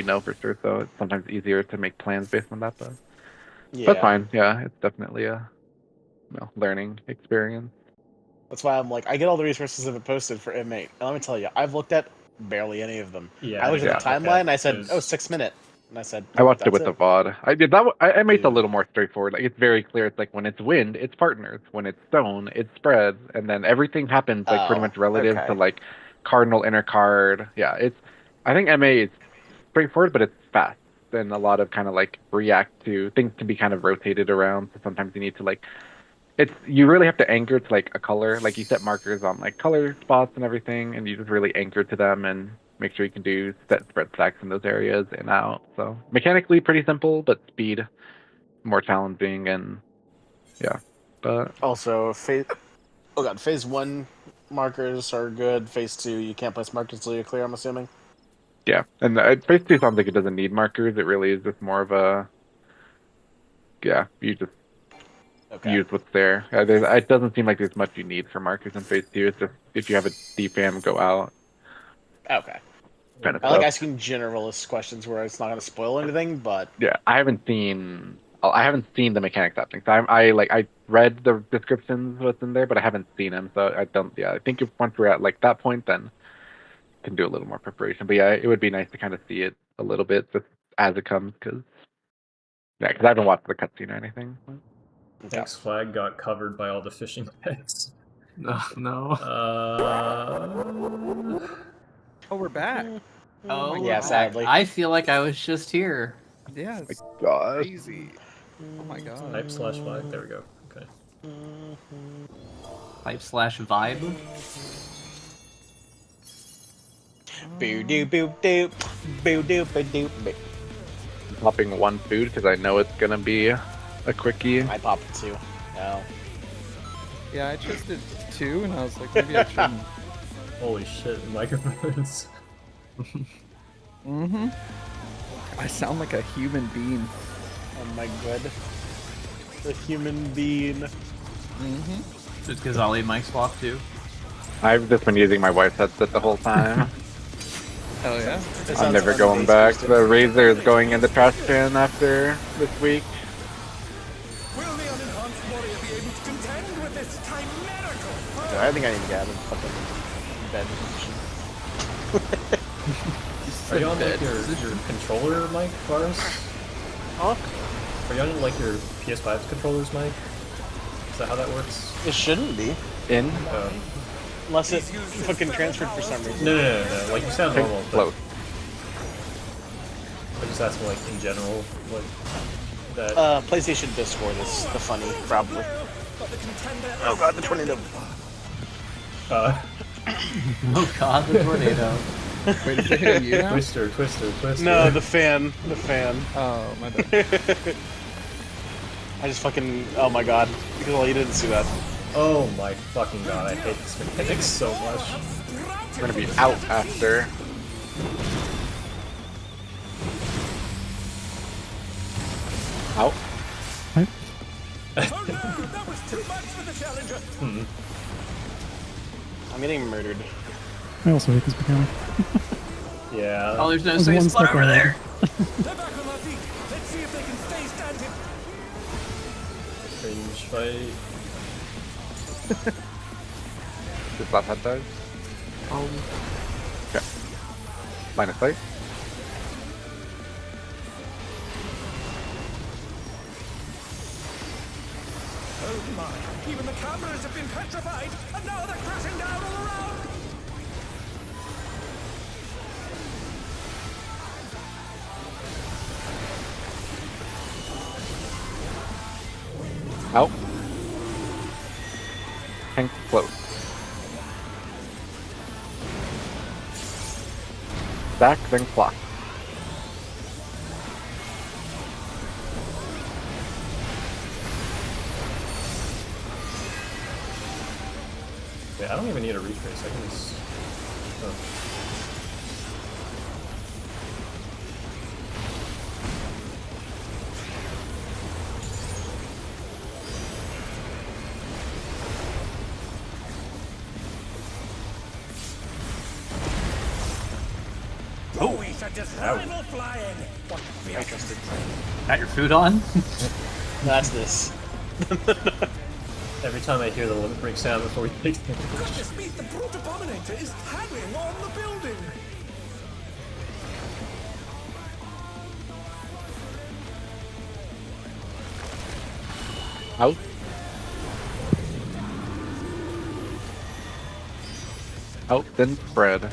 know for sure, so it's sometimes easier to make plans based on that. But that's Yeah. fine. Yeah, it's definitely a learning experience. That's why I'm like, I get all the resources that have been posted for M8. And let me tell you, I've looked at barely any of them. Yeah, I looked at the timeline, and I said, oh, 6 minute. And I said, I watched it that's with the VOD. I did that. I made it a little more straightforward. Like it's very clear. It's like when it's wind, it's partners. When it's stone, it's spreads, and then everything happens like pretty much relative to like cardinal inner card. Yeah, it's. I think MA is straightforward, but it's fast. And a lot of kind of like react to things can be kind of rotated around. So sometimes you need to like. It's you really have to anchor to like a color. Like you set markers on like color spots and everything, and you just really anchor to them and make sure you can do set spread stacks in those areas and out. So mechanically pretty simple, but speed more challenging and yeah. But also phase 1 markers are good. Phase 2 you can't place markers until you're clear, I'm assuming. Yeah, and phase 2 sounds like it doesn't need markers. It really is just more of a you just use what's there. It doesn't seem like there's much you need for markers in phase 2. It's just if you have a DFAM, go out. Okay. Kind of I like asking generalist questions where it's not going to spoil anything, but yeah, I haven't seen the mechanics happening. So I read the descriptions what's in there, but I haven't seen them. So I don't. Yeah, I think if once we're at like that point, then can do a little more preparation. But yeah, it would be nice to kind of see it a little bit just as it comes, because I haven't watched the cutscene or anything. Thanks flag got covered by all the fishing nets. No. Oh, we're back. Oh, yeah, sadly. I feel like I was just here. Yeah, it's God. crazy. Oh my god. Type slash flag. There we go. Okay. Type slash vibe. Boo doo boo doo boo doo boo doo boo. I'm popping one food because I know it's gonna be a quickie. I popped 2. No. Yeah, I just did 2, and I was like, maybe I shouldn't. Holy shit, microphones. Mm-hmm. I sound like a human being. Oh my god. The human being. Mm-hmm. Just because Ollie mic swap too. I've just been using my wife's headset the whole time. Hell yeah. I'm never going back. The Razer is going in the trash can after this week. Will the unenhanced warrior be able to contend with this chimerical foe? I think I need to get out of fucking bed. Are you on like your controller mic, Boris? Huh? Are you on like your PS5 controller's mic? Is that how that works? It shouldn't be. In? Unless it fucking transferred for some reason. No. Like you sound normal. Close. I'm just asking, like in general, like that. PlayStation Discord is the funny, probably. Oh god, the tornado. Oh god, the tornado. Wait, is it hitting you now? Twister. No, the fan. Oh, my bad. I just fucking. Oh my god. Because you didn't see that. Oh my fucking god, I hate this mechanic so much. We're gonna be out after. Out. Oh no, that was too much for the challenger. I'm getting murdered. I also hate this mechanic. Yeah. Oh, there's no There's safe one spot step over ahead. there. They're back on their feet. Let's see if they can stay standing. Cringe fight. This last head dies. Okay. Line of sight. Oh my, even the cameras have been petrified, and now they're crashing down all around. Out. Tank close. Back, then clock. Yeah, I don't even need a retrace. I can just. Oh. Who is at desirable flying. What I trust it. Got your food on? That's this. Every time I hear the limit break sound before we take the Goodness me, the brute abominator is hanging on the building. Out. Out, then spread.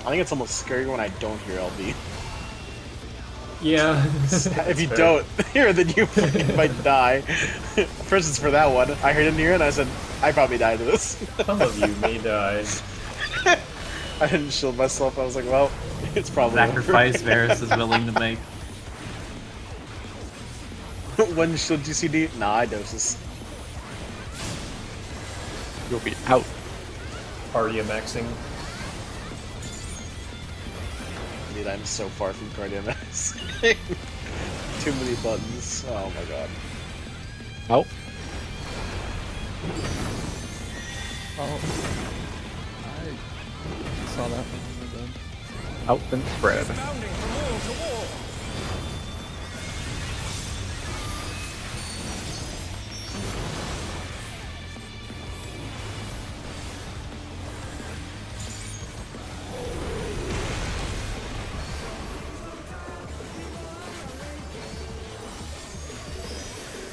I think it's almost scary when I don't hear LB. Yeah. If you don't hear, then you fucking might die. For instance, for that one, I heard it near and I said, I probably died to this. Some of you may die. I didn't shield myself. I was like, well, it's probably Sacrifice Varus is willing to make. One shield GCD? Nah, I doses. You'll be out. RDM maxing. Dude, I'm so far from Guardian Max. Too many buttons. Oh my god. Out. Oh. I saw that one. Out, then spread. Bounding from wall to wall.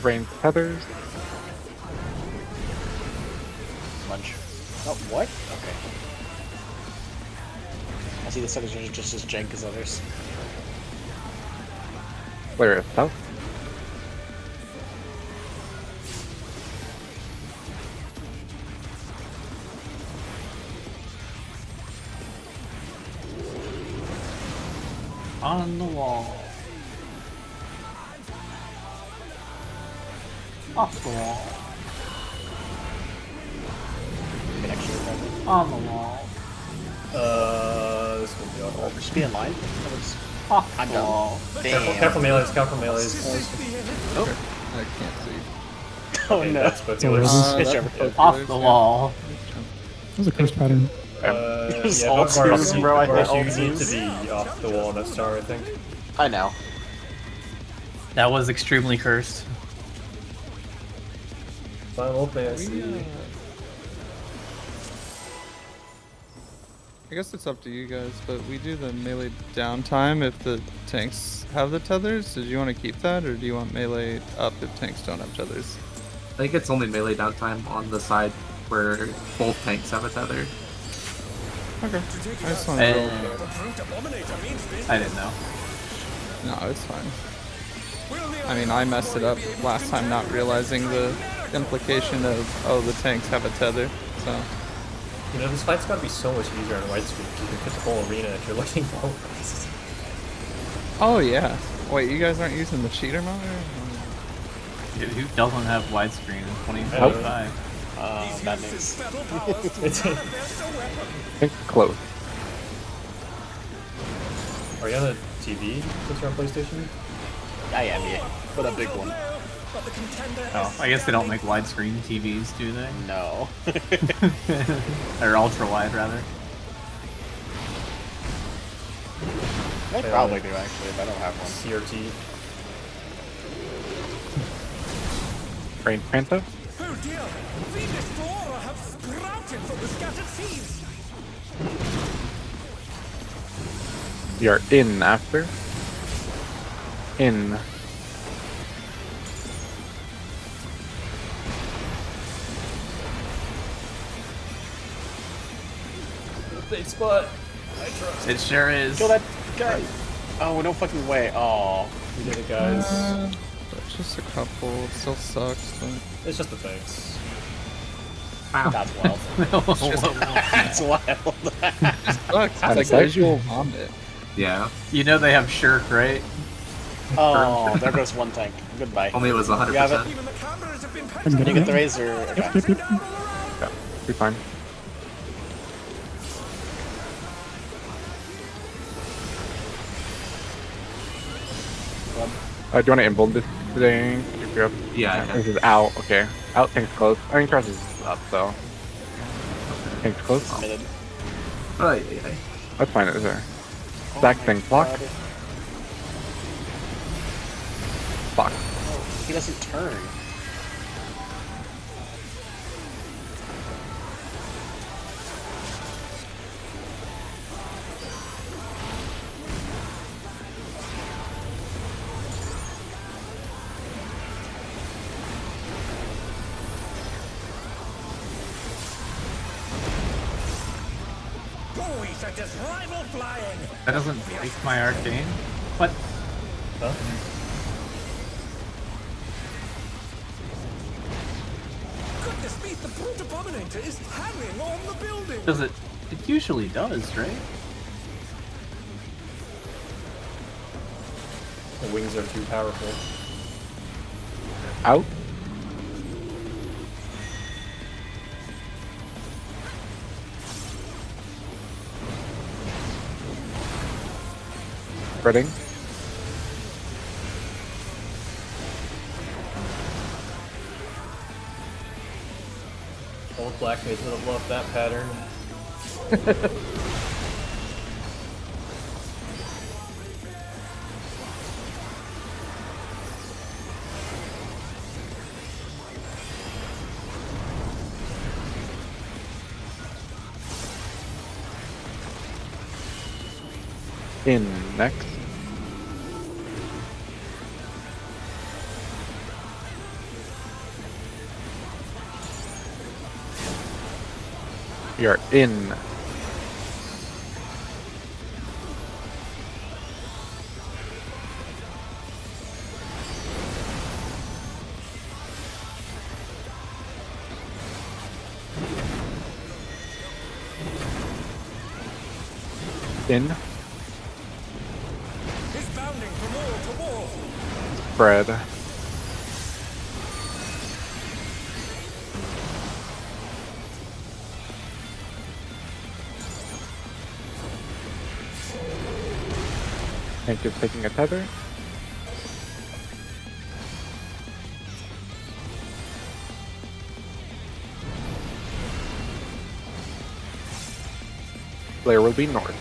Rain tethers. Lunch. Oh, what? Okay. I see the suckers are just as jank as others. Flare south. On the wall. Off the wall. Connection with On the wall. This will be awful. Just be in line. That was... Off I'm the done. wall. Careful, Damn. careful melees, careful melees. I can't see. Oh Okay, no. that's both Oh, yours. this is- It's that's your- both Off yours, the yeah. wall. That was a curse pattern. There's Yeah, all Varus, twos, bro, I Varus, think all you need to twos. be off the wall in a star, I think. I know. That was extremely cursed. Final fantasy. I guess it's up to you guys, but we do the melee downtime if the tanks have the tethers. Did you want to keep that, or do you want melee up if tanks don't have tethers? I think it's only melee downtime on the side where both tanks have a tether. Okay. I just want to Uh, The brute abominator means business. I didn't know. No, it's fine. I mean, I messed it up last time not realizing the implication of, oh, the tanks have a tether, so... You know, this fight's gotta be so much easier on widescreen. You can fit the whole arena if you're looking forward. Oh, yeah. Wait, you guys aren't using the cheater mode? Dude, who doesn't have widescreen in 2045? That means... Battle powers to manifest a weapon. Think close. Are you on the TV since you're on PlayStation? I am, yeah. But a big one. But the contender Oh, I guess they don't make widescreen TVs, do they? No. Or ultra wide, rather. I probably do, actually, if I don't have one. CRT. Rain panther. Oh dear! The Destroyer have sprouted from the scattered seeds! We are in after. In. Big spot! It sure is. Kill that guy! Oh, no fucking way. Oh. We did it, guys. Just a couple. It still sucks, but... It's just the tanks. That's wild. That's wild. Sucks. It's like That's visual vomit. Yeah. You know they have Shirk, right? Oh, there goes one tank. Goodbye. Only it was You have 100%. it? Even the cameras have been I'm Can you getting get the it. razor? Okay. Yep, yep. Yeah, be fine. Do you want to inbound this thing? If you're up? Yeah. This is out. Okay. Out, tank's close. I mean, Cross is up, so. Tank's close. Submitted. Oh, yeah. That's fine, is there? Stack thing, block. God. Block. Oh, he doesn't turn. Boys are just rival flying. That doesn't break my arcane. What? Huh? Goodness me, the brute abominator is hanging on the building. Does it? It usually does, right? The wings are too powerful. Out. Spreading. Old Black Mage would have loved that pattern. In next. We are in. In. He's bounding from wall to wall. Spread. Tank is taking a tether. Player will be north.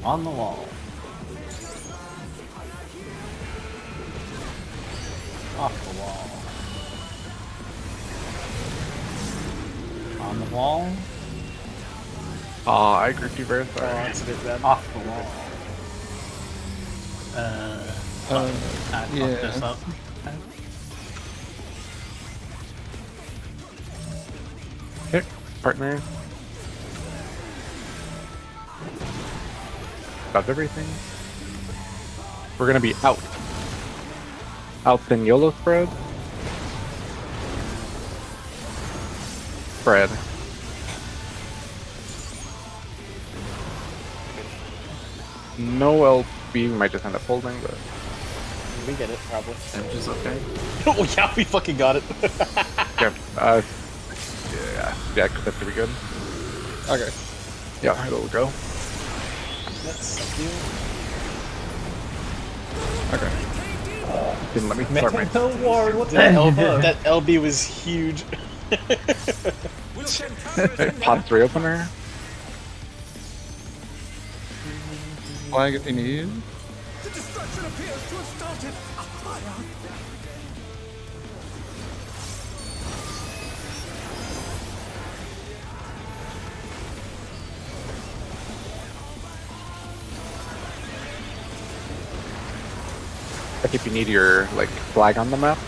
On the wall. Off the wall. On the wall. Aw, I agree with you very Oh, sorry. that's a bit bad. Off the wall. I fucked yeah. this up. Okay, partner. That's everything. We're gonna be out. Out in YOLO spread. Spread. No LB, we might just end up holding, but We get it, probably. Which is okay. Oh yeah, we fucking got it. yeah, yeah, that's pretty good. Okay. Yeah, it'll go. Let's do. Okay. Didn't let me start my. No ward, what the That LB was huge. We'll send cameras in Pod 3 opener. Flag if you need. The destruction appears to have started a fire. Like if you need your like flag on the map.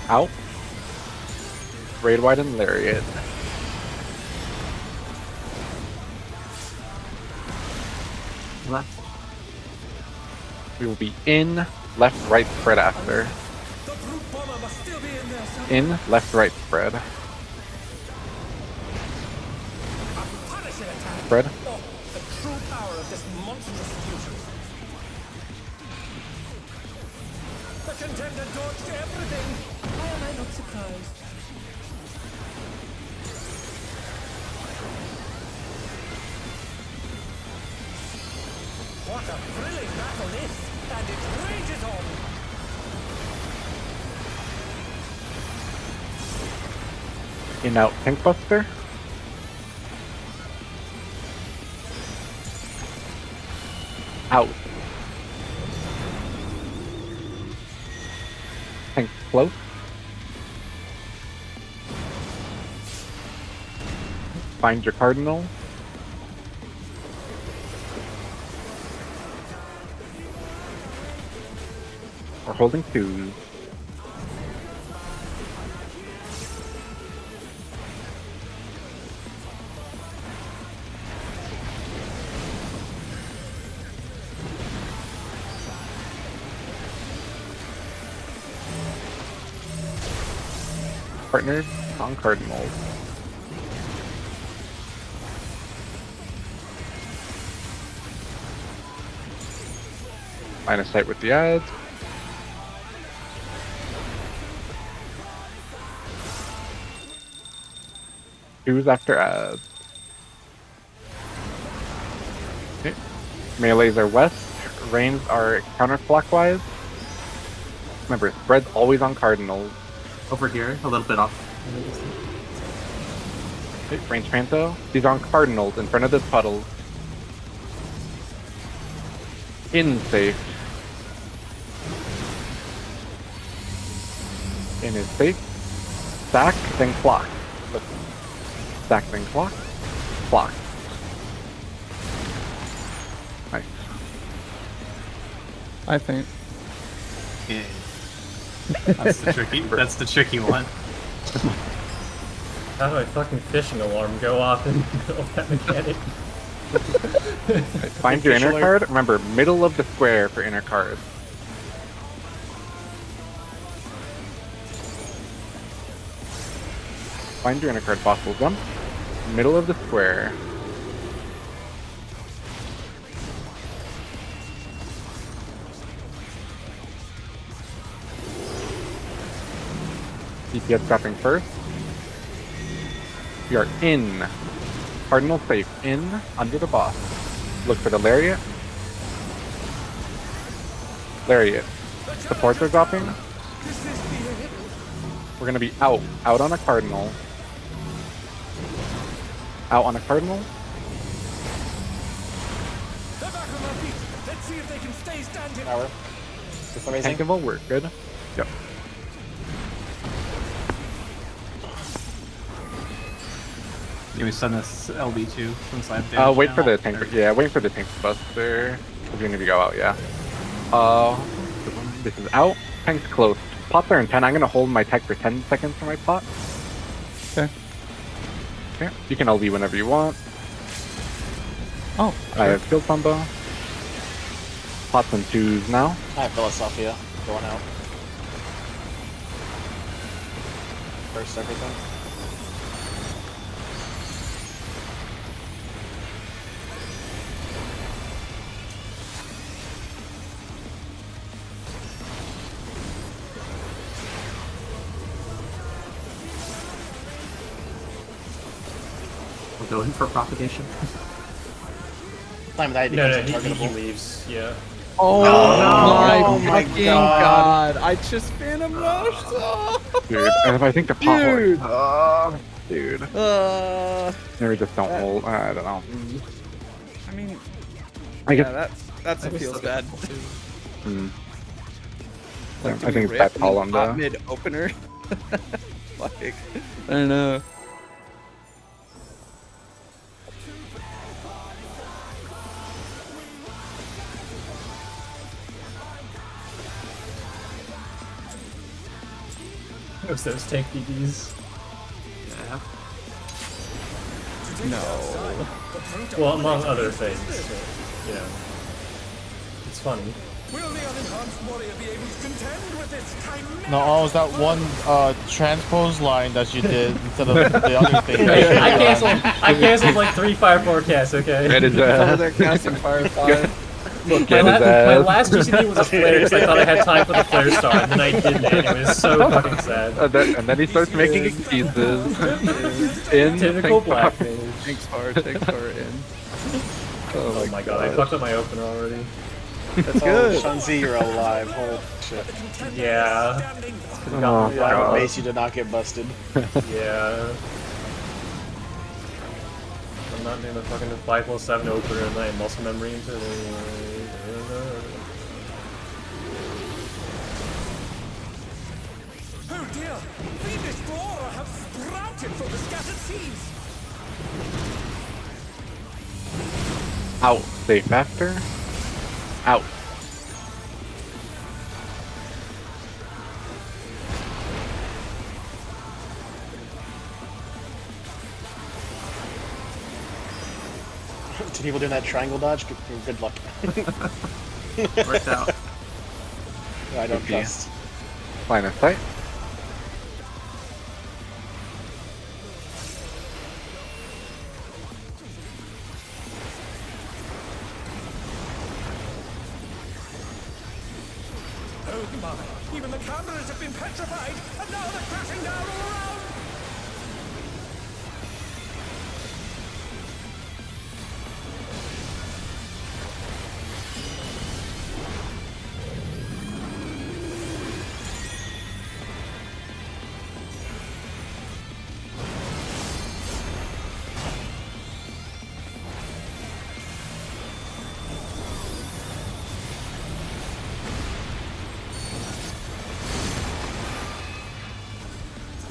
Out. Raid wide and lariat. Left. We will be in, left, right spread after. The brute bomber must still be in there somewhere. In, left, right spread. A punishing attack. Spread. Oh, the true power of this monstrous fusion. The contender dodged everything. Why am I not surprised? What a thrilling battle this, and it rages on. In, out, tank buster. Out. Tank close. Find your cardinal. We're holding 2s. Partners on cardinals. Line of sight with the ads. Twos after ads. Okay. Melees are west. Range are counterclockwise. Remember, spread's always on cardinals. Over here, a little bit off. Okay, range panto. These are on cardinals in front of this puddles. In safe. In is safe. Stack, then clock. Look. Stack, then clock. Clock. Nice. I think. Yeah. That's the tricky one. How do I fucking fishing alarm go off and go that mechanic? Find your inner card. Remember, middle of the square for inner card. Find your inner card, possible jump. Middle of the square. DPS dropping first. We are in. Cardinal safe. In. Under the boss. Look for the lariat. Lariat. Supports are dropping. We're gonna be out. Out on a cardinal. Out on a cardinal. They're back on their feet. Let's see if they can stay standing. Power. Just amazing. Tankable, we're good. Yep. Can we send this LB2 from side damage? Wait now? for the tank. Yeah, wait for the tank buster. If you need to go out, yeah. This is out. Tank's close. Pots are in 10. I'm gonna hold my tech for 10 seconds for my pot. Okay. Okay. You can LB whenever you want. Oh. I have field combo. Pots and 2s now. I have Philosophia going out. First everything. We're going for propagation. Time that No, becomes he untargetable. leaves, yeah. Oh, Oh my my fucking God. god. I just phantom rushed. Oh. Dude, and if I think the pot Dude. dude. Maybe just don't hold. I don't know. I mean, I guess. yeah, that's what feels bad. Hmm. Like, I think it's that call on the. mid opener. Like, I don't know. What's those tank DDs? Yeah. No. Well, among other things, you know. funny. Will the unenhanced warrior be able to contend with this chimera? No, oh, it was that one transpose line that you did instead of the other thing. I canceled like 3 fire forecasts, okay? That is They're casting Fire 5. My last GCD was a flare because I thought I had time for the flare star, and then I didn't, and it was so fucking sad. And then he starts making excuses. In Typical black mage. Takes far in. Oh my god, I fucked up my opener already. That's good. Shanzi, you're alive. Holy shit. Yeah. Oh, I God. base you to not get busted. Yeah. I'm not doing the fucking 5+7 opener and then muscle memory into Oh dear! Fiendish flora have sprouted from the scattered seeds! Out. Safe after. Out. To people doing that triangle dodge, good luck. Worked out. I don't trust. Line of sight. Oh my! Even the cameras have been petrified, and now they're crashing down all around!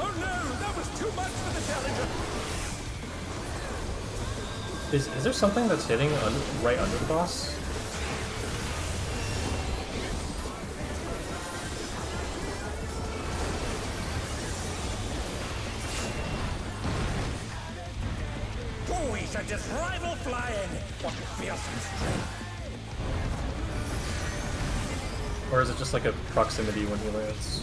Oh no! That was too much for the challenger! Is there something that's hitting right under the boss? Oh, we should just rival flying! What fearsome strength! Or is it just like a proximity when he lands?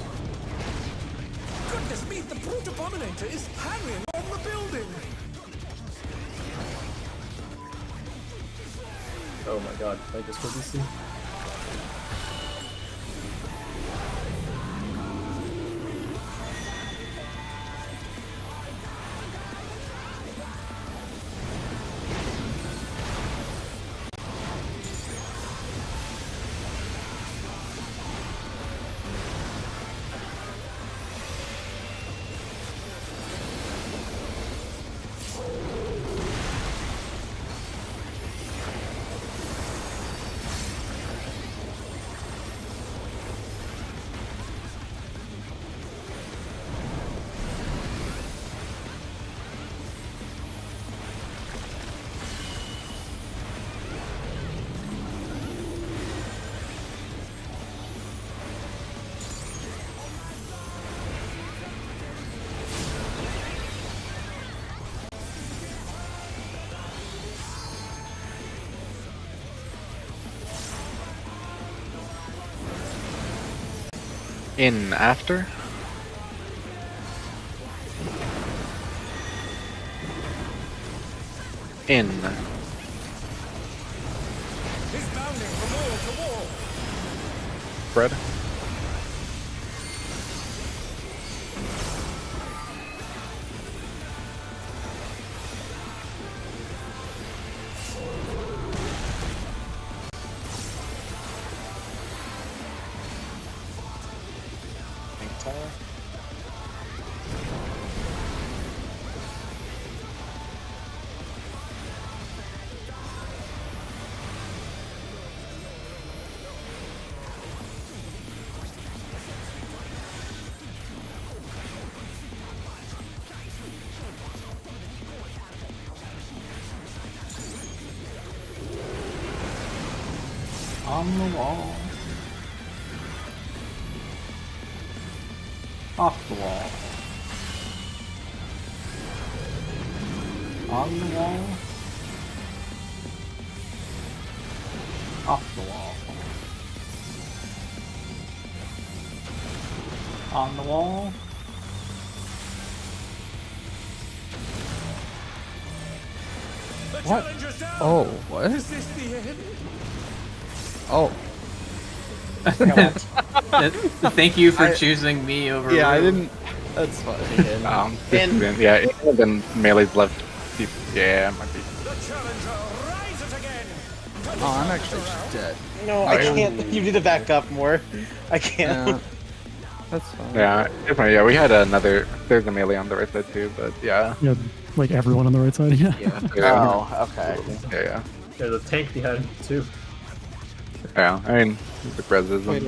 Goodness me, the brute abominator is hanging on the building! Oh my god, I just what DC? In after. In. He's bounding from wall to wall! Spread. Tower. On the wall. Off the wall. On the wall. Off the wall. On the wall. What? Oh, what? Is this the end? Oh. Thank you for choosing me over. Yeah, I Rue. didn't. That's fine. Yeah, it would have been Melee's left. Yeah, it might be. The challenger rises again. Oh, I'm actually just dead. No, I can't. You need to back up more. I can't. Yeah. That's fine. Yeah, definitely. Yeah, we had another. There's a Melee on the right side too, but yeah. Yeah, like everyone on the right side. Yeah. Yeah. Oh, okay. Yeah. There's a tank behind too. Yeah. I mean, the reses. Wait,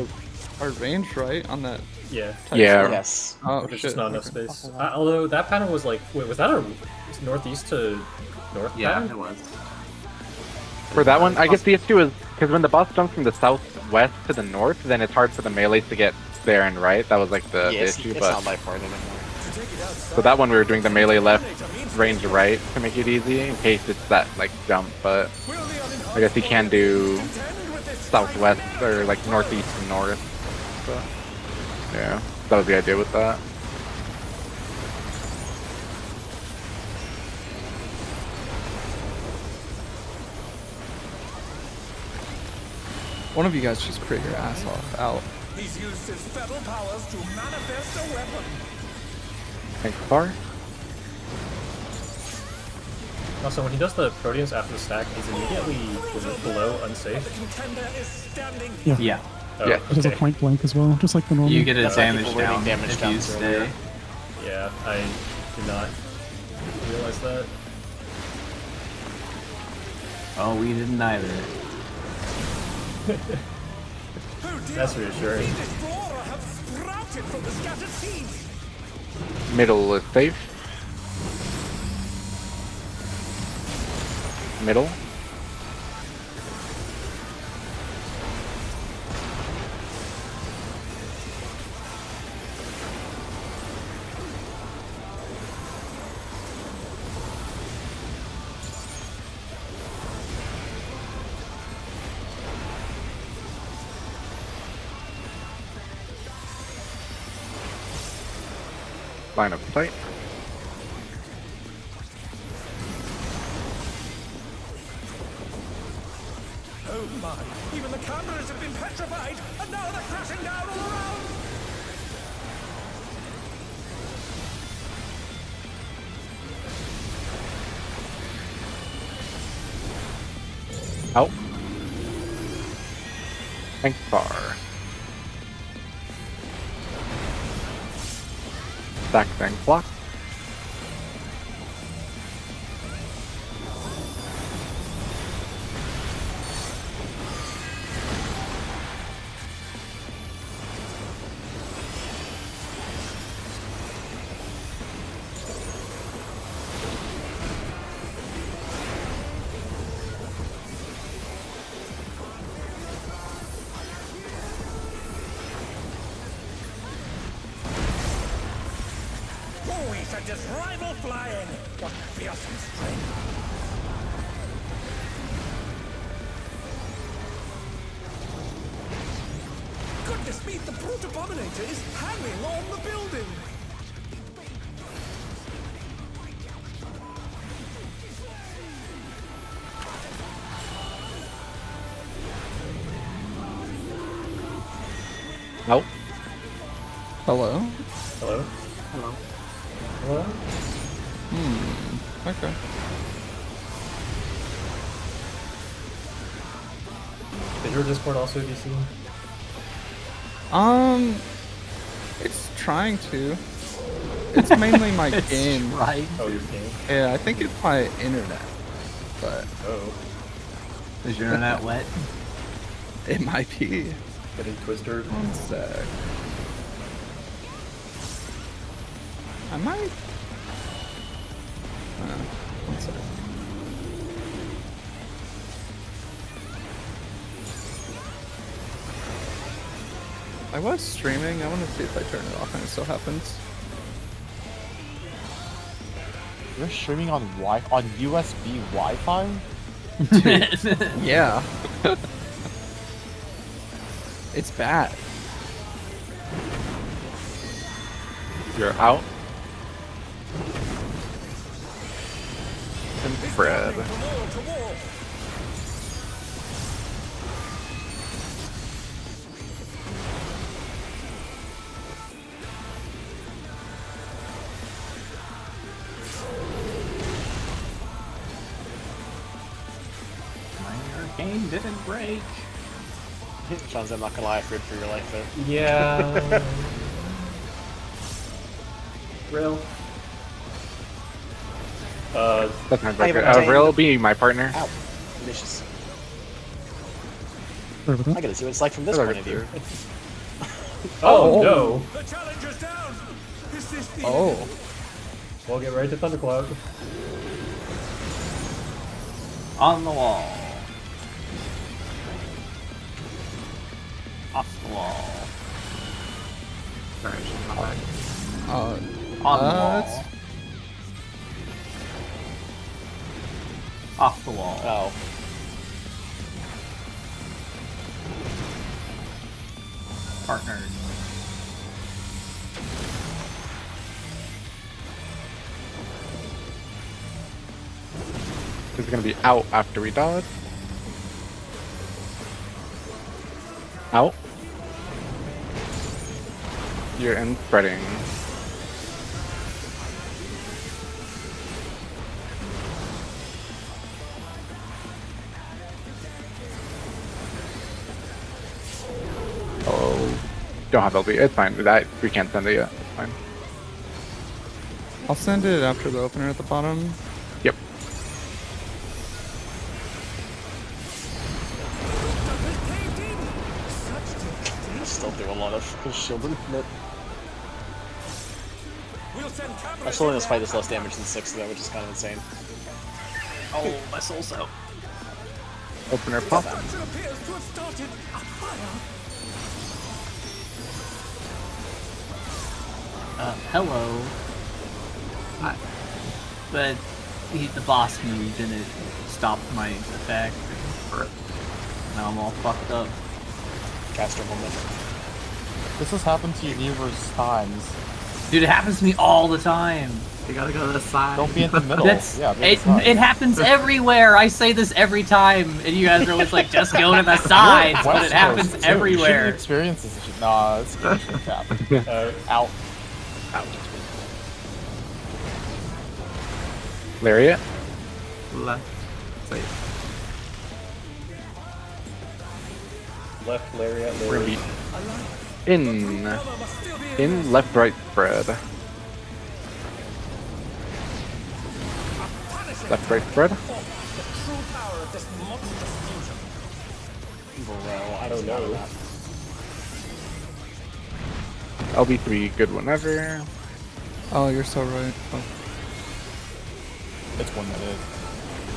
our range right on that? Yeah. Yeah. Yes. Oh There's shit. just not enough space. Although that panel was like, wait, was that a northeast to north Yeah, pattern? it was. For that one, I guess the issue is because when the boss jumps from the southwest to the north, then it's hard for the melees to get there and right. That was like the Yes, issue. it's But not my part anymore. so that one we were doing the melee left, range right to make it easy in case it's that like jump. But I guess he can do southwest or like northeast to north. So yeah, that was the idea with that. One of you guys just create your ass off out. He's used his feral powers to manifest a weapon. Thanks, Bar. Also, when he does the Proteus after the stack, he's immediately below unsafe. The contender is standing. Yeah. Yeah. Oh, Yeah. It has a okay. point blank as well, just like the normal. You get a That's why damage people were getting down damage if down you earlier. stay. Yeah, I did not realize that. Oh, we didn't either. That's reassuring. The Explorer have sprouted from the scattered seeds. Middle is safe. Middle. Line of sight. Oh my! Even the cameras have been petrified, and now they're crashing down all around. Out. Thanks, Bar. Stack thing block. Oh, he sent his rival flying. What fearsome strength! Goodness me, the brute abominator is hanging on the building. Out. Hello? Hello? Hello. Hello? Okay. Is your Discord also DC? It's trying to. It's mainly my game. Right. Oh, your game. Yeah, I think it's my internet, but Oh. Is your internet wet? it might be. Getting twisted. One sec. I might. One sec. I was streaming. I want to see if I turn it off and it still happens. You're streaming on on USB Wi-Fi? Yeah. It's bad. You're out. And spread. My hurricane didn't break. Sean's, I'm not gonna lie, I feared for your life there. Yeah. Real. That sounds I like have a Real be my partner. Ow. Delicious. Sorry about I that. gotta see what it's like from this point of view. Oh, no. The challenger's down. Is this the Oh. We'll get right to Thundercloud. On the wall. Off the wall. Sorry, she's not back. On the wall. It's- Off the wall. Oh. Partners. He's gonna be out after we dodge. Out. You're in spreading. Oh, don't have LB. It's fine. We can't send it yet. It's fine. I'll send it after the opener at the bottom. Yep. Still do a lot of shielding. We'll send cavalry I still think this fight is less damage than 6 though, which is kind of insane. Oh, my soul's out. Opener pop. Destruction appears to have started a fire. Hello. But the boss move didn't stop my attack. Now I'm all fucked up. Caster moment. This has happened to you numerous times. Dude, it happens to me all the time. You gotta go to the side. Don't be in the middle. That's Yeah, be at the side. it happens everywhere. I say this every time, and you guys are always like, just go to the sides, but West it happens Coast, too. You everywhere. shouldn't experience this shit. Nah, it's shouldn't happen. Out. Lariat. Left. Safe. Left lariat, We're gonna lariat. be in left right spread. Left right spread. The true power of this monstrous fusion. Bro, I don't know that. LB3 good whenever. Oh, you're so right. Oh. It's 1 minute.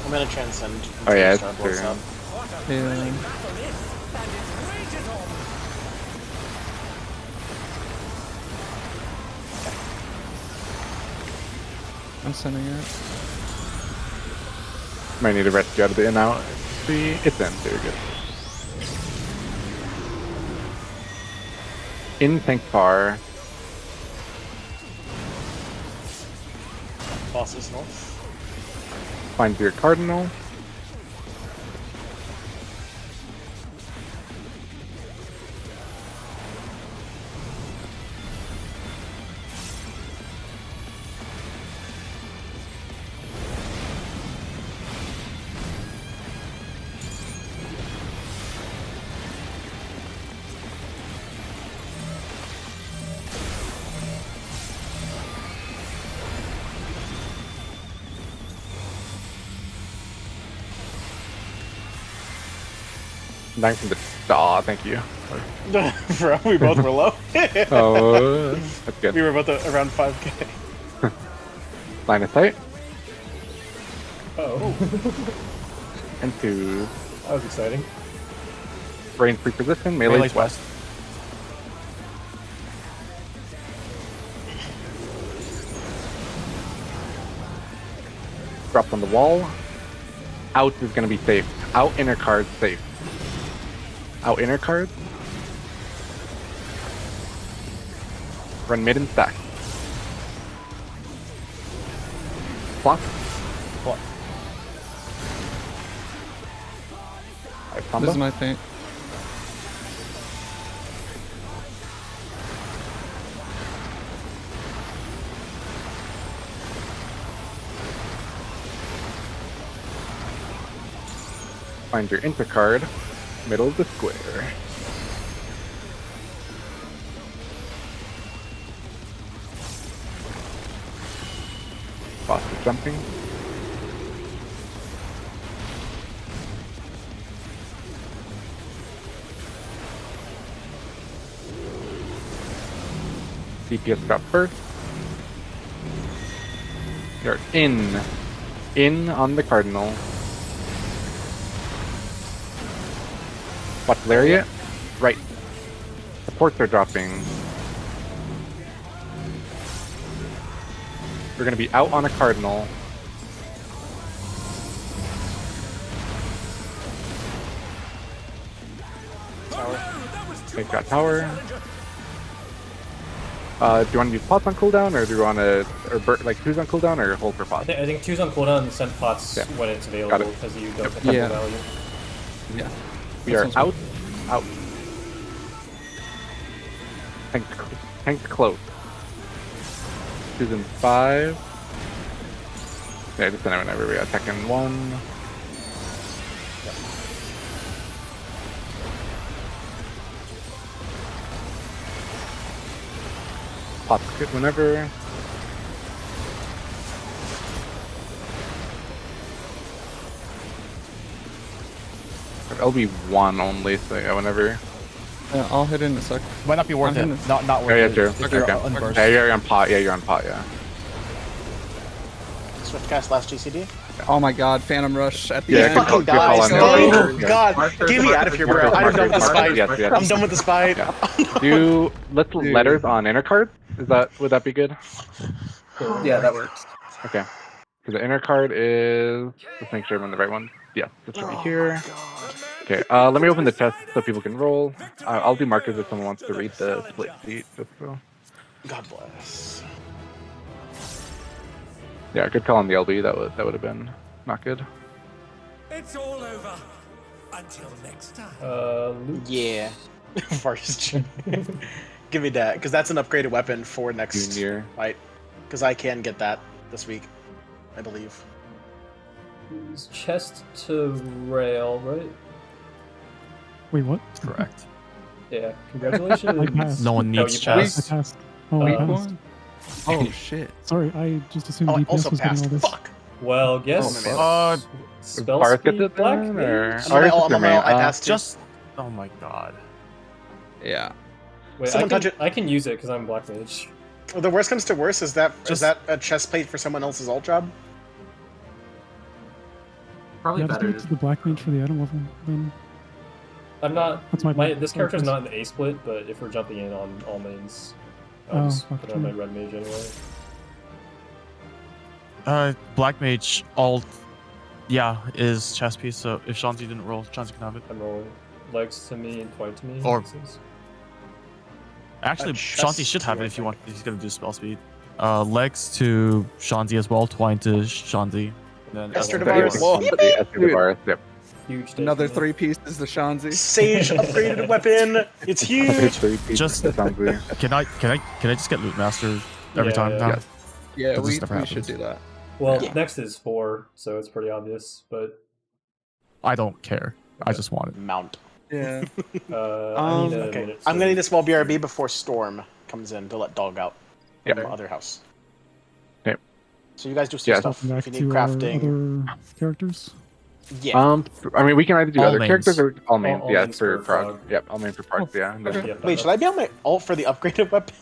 I'm gonna transcend. Oh yeah, until it's the star blows true. up. Yeah. Battle is, and its rage is on. I'm sending it. Might need to rescue out of the in out. See, it's in. Very good. In tank bar. Boss is north. Find your cardinal. Thanks for the aw, thank you. Bro, we both were low. Oh, that's We good. were both around 5k. Line of sight. Oh. And two. That was exciting. Range free position. Melee's Melee's west. west. Drops on the wall. Out is gonna be safe. Out inner card safe. Out inner card. Run mid and stack. Plot. What? This is my thing. Find your enter card, middle of the square. Boss is jumping. DPS got first. You're in on the cardinal. Watch Lariat. Right. Supports are dropping. We're gonna be out on a cardinal. Tower. They've got tower. Do you want to use pots on cooldown, or do you want to, like who's on cooldown, or hold for pots? I think 2's on cooldown and send pots when it's available because you don't have the value. Yeah. We are out. Tank's close. 2's in 5. Yeah, just send it whenever we got second 1. Pop it whenever. LB1 only, so yeah, whenever. Yeah, I'll hit in a sec. Might not be worth it. Not worth Yeah, it. true. If you're unversed. Yeah, you're on pot. Yeah, you're on pot. Yeah. Swift cast last GCD. Oh my god, Phantom Rush at the Yeah, end. Fucking good call guys, on oh that. god, Marker, get me out of here, bro. I'm done with this fight. Yes. I'm done with this fight. Do letters on inner card. Would that be good? Yeah, that works. Okay. So the inner card is. Let's make sure I'm on the right one. Yeah, this should be here. Okay. Let me open the chest so people can roll. I'll do markers if someone wants to read the split sheet. Just so. God bless. Yeah, good call on the LB. That would have been not good. It's all over. Until next time. Yeah. First. Give me that, because that's an upgraded weapon for next Junior. fight. Because I can get that this week, I believe. It's chest to rail, right? Wait, what? Correct. Yeah. I Congratulations. passed. No one needs you I chest. passed. Oh, I passed. Oh shit. Sorry, I just assumed Oh, I DPS also was getting passed. all this. Fuck. Well, guess. Spell Barth speed gets it black then, mage? or I'm on my ult, I passed. Just. Oh my god. Yeah. Wait, Someone touch it. I can use it because I'm black mage. Well, the worst comes to worst, is that a chest plate for someone else's ult job? Probably Yeah, just better. give it to the black mage for the item level. Then I'm not. that's my. This character's not in the A split, but if we're jumping in on all mains, I'll Oh, just fuck put on you. my red mage anyway. Black mage alt. Yeah, is chest piece. So if Shanzi didn't roll, Shanzi can have it. I'm rolling legs to me and twine to me. Or- it says. Actually, A Shanzi chest should have too, it I if you think. want. He's gonna do spell speed. Legs to Shanzi as well. Twine to Shanzi. And then Esther That is Devaris. Esther Devaris, yep. Huge. Another statement. 3 pieces to Shanzi. Sage upgraded weapon. It's huge. Three pieces, Just- that sounds weird. Can I just get loot master every Yeah, time yeah. now? Yes. Yeah, That we just never should happens. do that. Well, Yeah. next is 4, so it's pretty obvious. But I don't care. I just want it. Mount. Yeah. I need a Okay, minute. I'm gonna need a small BRB before Storm comes in to let Dog out from Yep. the other house. Yep. So you guys do some Yeah. stuff. Back If you need to our crafting, other characters. yeah. I mean, we can either do All other mains. characters or all mains. All yeah, mains for for prog. prog. Yep, all mains for prog. Yeah. And then, Yeah, Wait, should I be on my ult for the upgraded weapon?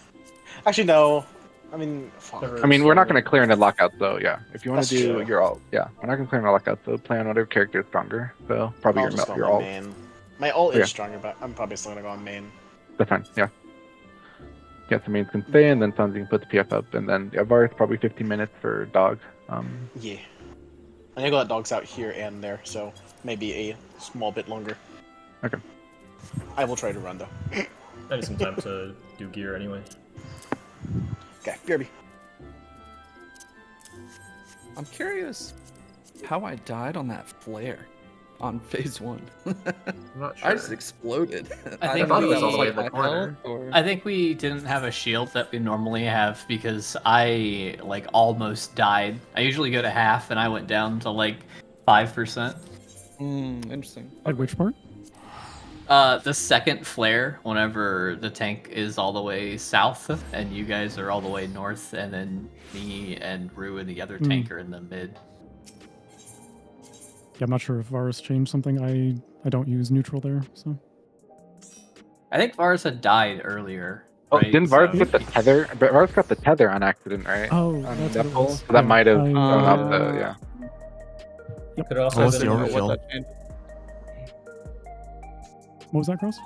Actually, no. I mean, fuck. Never- I mean, we're not going to clear into lockouts though. Yeah, if you want That's to do true. your alt, yeah, we're not going to clear into lockouts. So play on whatever character is stronger. So probably I'll just go your on alt. my main. My ult Yeah. is stronger, but I'm probably still gonna go on main. That's fine. Yeah. Yeah, so mains can stay, and then Sunzi can put the PF up, and then yeah, Varus probably 15 minutes for dog. Yeah. I think that Dog's out here and there, so maybe a small bit longer. Okay. I will try to run though. I need some time to do gear anyway. Okay, BRB. I'm curious how I died on that flare on phase 1. I'm not sure. I just exploded. I think thought it we, was all the way in the my corner. health, or... I think we didn't have a shield that we normally have because I like almost died. I usually go to half and I went down to like 5%. Interesting. At which part? The second flare, whenever the tank is all the way south and you guys are all the way north, and then me and Rue and the other tank are in the mid. Yeah, I'm not sure if Varus changed something. I don't use neutral there, so. I think Varus had died earlier. Oh, right? didn't Varus So- get the tether? But Varus got the tether on accident, right? Oh, on that's that what it pull? was. So that Yeah, might have I- thrown up the yeah. Could also What was have the been overkill? What was that, Cross?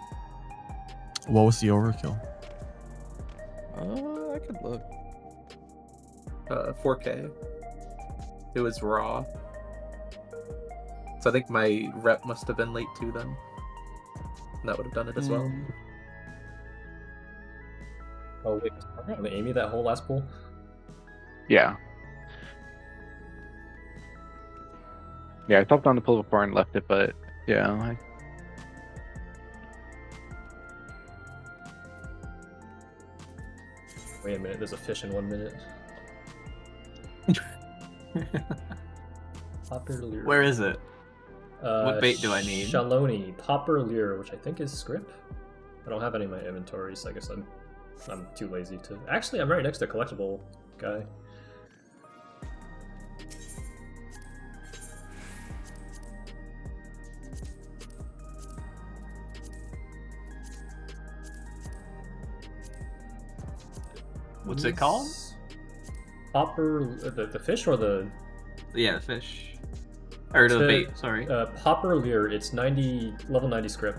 What was the overkill? I could look. 4K. It was raw. So I think my rep must have been late too then. And that would have done it as well. Oh wait, was Margaret on Amy that whole last pool? Yeah. Yeah, I stopped on the pull before and left it, but yeah. Wait a minute, there's a fish in 1 minute. Popper lure. Where is it? What bait do I need? Shaloni, popper lure, which I think is script. I don't have any in my inventory, so I guess I'm too lazy to. Actually, I'm right next to collectible guy. What's it called? Popper, the fish or the Yeah, the fish. Or the bait, sorry. popper lure. It's level 90 script.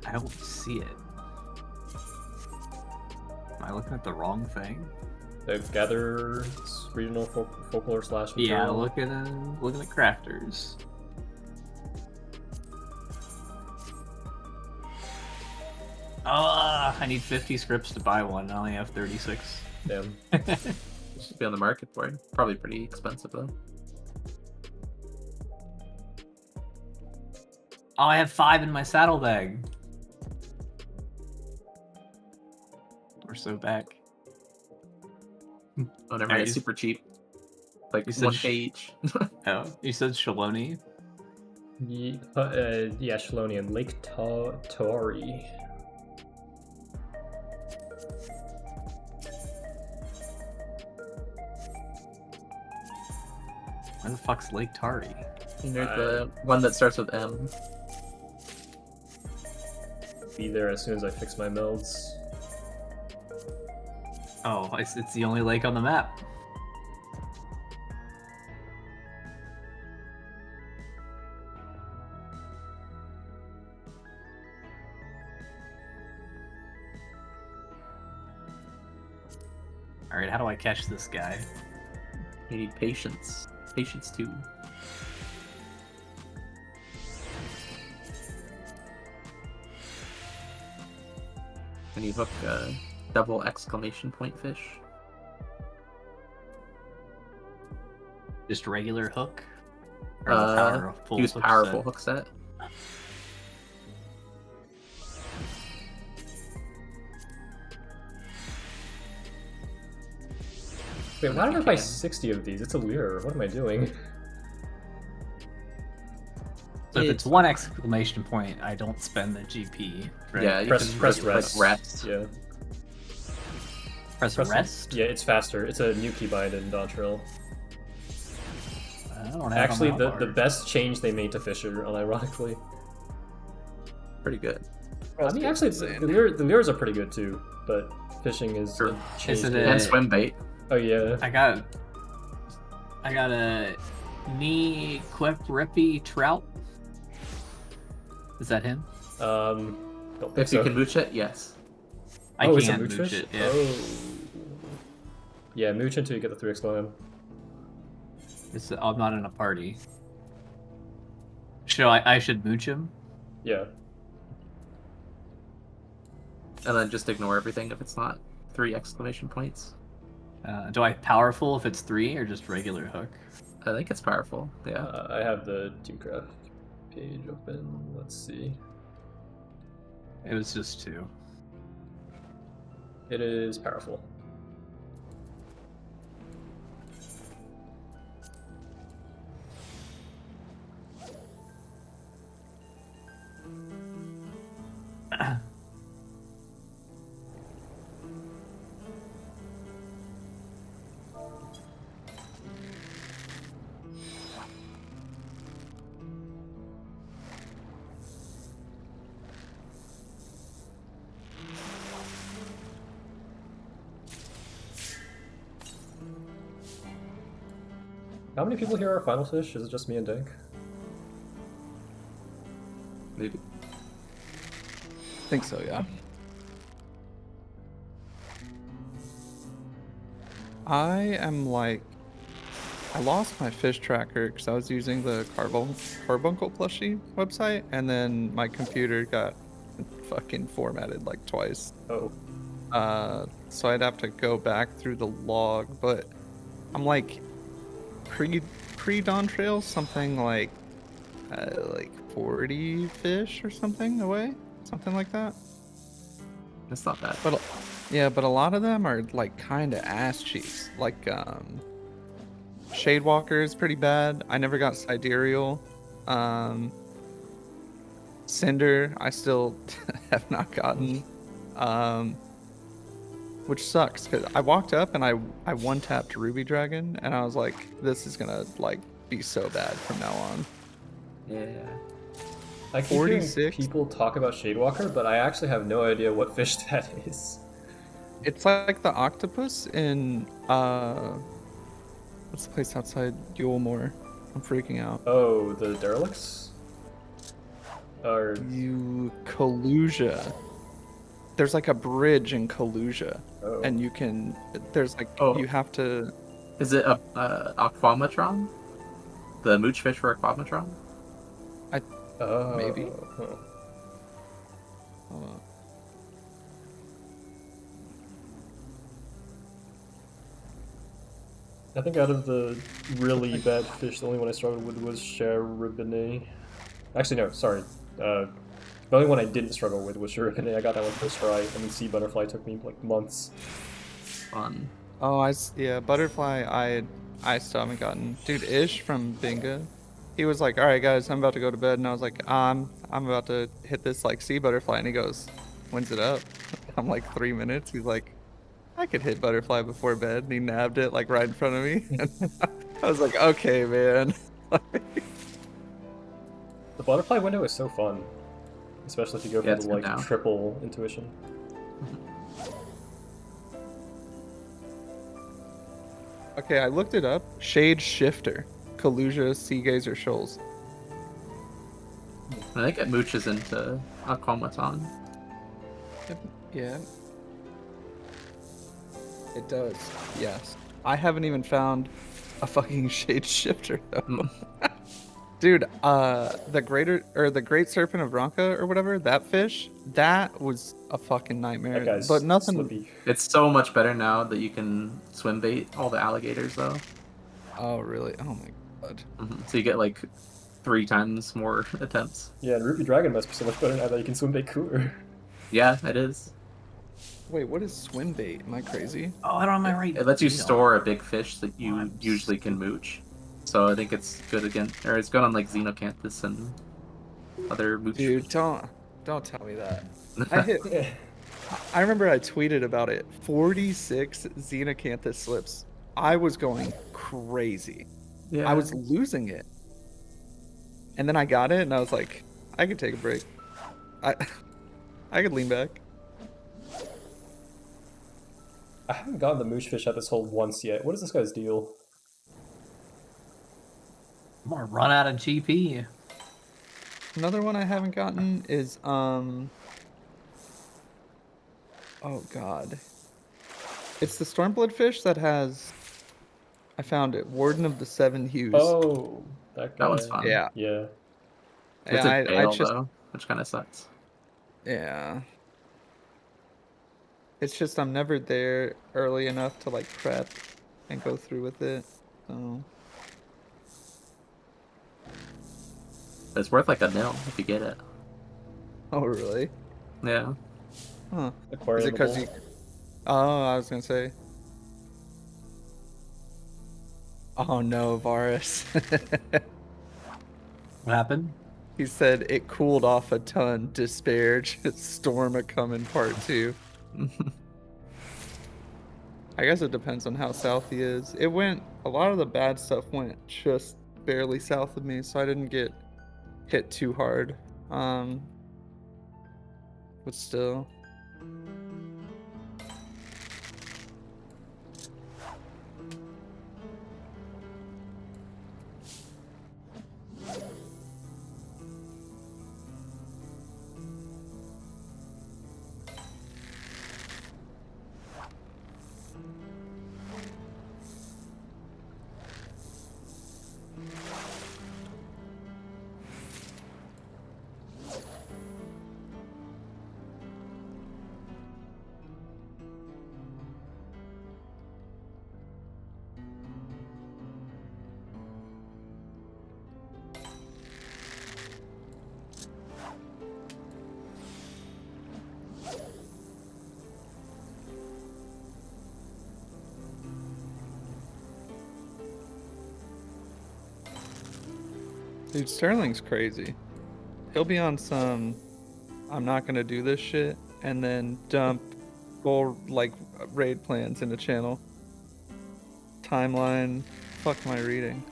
I don't see it. Am I looking at the wrong thing? The gather regional folklore / Yeah, material. look at the crafters. I need 50 scripts to buy one. I only have 36. Damn. It should be on the market for it. Probably pretty expensive though. Oh, I have 5 in my saddlebag. We're so back. Oh, never mind. It's you- super cheap. Like you said 1K each. Oh, you said Shaloni? Yeah, Shaloni and Lake Toari. Where the fuck's Lake Tari? There's the one that starts with M. Be there as soon as I fix my melds. Oh, it's the only lake on the map. Alright, how do I catch this guy? You need patience. Patience too. And you hook double exclamation point fish. Just regular hook? Or the powerful Use hook powerful set? hook set. Wait, why did I buy 60 of these? It's a lure. What am I doing? So if it's one exclamation point, I don't spend the GP. Right? Yeah, you Press can rest. like rest. Yeah. Press rest? Yeah, it's faster. It's a new keybind in Dawntrail. I don't have Actually, on the that best change they made to Fisher, unironically. Pretty good. I mean, actually, the lures are pretty good too, but fishing is Sure. changed. Is it it. And swim bait. Oh yeah. I got a knee quip rippy trout. Is that him? Don't think If you so. can mooch it, yes. I it's a can't mooch mooch fish? it. Yeah. Oh. Yeah, mooch until you get the 3x climb. I'm not in a party. I should mooch him? Yeah. And then just ignore everything if it's not 3 exclamation points. Do I powerful if it's 3 or just regular hook? I think it's powerful, yeah. I have the Teamcraft page open. Let's see. It was just 2. It is powerful. How many people here are Final Fish? Is it just me and Dank? Maybe. I think so, yeah. I am like, I lost my fish tracker because I was using the Carbuncle plushie website, and then my computer got fucking formatted like twice. Oh. So I'd have to go back through the log, but I'm like pre-dawn trail, something like 40 fish or something away, something like that. It's not bad. But yeah, but a lot of them are like kind of ass cheeks. Like Shadewalker is pretty bad. I never got Sidereal. Cinder, I still have not gotten. Which sucks because I walked up and I one-tapped Ruby Dragon and I was like, this is gonna like be so bad from now on. Yeah. I keep hearing people talk about Shadewalker, but I actually have no idea what fish that is. It's like the octopus in what's the place outside Yulmore? I'm freaking out. Oh, the derelicts? Or Kalusia. There's like a bridge in Kalusia, and you can. There's like you have to. Is it a Aquamatron? The mooch fish for Aquamatron? Maybe. Huh. Hold on. I think out of the really bad fish, the only one I struggled with was Charibene. Actually, no, sorry. The only one I didn't struggle with was Charibene. I got that one first try, and then Sea Butterfly took me like months. Fun. Oh, yeah, Butterfly, I still haven't gotten. Dude, Ish from Binga, he was like, all right, guys, I'm about to go to bed. And I was like, I'm about to hit this like Sea Butterfly. And he goes, when's it up? I'm like 3 minutes. He's like, I could hit Butterfly before bed. And he nabbed it like right in front of me. And I was like, okay, man. The Butterfly window is so fun. Especially if you go for the like now. triple intuition. Okay, I looked it up. Shade Shifter, Kalusia, Sea Gazer, Shoals. I think it mooches into Aquamaton. Yeah. It does, yes. I haven't even found a fucking Shade Shifter though. Dude, the Great Serpent of Ronka or whatever, that fish, that was a fucking nightmare. That guy's but nothing. slippy. It's so much better now that you can swim bait all the alligators though. Oh really? Oh my god. So you get like 3 times more attempts. Yeah, and Ruby Dragon must be so much better now that you can swim bait cooler. Yeah, it is. Wait, what is swim bait? Am I crazy? Oh, I don't have my right. It lets you store a big fish that you usually can mooch. So I think it's good again, or it's good on like Xenocanthus and other mooch. Dude, don't tell me that. I remember I tweeted about it. 46 Xenocanthus slips. I was going crazy. Yeah. I was losing it. And then I got it and I was like, I could take a break. I could lean back. I haven't gotten the mooch fish at this hole once yet. What is this guy's deal? I'm gonna run out of GP. Another one I haven't gotten is oh god. It's the Stormblood fish that has, I found it, Warden of the Seven Hues. Oh, that guy. That one's fun. Yeah. Yeah. It's Yeah, a bail just, though, which kind of sucks. yeah. It's just I'm never there early enough to like prep and go through with it. So It's worth like a mil if you get it. oh really? Yeah. Huh. Aquarium. Is it because you? Oh, I was gonna say. Oh no, Varus. What happened? He said it cooled off a ton. Disparage. Storm a coming part 2. I guess it depends on how south he is. It went. A lot of the bad stuff went just barely south of me, so I didn't get hit too hard. But still. Dude, Sterling's crazy. He'll be on some I'm not gonna do this shit and then dump full like raid plans in the channel. Timeline. Fuck my reading.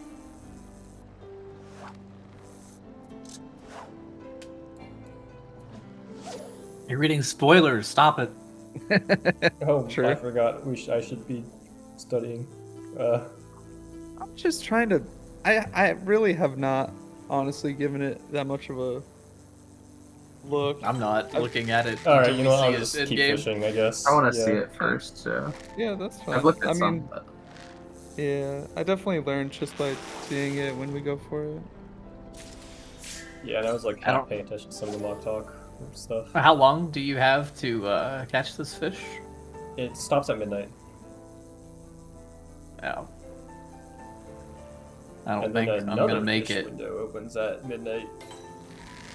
You're reading spoilers. Stop it. Oh, True. I forgot. I should be studying. I'm just trying to. I really have not honestly given it that much of a look. I'm not looking at it. All right, until you know we what? I'll see just it keep in-game. fishing, I guess. I want to Yeah. see it first, so. Yeah, that's fine. I've looked at I some, mean, but yeah, I definitely learned just by seeing it when we go for it. Yeah, and I was like I don't- half paying attention to some of the mock talk stuff. How long do you have to catch this fish? It stops at midnight. Oh. I don't And then think I'm another gonna make fish it. window opens at midnight.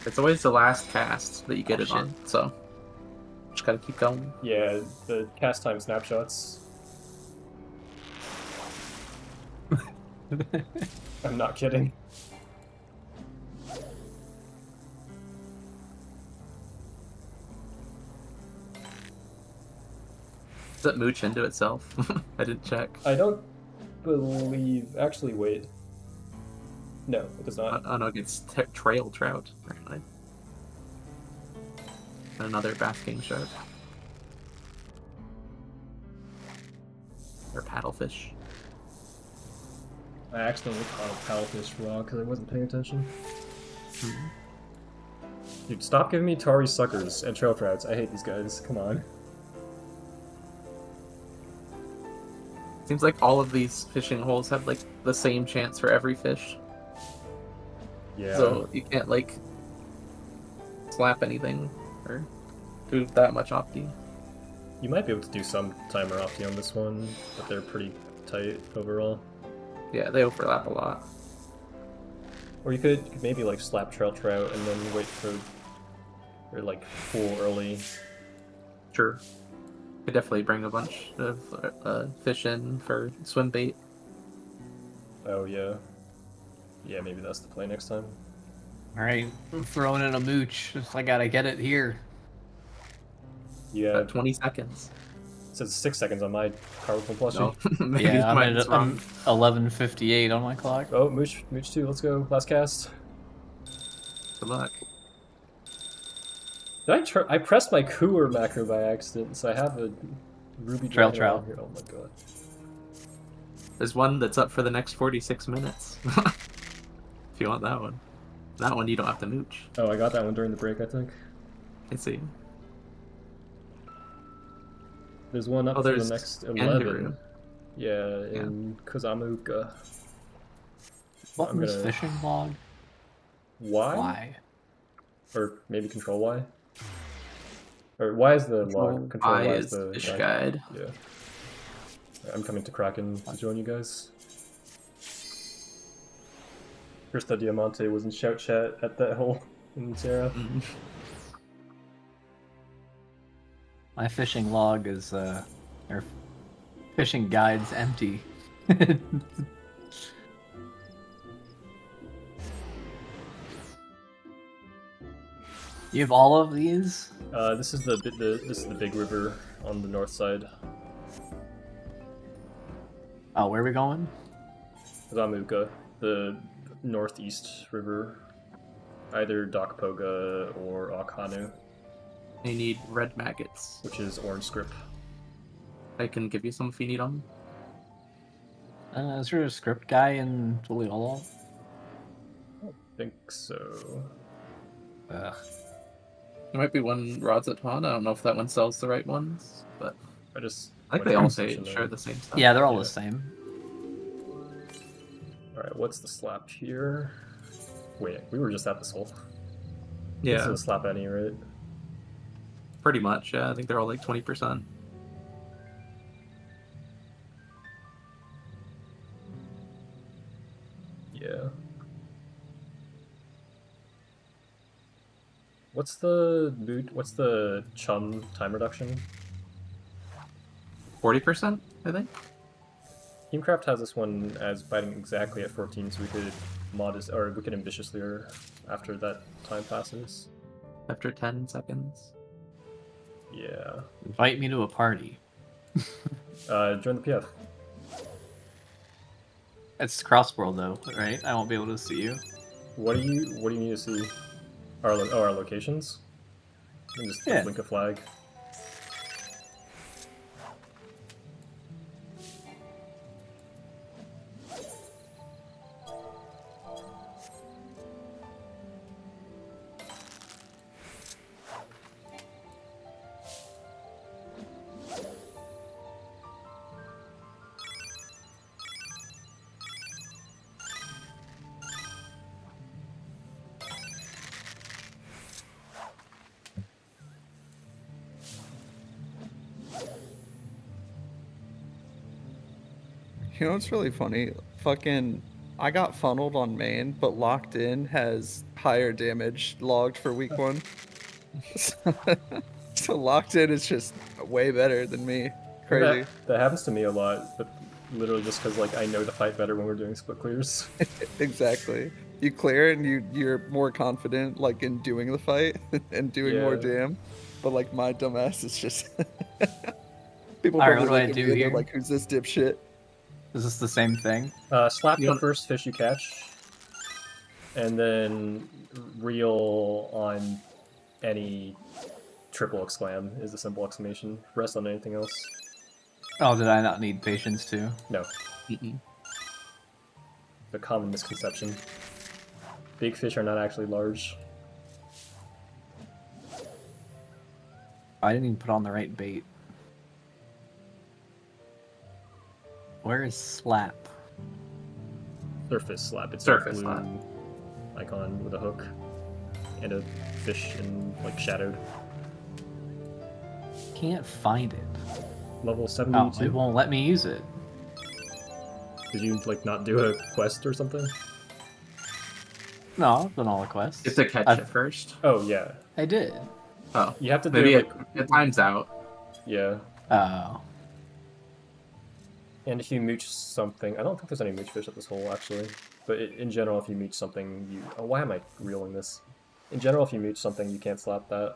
it's always the last cast that you get Oh, it shit. on, so. Just gotta keep going. Yeah, the cast time snapshots. I'm not kidding. Does it mooch into itself? I didn't check. I don't believe. Actually, wait. No, it does not. Oh no, it gets trail trout, apparently. And another basking shark. Or paddlefish. I accidentally caught a paddlefish raw because I wasn't paying attention. Dude, stop giving me tarry suckers and trail trouts. I hate these guys. Come on. Seems like all of these fishing holes have like the same chance for every fish. Yeah. So you can't like slap anything or do that much opti. You might be able to do some timer opti on this one, but they're pretty tight overall. Yeah, they overlap a lot. Or you could maybe like slap trail trout and then wait for like full early. Sure. Could definitely bring a bunch of fish in for swim bait. Oh yeah. Yeah, maybe that's the play next time. Alright, I'm throwing in a mooch. I gotta get it here. Yeah, 20 seconds. it says 6 seconds on my Carlton plushie. No, maybe Yeah, mine's I'm wrong. 11:58 on my clock. Oh, Mooch 2, let's go. Last cast. Good luck. Did I pressed my cooler macro by accident, so I have a ruby Trail dragon around trout. here. Oh my god. There's one that's up for the next 46 minutes. If you want that one. That one you don't have to mooch. Oh, I got that one during the break, I think. I see. There's one up for the there's next Kangaroo. 11. Yeah, in Kozamuka. Button's gonna- fishing log. Why? Why? Or maybe Control Y? Or why is the log control? I Why is the fish guide. Yeah. I'm coming to Kraken to join you guys. Krista Diamante was in shout chat at that hole in Sarah. My fishing log is or fishing guide's empty. You have all of these? This is the big river on the north side. Oh, where are we going? Zamuka, the northeast river. Either Dokpoga or Akhanu. I need red maggots. Which is orange script. I can give you some if you need them. Is there a script guy in Tuliolo? I don't think so. Ugh. There might be one Rods at Pawn. I don't know if that one sells the right ones, but I think they all share the same stuff. Yeah, they're all the same. Alright, what's the slap here? Wait, we were just at this hole. Yeah. This is a slap any, right? Pretty much, yeah. I think they're all like 20%. Yeah. What's the chum time reduction? 40%, I think. Teamcraft has this one as biting exactly at 14, so we could we could ambitiously after that time passes. After 10 seconds. Yeah. Invite me to a party. Join the PF. It's cross-world though, right? I won't be able to see you. What do you need to see? Our locations? You can just blink a flag. You know what's really funny? Fucking, I got funneled on main, but locked in has higher damage logged for week 1. So locked in is just way better than me. Crazy. That happens to me a lot, but literally just because like I know the fight better when we're doing split clears. Exactly. You clear and you're more confident like in doing the fight and doing more jam. But like my dumbass is just people Alright, probably what do I look at do me and they're here? like, who's this dipshit? Is this the same thing? Slap the first fish you catch, and then reel on any triple exclam is the simple exclamation. Rest on anything else. Oh, did I not need patience too? No. The common misconception. Big fish are not actually large. I didn't even put on the right bait. Where is slap? Surface slap. It's Surface a blue slap. icon with a hook and a fish in like shadowed. Can't find it. Level Oh, 72. it won't let me use it. Did you like not do a quest or something? No, I've done all the quests. You have to catch it first. Oh yeah. I did. Oh. You have to Maybe do it times out. Yeah. Oh. And if you mooch something, I don't think there's any mooch fish at this hole actually. But in general, if you mooch something, you. Oh, why am I reeling this? In general, if you mooch something, you can't slap that.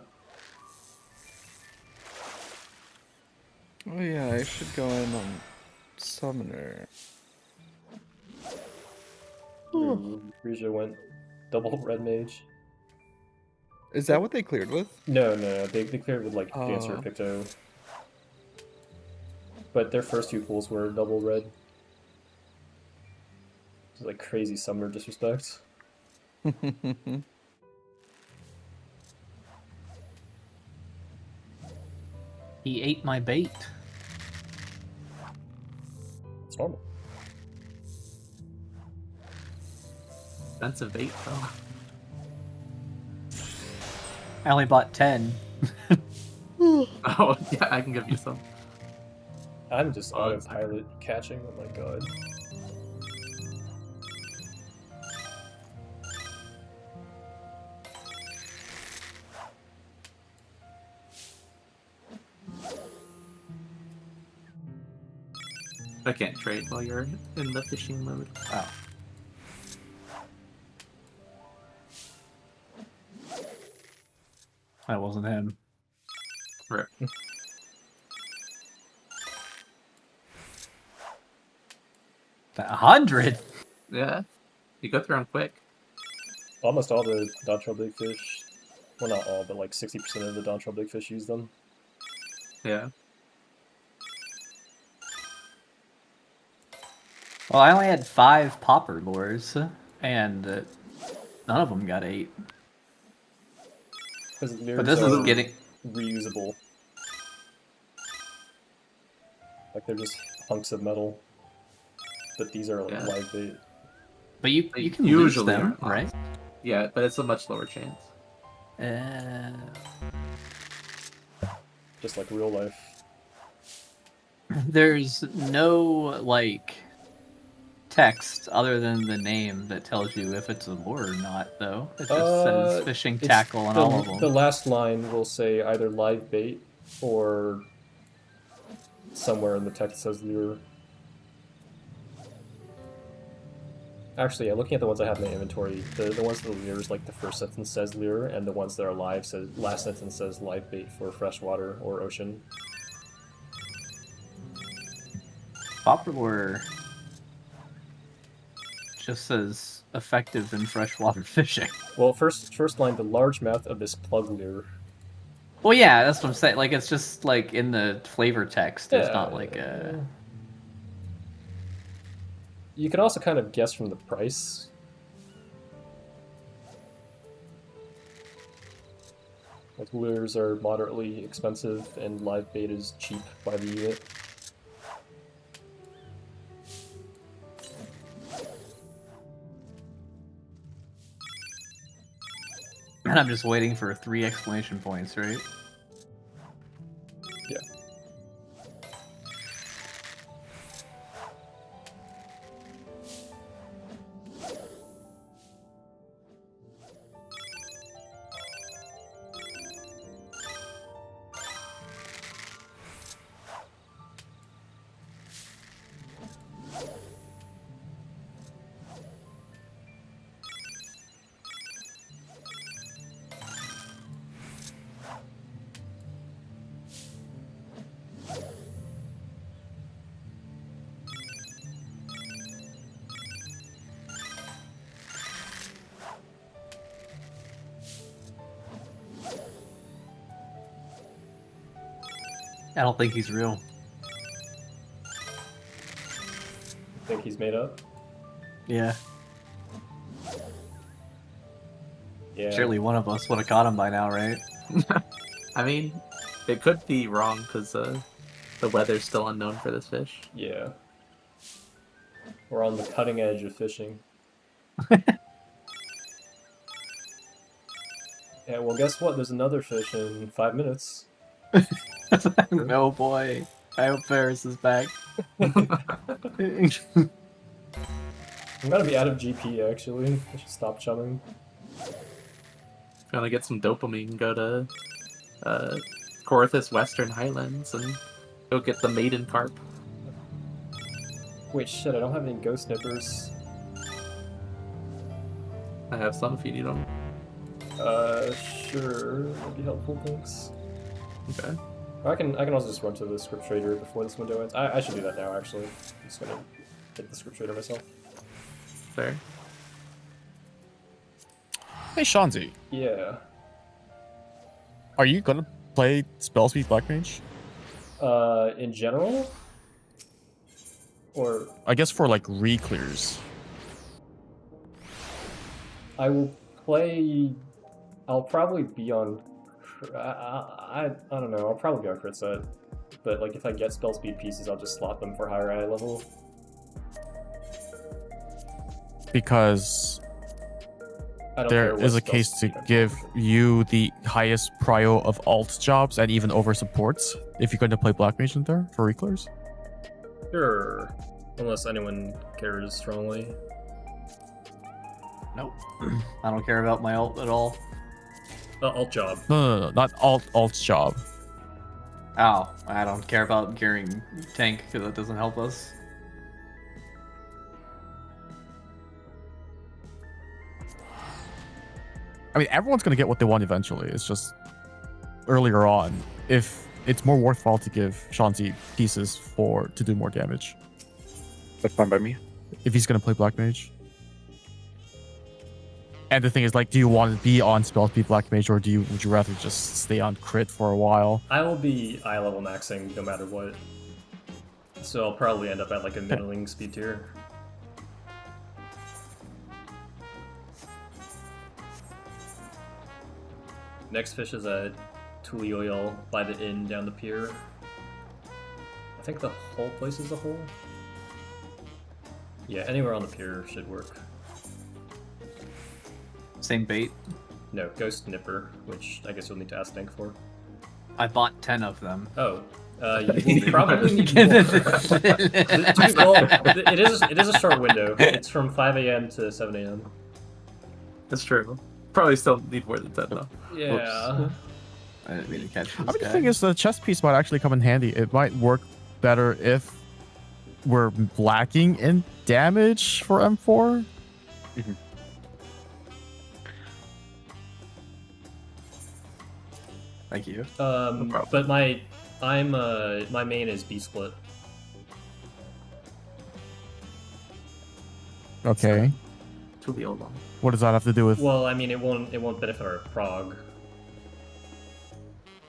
Oh yeah, I should go in on Summoner. Rija went double red mage. Is that what they cleared with? No, they cleared with like Dancer or Picto. But their first 2 pools were double red. It's like crazy summoner disrespect. He ate my bait. It's normal. Expensive bait, though. I only bought 10. Oh, yeah, I can give you some. I'm just autopilot catching. Oh my god. I can't trade while you're in the fishing mode. Oh. That wasn't him. Right. That 100? Yeah. You go through them quick. Almost all the Dontrell Big Fish, well not all, but like 60% of the Dontrell Big Fish use them. Yeah. Well, I only had 5 popper lures, and none of them got 8. But this is getting reusable. Like they're just hunks of metal, but these are like live bait. But you can usually lose them, right? Yeah, but it's a much lower chance. Just like real life. There's no like text other than the name that tells you if it's a lure or not, though. It just says fishing tackle on all of them. The last line will say either live bait or somewhere in the text says lure. Actually, yeah, looking at the ones I have in my inventory, the ones that are lures, like the first sentence says lure, and the ones that are live says last sentence says live bait for freshwater or ocean. Popper lure just says effective in freshwater fishing. Well, first line, the largemouth of this plug lure. Well, yeah, that's what I'm saying. Like, it's just like in the flavor text. It's not like a. You can also kind of guess from the price. Like lures are moderately expensive, and live bait is cheap by the unit. And I'm just waiting for 3 exclamation points, right? Yeah. I don't think he's real. Think he's made up? Yeah. Yeah. Surely one of us would have caught him by now, right? I mean, it could be wrong because the weather's still unknown for this fish. Yeah. We're on the cutting edge of fishing. Yeah, well, guess what? There's another fish in 5 minutes. Oh boy. I hope Ferris is back. I'm gonna be out of GP, actually. I should stop chumming. Gonna get some dopamine, go to Corthus Western Highlands and go get the maiden carp. Wait, shit, I don't have any ghost nippers. I have some if you need them. Sure. That'd be helpful, thanks. Okay. I can also just run to the script trader before this window ends. I should do that now, actually. I'm just gonna hit the script trader myself. Fair. Hey, Shanzi. Yeah. Are you gonna play Spell Speed Black Mage? In general? Or... I guess for, like, re-clears. I will play... I'll probably be on... I don't know, I'll probably be on crit set. But, like, if I get spell speed pieces, I'll just slot them for higher eye level. Because there is a case to give you the highest prio of alt jobs and even over supports if you're going to play Black Mage in there for reclairs. Sure. Unless anyone cares strongly. Nope. I don't care about my ult at all. Alt job. No, not alt job. Oh, I don't care about gearing tank because that doesn't help us. I mean, everyone's going to get what they want eventually. It's just earlier on, if it's more worthwhile to give Shanzi pieces to do more damage. That's fine by me. If he's going to play Black Mage. And the thing is, like, do you want to be on spell speed Black Mage, or would you rather just stay on crit for a while? I will be eye level maxing no matter what. So I'll probably end up at like a middling speed tier. Next fish is a Tuli Oil by the inn down the pier. I think the whole place is a hole. Yeah, anywhere on the pier should work. Same bait. No, Ghost Nipper, which I guess you'll need to ask Dank for. I bought 10 of them. Oh, you will probably need more. Well, it is a short window. It's from 5 a.m. to 7 a.m. That's true. Probably still need more than 10 though. Yeah. Oops. I didn't mean to catch this I mean, the guy. thing is, the chest piece might actually come in handy. It might work better if we're lacking in damage for M4. Mhm. Thank you. But my main is B split. Okay. To the old one. What does that have to do with? Well, I mean, it won't benefit our prog.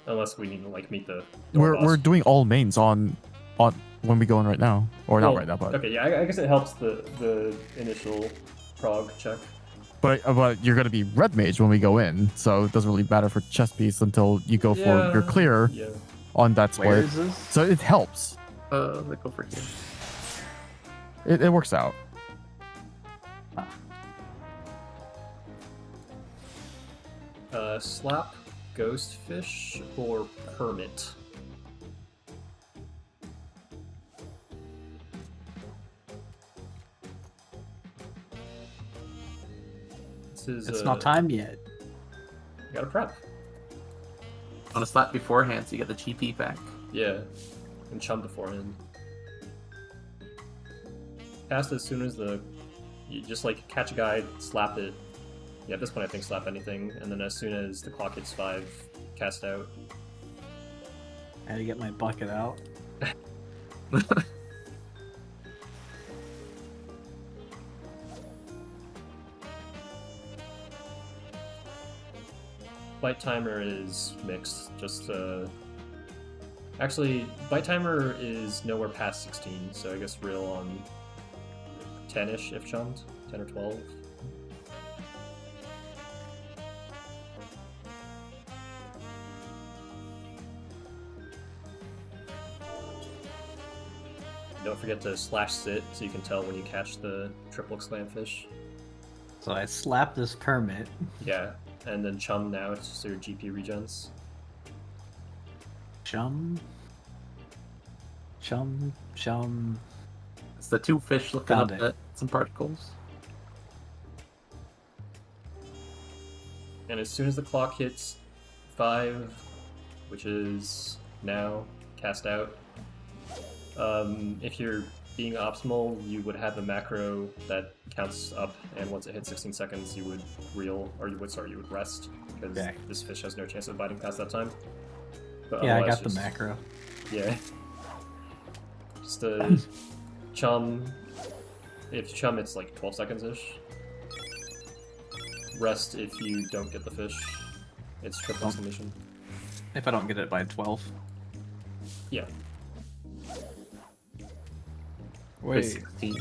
Unless we need to like meet the door boss. We're doing all mains on when we go in right now, or not right now, but okay, yeah, I guess it helps the initial prog check. but you're gonna be red mage when we go in, so it doesn't really matter for chest piece until you go for your clear on that split. Where is this? So it helps. Let's go for here. It works out. Slap, Ghostfish, or Permit? It's not time yet. You gotta prep. On a slap beforehand, so you get the GP back. Yeah, and chum beforehand. Cast as soon as you just like catch a guy, slap it. Yeah, at this point I think slap anything, and then as soon as the clock hits 5, cast out. I had to get my bucket out. Bite timer is mixed. Actually, bite timer is nowhere past 16, so I guess real on 10-ish if chummed, 10 or 12. Don't forget to slash sit so you can tell when you catch the triple exclam fish. So I slap this permit. Yeah, and then chum now so your GP regens. Chum. It's the 2 fish looking Found up it. at some particles. And as soon as the clock hits 5, which is now, cast out. If you're being optimal, you would have a macro that counts up, and once it hits 16 seconds, you would reel, or you would rest, because this fish has no chance of biting past that time. But Yeah, I otherwise got the macro. Yeah. Just a chum. If chum, it's like 12 seconds-ish. Rest if you don't get the fish. It's triple exclamation. If I don't get it by 12. Yeah. Wait. 16.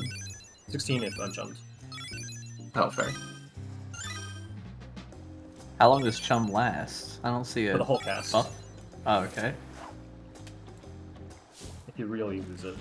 16 if unchummed. Oh, fair. How long does chum last? I don't see it. For the whole cast. Buff? Oh, okay. If you really lose it.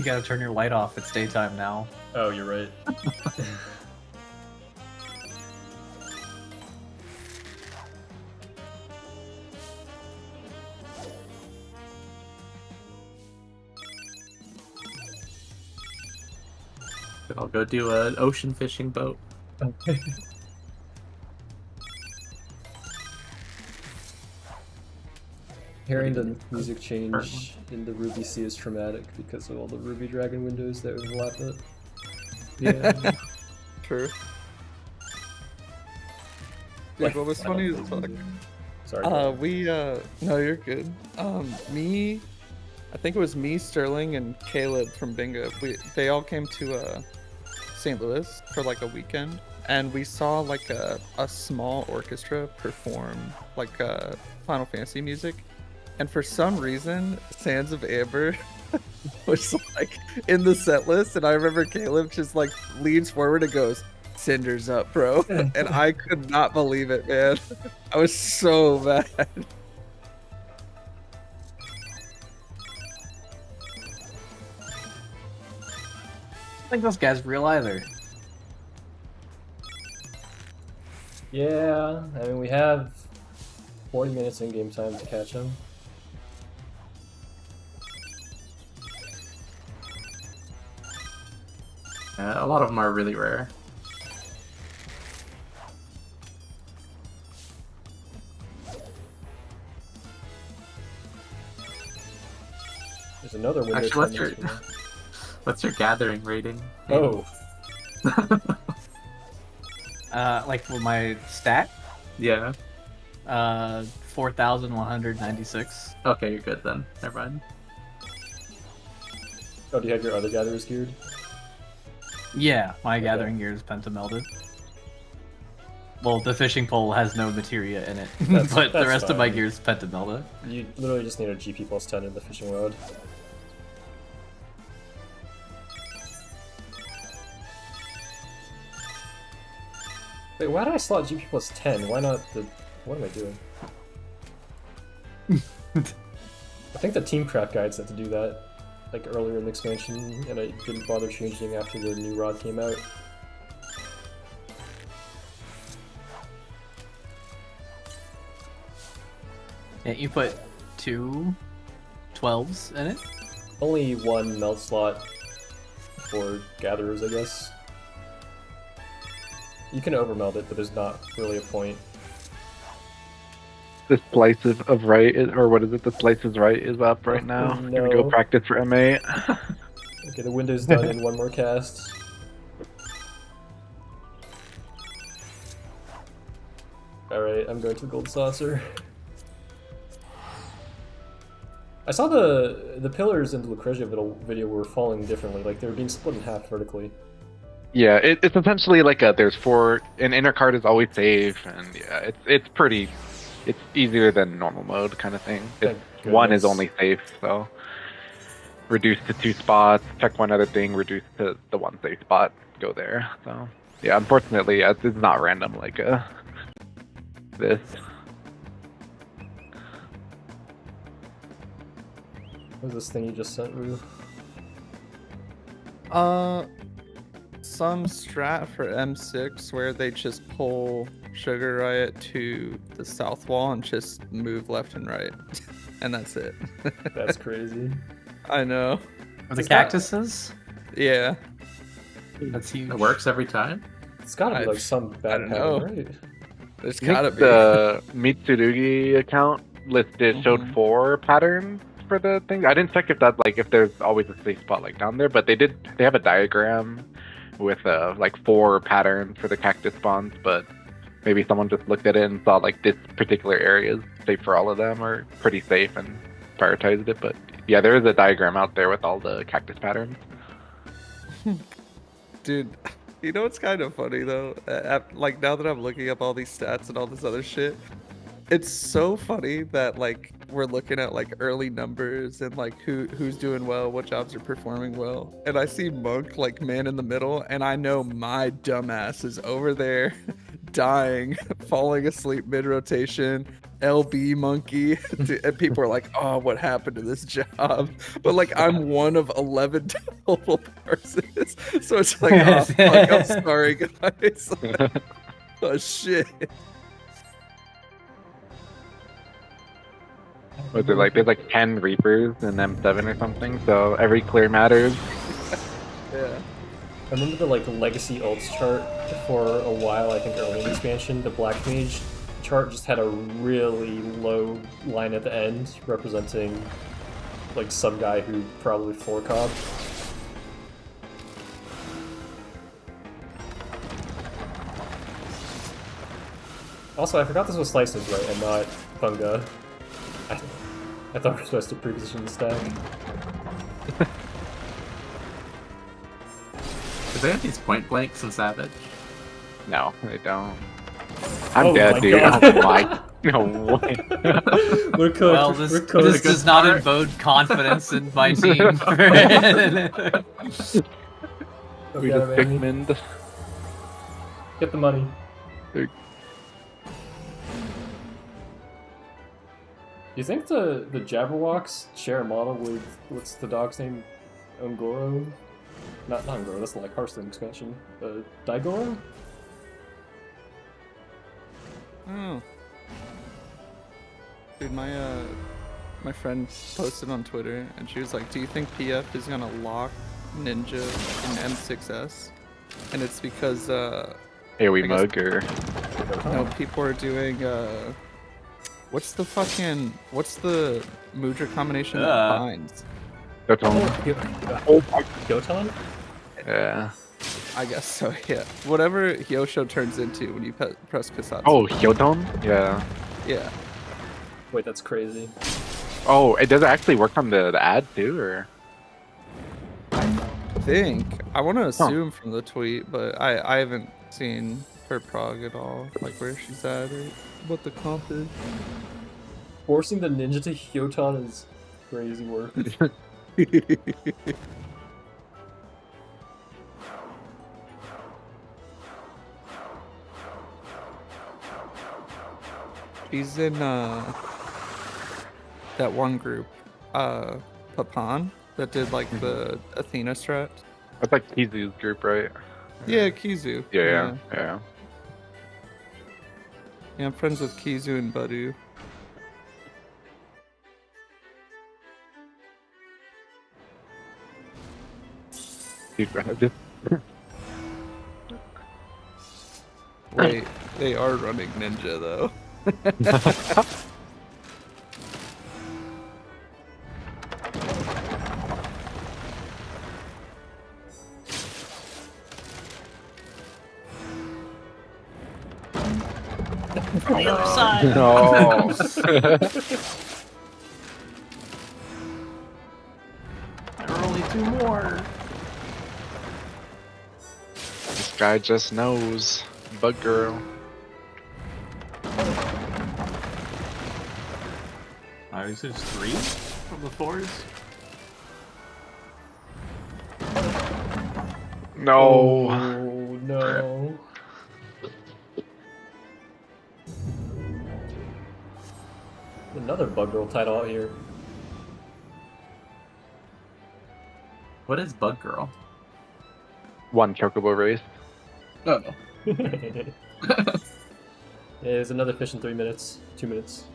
You gotta turn your light off. It's daytime now. Oh, you're right. I'll go do an ocean fishing boat. Hearing the music change in the Ruby Sea is traumatic because of all the Ruby Dragon windows that overlap it. Yeah. True. Like, what was funny is like, sorry. No, you're good. I think it was me, Sterling, and Caleb from Bingo. They all came to St. Louis for like a weekend, and we saw like a small orchestra perform like Final Fantasy music, and for some reason, Sands of Amber was like in the set list, and I remember Caleb just like leans forward and goes, "Cinder's up, bro," and I could not believe it, man. I was so mad. I think those guys real either. Yeah, I mean, we have 40 minutes in game time to catch him. A lot of them are really rare. There's another window. Actually, what's your gathering rating? Oh. Like with my stat? Yeah. 4,196. Okay, you're good then. Never mind. Oh, do you have your other gatherers geared? Yeah, my gathering gear is pentamelded. Well, the fishing pole has no materia in it, but the rest of my gear is pentamelded. You literally just need a GP plus 10 in the fishing rod. Wait, why did I slot GP plus 10? Why not the... What am I doing? I think the team craft guide said to do that, like earlier in the expansion, and I didn't bother changing after the new rod came out. Yeah, you put 2 12s in it? Only one melt slot for gatherers, I guess. You can overmeld it, but there's not really a point. The slice of right, or what is it? The slice is right is up right now. No. Gonna go practice for M8. Okay, the window's done in one more cast. Alright, I'm going to the gold saucer. I saw the pillars in the Lucrezia video were falling differently, like they were being split in half vertically. Yeah, it's essentially like there's 4, an inner card is always safe, and yeah, it's pretty, it's easier than normal mode kind of thing. One is only safe, so reduce to 2 spots, check one other thing, reduce to the 1 safe spot, go there. So yeah, unfortunately, it's not random like this. What was this thing you just sent, Rue? Some strat for M6 where they just pull Sugar Riot to the south wall and just move left and right. And that's it. That's crazy. I know. Are the cactuses? Yeah. That's huge. It works every time? It's gotta be like some bad pattern, right? There's gotta be. The Mitsurugi account listed showed 4 patterns for the thing. I didn't check if that if there's always a safe spot like down there, but they have a diagram with like 4 patterns for the cactus spawns, but maybe someone just looked at it and saw like this particular area is safe for all of them or pretty safe and prioritized it. But yeah, there is a diagram out there with all the cactus patterns. Dude, you know what's kind of funny though? Like now that I'm looking up all these stats and all this other shit, it's so funny that like we're looking at like early numbers and like who's doing well, what jobs are performing well, and I see Monk like man in the middle, and I know my dumbass is over there dying, falling asleep mid rotation, LB monkey, and people are like, "Oh, what happened to this job?" But like, I'm one of 11 total persons, so it's like, oh fuck, I'm sorry, guys. Oh shit. Was it like there's like 10 Reapers in M7 or something? So every clear matters. Yeah. I remember the like legacy ults chart for a while. I think early in the expansion, the Black Mage chart just had a really low line at the end, representing like some guy who probably 4-cob. Also, I forgot this was slices, right, and not funga. I thought we were supposed to pre-position the stack. Do they have these point blanks in Savage? No, they don't. I'm Oh dead, my dude. God. Oh my. No way. We're cooked. Well, We're this cooked. does not invoke confidence in my team. We We just Pikmin. Get the money. Dude. Do you think the Jabberwocks share a model with, what's the dog's name? Ungoro? Not Ungoro, that's like Hearthstone expansion. Daigoro? Oh. Dude, my friend posted on Twitter, and she was like, "Do you think PF is gonna lock Ninja in M6S?" And it's because AoE I guess- mug or no, people are doing what's the Mudra combination that binds? Goton? Yeah. I guess so, yeah. Whatever Hyosho turns into when you press Kasatsu. Oh, Hyoton? Yeah. Yeah. Wait, that's crazy. Oh, it does it actually work on the ad too, or? I want to assume from the tweet, but I haven't seen her prog at all, like where she's at or what the comp is. Forcing the ninja to Hyoton is crazy work. She's in that one group, Papan, that did like the Athena strat. That's like Kizu's group, right? Yeah, Kizu. Yeah. Yeah, I'm friends with Kizu and Badu. Dude, Wait, they are running Ninja though. On the other side. No. There are only 2 more. This guy just knows. Bug girl. This is 3 from the 4s. No. Oh no. Another Bug Girl title out here. What is Bug Girl? One chocobo race. Oh. Yeah, there's another fish in 3 minutes. 2 minutes.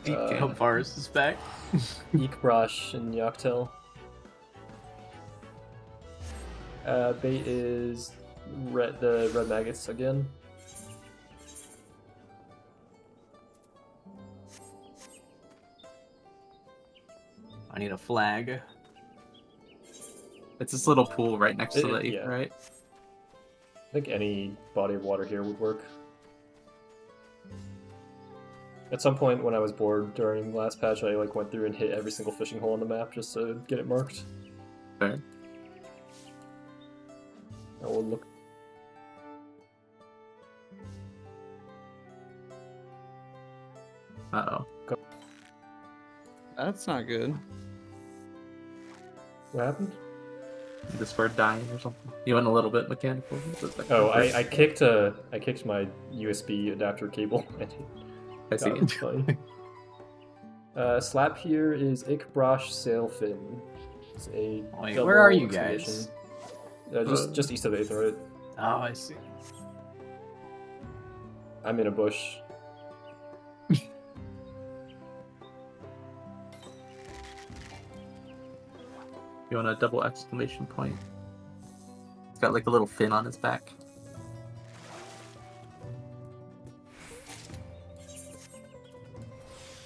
Deep Game Forest is back. Eekbrash and Yaktel. Bait is the red maggots again. I need a flag. It's this little pool right next to the Yeah. right? I think any body of water here would work. At some point when I was bored during last patch, I like went through and hit every single fishing hole on the map just to get it marked. Fair. I will look. Uh-oh. That's not good. What happened? You just were dying or something. You went a little bit mechanical. Oh, I kicked my USB adapter cable. I see. It's funny. Slap here is Ich Brosh Sailfin. It's a Wait, double where are you exclamation. guys? Just east of 8th, right? Oh, I see. I'm in a bush. You want a double exclamation point? It's got like a little fin on his back.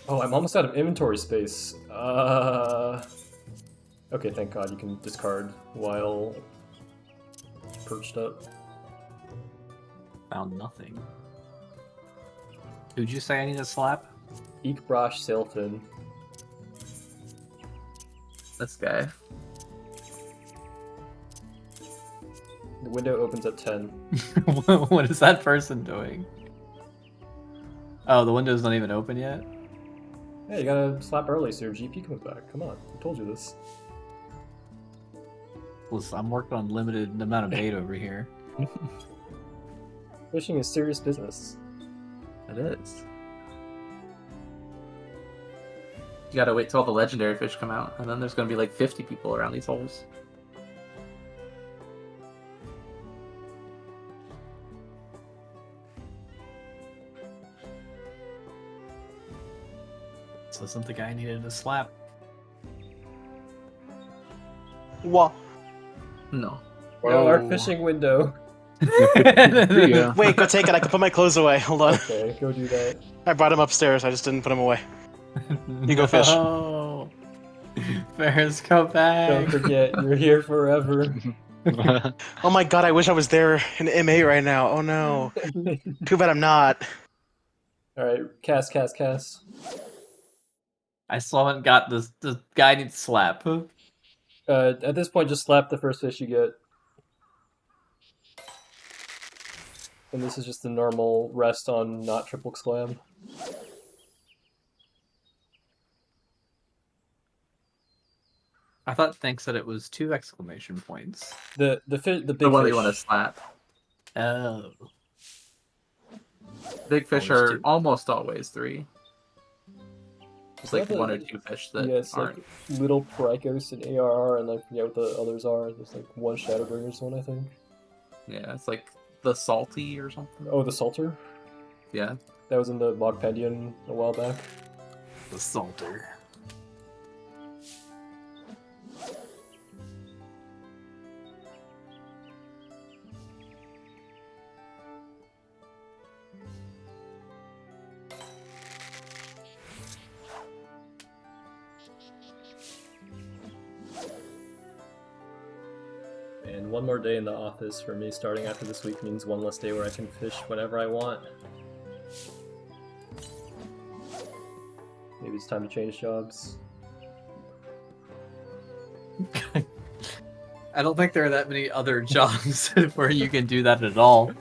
Oh, I'm almost out of inventory space. Okay, thank God you can discard while perched up. Found nothing. Who'd you say I need to slap? Ich Brosh Sailfin. This guy. The window opens at 10. What is that person doing? Oh, the window's not even open yet? Hey, you gotta slap early so your GP comes back. Come on, I told you this. Listen, I'm working on limited amount of bait over here. Fishing is serious business. It is. You gotta wait till all the legendary fish come out, and then there's gonna be like 50 people around these holes. So isn't the guy needed to slap? What? No. No, our fishing window. Yeah. Wait, go take it. I can put my clothes away. Hold on. Okay, go do that. I brought him upstairs. I just didn't put him away. You go fish. Oh, Ferris, go back. Don't forget, you're here forever. Oh my god, I wish I was there in M8 right now. Oh no. Too bad I'm not. Alright, cast. I still haven't got this. The guy needs to slap. At this point, just slap the first fish you get. And this is just the normal rest on not triple exclam. I thought Thank said it was 2 exclamation points. The big The one fish. you want to slap. Oh. Big fish Always are 2. almost always 3. There's like that 1 the- or 2 fish that Yes, aren't. like little Prikos and ARR, and I forget what the others are. There's like one Shadowbringers one, I think. Yeah, it's like the salty or something. Oh, the Salter? Yeah. That was in the Mogpendian a while back. The Salter. And one more day in the office for me starting after this week means one less day where I can fish whenever I want. Maybe it's time to change jobs. I don't think there are that many other jobs where you can do that at all.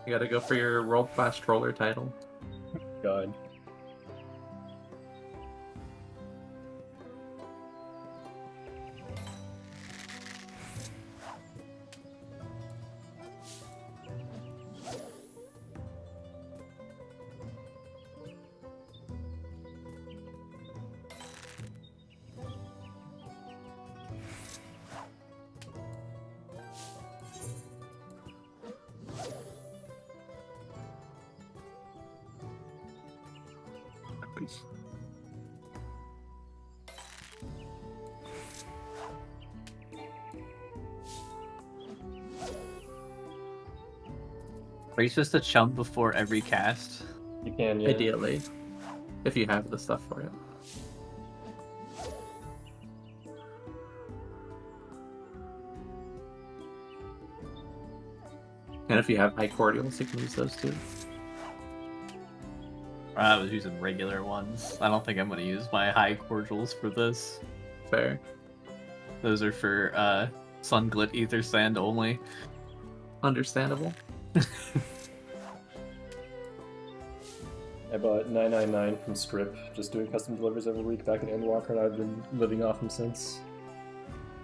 You gotta go for your world-class troller title. God. Are you supposed to chump before every cast? You can, yeah. Ideally. If you have the stuff for it. And if you have high cordials, you can use those too. I was using regular ones. I don't think I'm going to use my high cordials for this. Fair. Those are for Sunglit Ether Sand only. Understandable. I bought 999 from Scrip, just doing custom deliveries every week back in Endwalker, and I've been living off them since.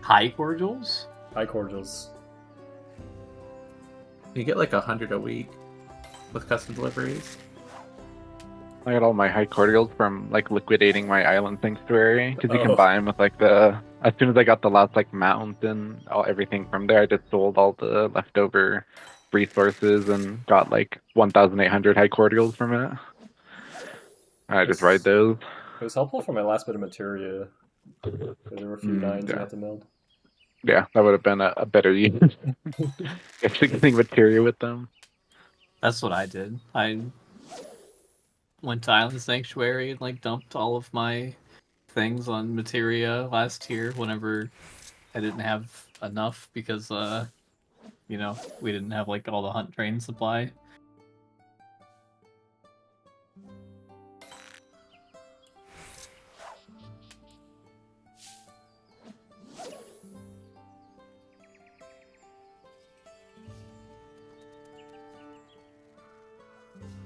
High cordials? High cordials. You get like 100 a week with custom deliveries. I got all my high cordials from like liquidating my island sanctuary because you can Oh. buy them with like as soon as I got the last like mount and everything from there, I just sold all the leftover resources and got like 1,800 high cordials from it. I just ride those. It was helpful for my last bit of materia. There were a few nines yeah. you had to meld. Yeah, that would have been a better use. Actually getting materia with them. That's what I did. I went to Island Sanctuary and like dumped all of my things on materia last tier whenever I didn't have enough because you know, we didn't have like all the hunt train supply.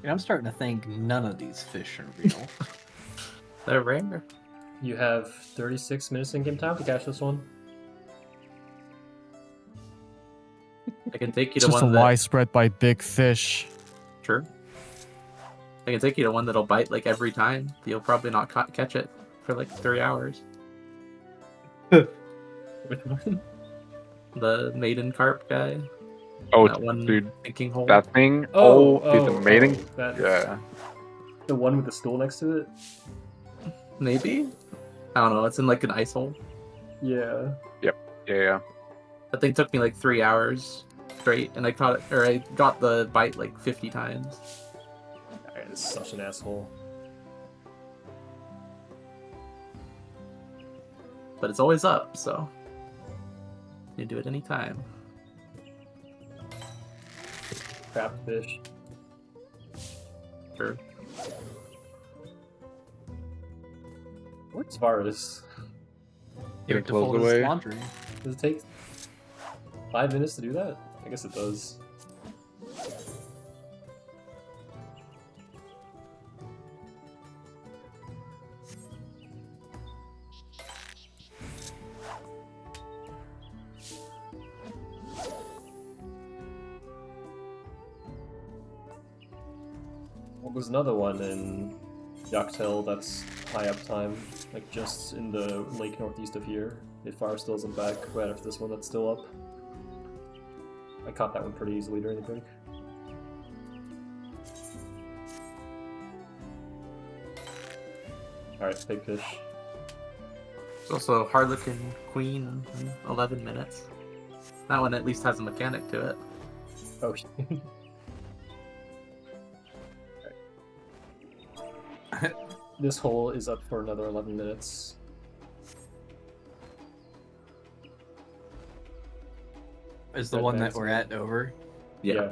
And I'm starting to think none of these fish are real. They're rare. You have 36 minutes in game time to catch this one. I can take you It's to just a one lie that... spread by big fish. Sure. I can take you to one that'll bite like every time. You'll probably not catch it for like 3 hours. The maiden carp guy. Oh, that one dude, thinking hole. that thing. Dude, the mating. Yeah. The one with the stool next to it? Maybe? I don't know. It's in like an ice hole. Yeah. Yep. Yeah. That thing took me like 3 hours straight, and I caught it, or I got the bite like 50 times. That is such an asshole. But it's always up, so you can do it anytime. Crap fish. Sure. Where's Varus? Give it to fold his laundry. Does it take 5 minutes to do that? I guess it does. Well, there's another one in Yaktel that's high uptime, like just in the lake northeast of here. If fire still isn't back right after this one that's still up. I caught that one pretty easily during the break. Alright, big fish. There's also Harlequin Queen in 11 minutes. That one at least has a mechanic to it. Oh, this hole is up for another 11 minutes. Is the one that we're at over? Yeah.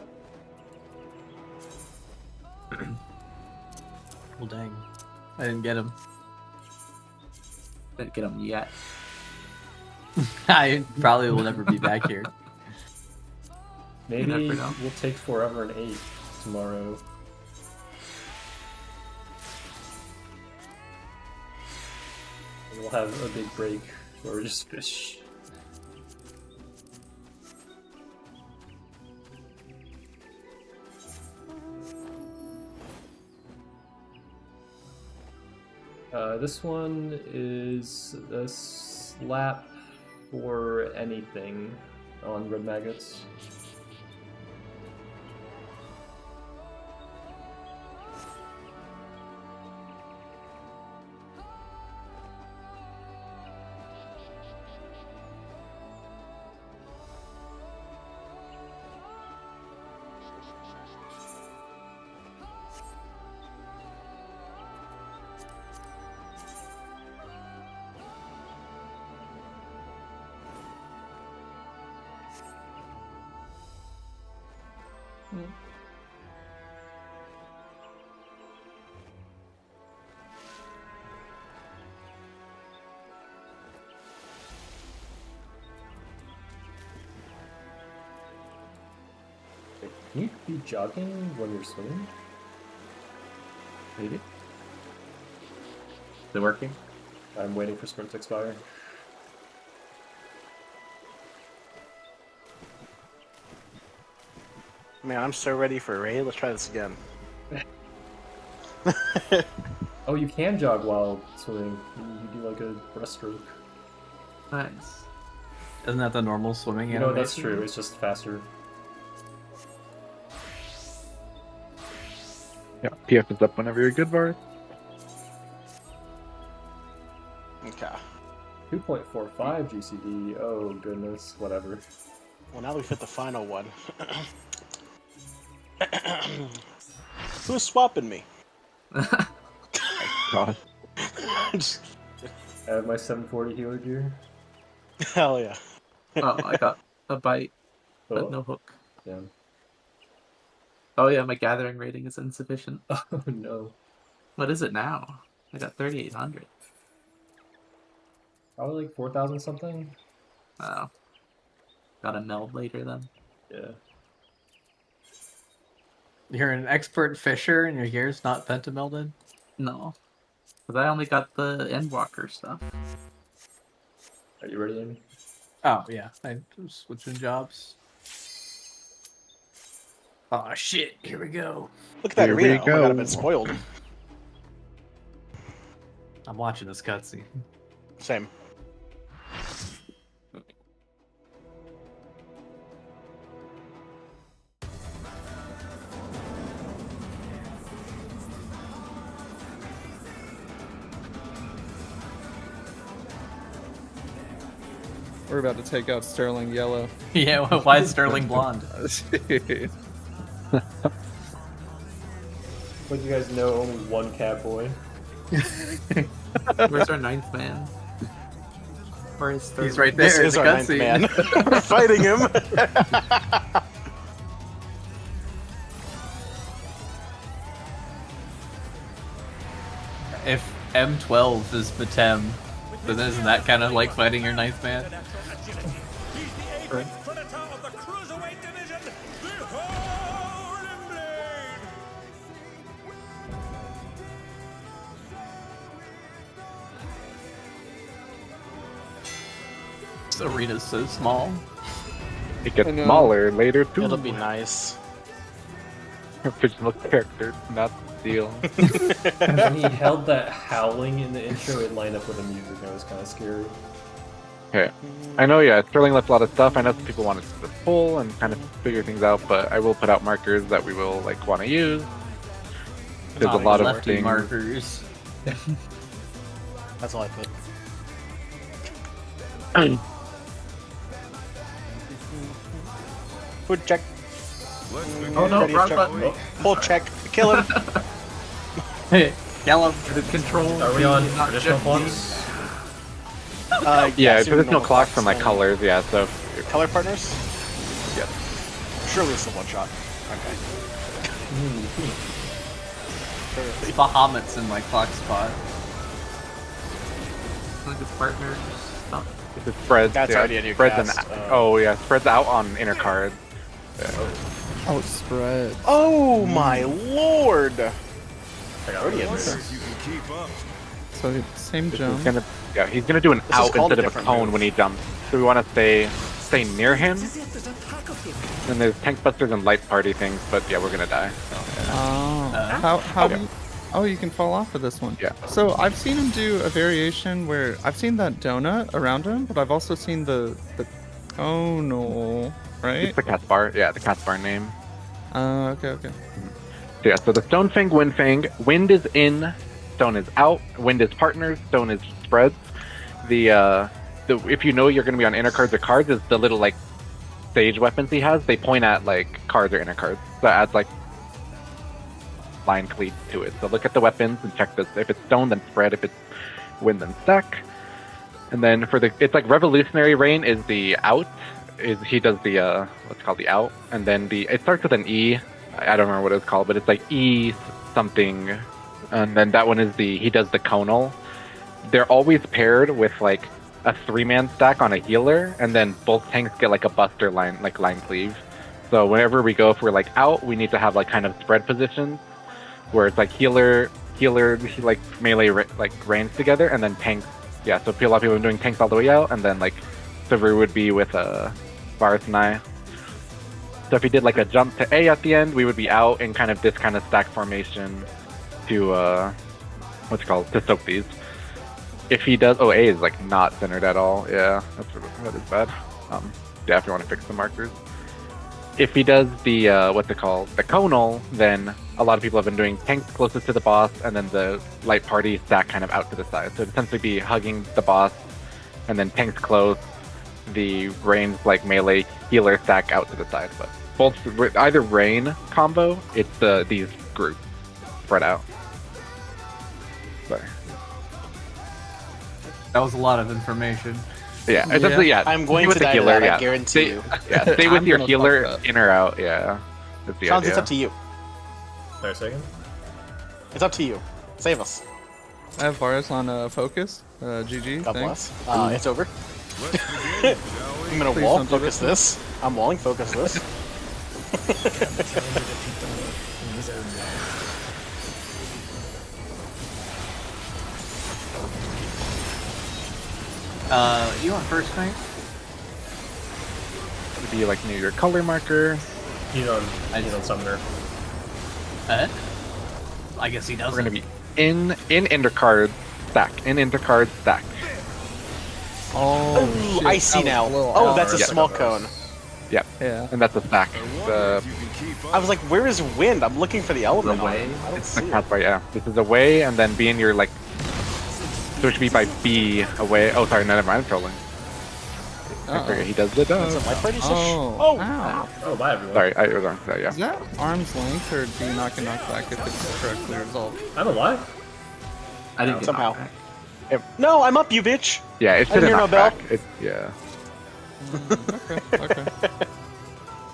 Well, dang. I didn't get him. Didn't get him yet. I probably will never be back here. Maybe never know. we'll take Forever and 8 tomorrow. And we'll have a big break where we just fish. This one is a slap for anything on red maggots. Can you be jogging when you're swimming? Maybe. Is it working? I'm waiting for sprint to expire. Man, I'm so ready for a raid. Let's try this again. Oh, you can jog while swimming. You do like a breaststroke. Nice. Isn't that the normal swimming You animation? know, that's true. It's just faster. Yeah, PF is up whenever you're good, Varus. Okay. 2.45 GCD. Oh goodness, whatever. Well, now we've hit the final one. Who's swapping me? God. Just- I have my 740 healer gear. Hell yeah. Oh, I got a bite, but Oh, no hook. yeah. Oh yeah, my gathering rating is insufficient. Oh no. What is it now? I got 3,800. Probably like 4,000 something. Oh. Got a meld later then. Yeah. You're an expert fisher and your gear's not pentamelded? No. Because I only got the Endwalker stuff. Are you ready, Amy? Oh, yeah. I was switching jobs. Oh, shit. Here we go. Look at that Here we arena. Oh my god, I've go. been spoiled. I'm watching this cutscene. Same. We're about to take out Sterling Yellow. Yeah, why is Sterling blonde? But you guys know only one cat boy. Where's our 9th man? Where is third? He's right there. This is in our the 9th cutscene. man. We're fighting him. If M12 is Batem, then isn't that kind of like fighting your 9th man? He's the 8th Predator of the Cruiserweight Division, the Golden Blade! This arena's so small. It gets I know. smaller later too. It'll be nice. Original character, not Steel. When he held that howling in the intro, it lined up with the music, and it was kind of scary. Okay. I know, yeah, Sterling left a lot of stuff. I know some people wanted to pull and kind of figure things out, but I will put out markers that we will like want to use. There's a lot of lefty things. markers. That's all I put. Food check. Oh no, Ready wrong check. button. Oh, pull check. Kill him. Hey, yellow. The control. Are we on not traditional just clocks? Yeah, so traditional normal clocks and like only. colors, yeah, so Color partners? Yes. Surely it's a one shot. Okay. Bahamut's in my clock spot. Like it's partners. Stuff. this is spreads. That's yeah, already a new spreads cast, oh yeah, spreads out on inner cards. Oh, spread. Oh my lord! Guardians. You can keep up. So same He's jump. gonna, yeah, he's gonna do an is out called a instead of a different cone move. when he jumps. So we want to stay near him. And there's tank busters and light party things, but yeah, we're gonna die. Oh, how do you? Oh, you can fall off of this one. Yeah. So I've seen him do a variation where I've seen that donut around him, but I've also seen the conal, right? It's the Caspar, yeah, the Caspar name. Okay. So yeah, so the Stone Fang, Wind Fang, Wind is in, Stone is out, Wind is partners, Stone is spreads. The if you know you're gonna be on inner cards or cards, is the little like stage weapons he has. They point at like cards or inner cards. So that adds like line cleat to it. So look at the weapons and check this. If it's Stone, then spread. If it's Wind, then stack. And then for the, it's like Revolutionary Rain is the out. Is he does the what's called the out, and then it starts with an E. I don't remember what it's called, but it's like E something, and then that one is he does the conal. They're always paired with like a 3-man stack on a healer, and then both tanks get like a buster line cleave. So whenever we go, if we're like out, we need to have like kind of spread positions where it's like healer, like melee like range together, and then tanks. Yeah, so a lot of people are doing tanks all the way out, and then like Sever would be with Varus and I. So if he did like a jump to A at the end, we would be out in kind of this kind of stack formation to what's it called, to soak these. If he does, A is like not centered at all. Yeah, that is bad. Yeah, if you want to fix the markers. If he does the what's it called, the conal, then a lot of people have been doing tanks closest to the boss, and then the light party stack kind of out to the side. So it'd essentially be hugging the boss, and then tanks close, the range like melee healer stack out to the side. But both either rain combo, it's these groups spread out. Sorry. That was a lot of information. Yeah, essentially, yeah. I'm going with to the die healer, to that, yeah. I guarantee you. Yeah, stay with I'm your gonna healer fuck up. in or out, yeah. That's the Sean, idea. it's up to you. Wait a second. It's up to you. Save us. I have Varus on focus. GG. God Thanks. bless. It's over. I'm gonna Please wall don't do focus this. this. I'm walling focus this. You want first thing? It'd be like near your color marker. You don't summoner. I guess he doesn't. We're gonna be in intercard stack. In intercard stack. Oh, Ooh, shit, I see that was now. a little Oh, out. that's a Yeah. small cone. Yep. Yeah. And that's a stack. The I was like, where is wind? I'm looking for the element. on way. it. I don't the see it. pathway, yeah. This is away, and then be in your like. So it should be by B away. Oh, sorry, no, never mind. I'm trolling. I Uh-oh. forget he does the That's dub. a light party session. Oh. Oh! Ow. Oh, bye everyone. Sorry, I was wrong. So, yeah. Is that arm's length, or do you not get knocked back if it's correctly resolved? I'm alive. I didn't get Somehow. knocked back. No, I'm up, you bitch! Yeah, it I shouldn't hear no knock bell. back. It's yeah. Okay.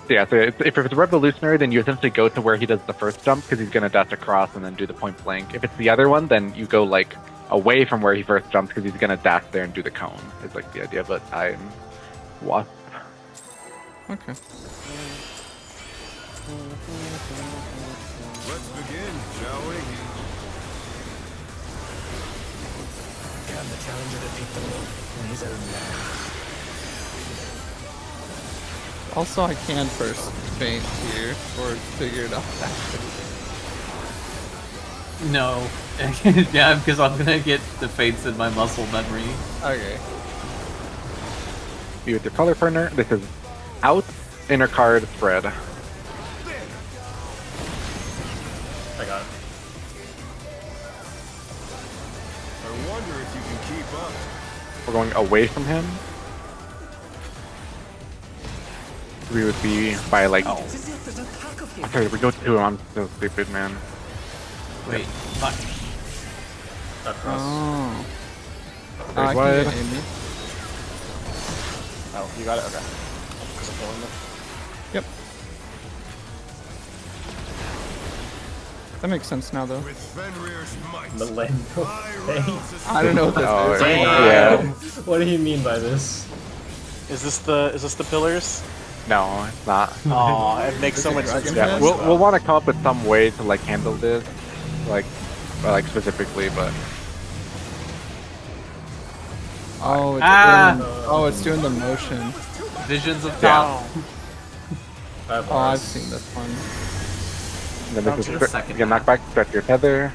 Yeah, so if it's revolutionary, then you essentially go to where he does the first jump because he's gonna dash across and then do the point blank. If it's the other one, then you go like away from where he first jumps because he's gonna dash there and do the cone. Is like the idea, but I'm wasp. Okay. Let's begin, shall we? Also, I can first faint here, or figure it out. No. Yeah, because I'm gonna get the fates in my muscle memory. Okay. Be with your color partner. This is out, inner card, spread. I got it. I wonder if you can keep up. We're going away from him. We would be by like. Oh. Okay, we go to him. I'm so stupid, man. Wait, fuck. Across. Oh. Wait, I what? can get Amy. Oh, you got it? Okay. Is it pulling them? Yep. That makes sense now, though. With Fenrir's might, Millennial I Fate. rouse I don't know what this Oh, is. yeah. What do you mean by this? Is this the pillars? No, it's not. Oh, it makes so Is it much sense. dragon Yeah, head? we'll want to come up with some way to like handle this, like specifically, but Oh, it's Ah! it's doing the motion. Visions of Yeah. top. Oh, I've seen this one. then Down this to is the second you get knocked back, stretch your tether,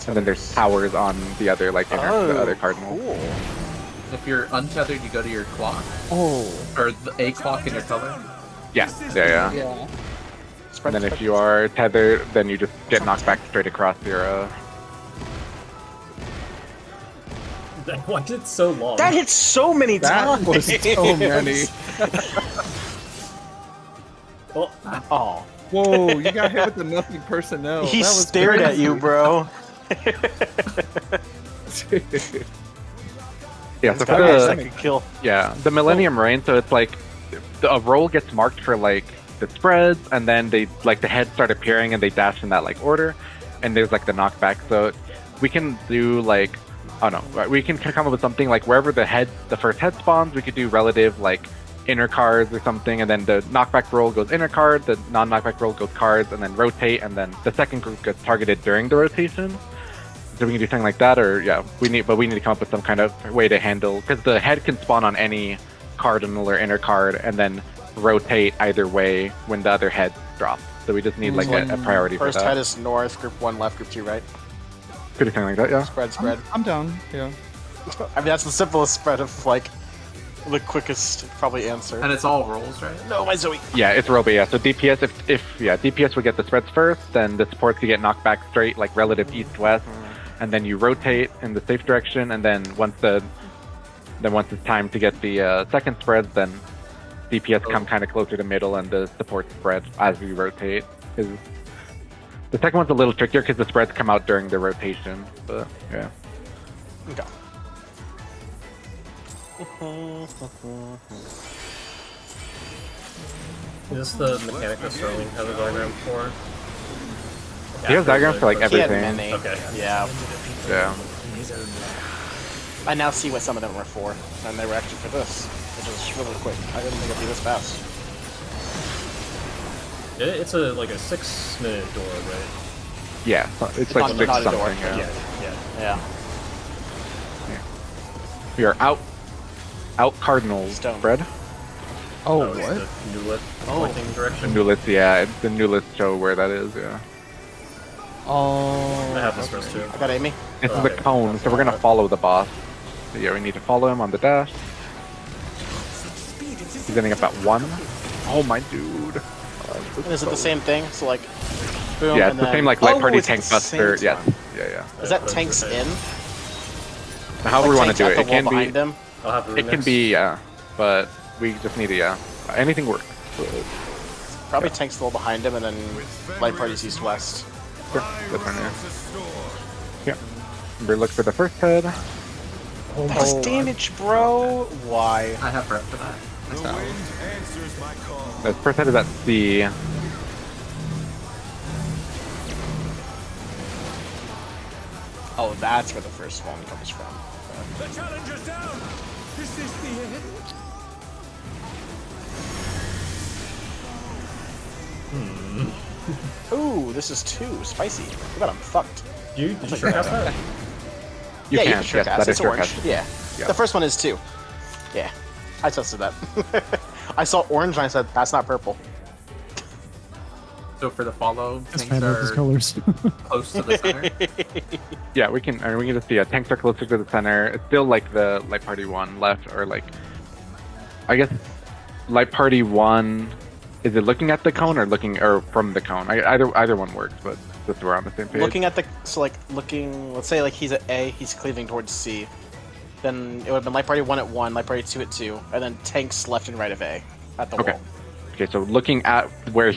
and then there's power. towers on the other like the other cardinal. Cool. If you're untethered, you go to your clock, Oh. or a clock in your color. Yeah, yeah. Yeah. Spread, And then if spread. you are tethered, then you just get knocked back straight across your. Why did it so long? That hit so many That times. was so many. Oh, Oh, Whoa, you got hit with the nothing personnel. he That was stared at crazy. you, bro. Yeah, so This for guy has the like a kill. the Millennium Reign, so it's like a roll gets marked for like the spreads, and then they like the heads start appearing and they dash in that like order, and there's like the knockback. So we can do like we can come up with something like wherever the first head spawns, we could do relative like inner cards or something, and then the knockback roll goes inner card, the non-knockback roll goes cards, and then rotate, and then the second group gets targeted during the rotation. So we can do something like that, or we need to come up with some kind of way to handle, because the head can spawn on any cardinal or inner card, and then rotate either way when the other head drops. So we just need like a priority for First that. head is north, group 1 left, group 2 right. Pretty something like that, yeah. Spread. I'm down. Yeah. I mean, that's the simplest spread of like the quickest probably answer. And it's all rolls, right? No, my Zoe. Yeah, it's roll, but yeah. So DPS, if DPS would get the spreads first, then the supports could get knocked back straight, like relative east-west, and then you rotate in the safe direction, and then once it's time to get the second spreads, then DPS come kind of closer to middle, and the support spread as we rotate. The second one's a little trickier because the spreads come out during the rotation, but yeah. Okay. Is this the mechanic that Sterling has a diagram for? He has diagrams for like He had everything. many. Okay. Yeah. Yeah. I now see what some of them were for, and they were actually for this, which is really quick. I didn't think it'd be this fast. It's like a 6-minute door, right? Yeah, it's like not- 6 not a door. something. Yeah. Yeah. We are out Cardinals Stone. spread. Oh, It's what? the Newlet pointing The direction. new list, yeah. The new list show where that is, yeah. Oh. I have this first too. I got Amy. This is Okay. the cone, so we're gonna follow the boss. So yeah, we need to follow him on the dash. He's ending up at 1. Oh my dude. And is it the same thing? So like, boom, Yeah, and it's the then... same like light Oh, party it's at tank the buster. same Yes. time. Yeah. Is that tanks in? However we want to do at it. the It wall can be. behind him? I'll have It can be, yeah. But we just need to, yeah. Anything works. Probably tanks the wall behind him, and then light parties east-west. Sure, that's fine, yeah. Yeah. Remember, look for the first head. That's damage, bro! Why? I have rep for that. The first head is at C. Oh, that's where the first one comes from. The challenge is down. Is this the end? Ooh, this is 2. Spicy. I bet I'm fucked. Did you sure cast that? You yeah, can, you can sure yes, cast. that is It's sure orange. cast. Yeah. Yeah. The first one is 2. Yeah. I tested that. I saw orange and I said, that's not purple. So for the follow, It's things fan of his are colors. close to the center. Yeah, we can. I mean, we can just see tanks are closer to the center. It's still like the light party 1 left, or like, I guess, light party 1. Is it looking at the cone or looking or from the cone? Either one works, but just so we're on the same page. Looking at the, so like looking, let's say like he's at A, he's cleaving towards C. Then it would have been light party 1 at 1, light party 2 at 2, and then tanks left and right of A at the Okay. wall. Okay, so looking at where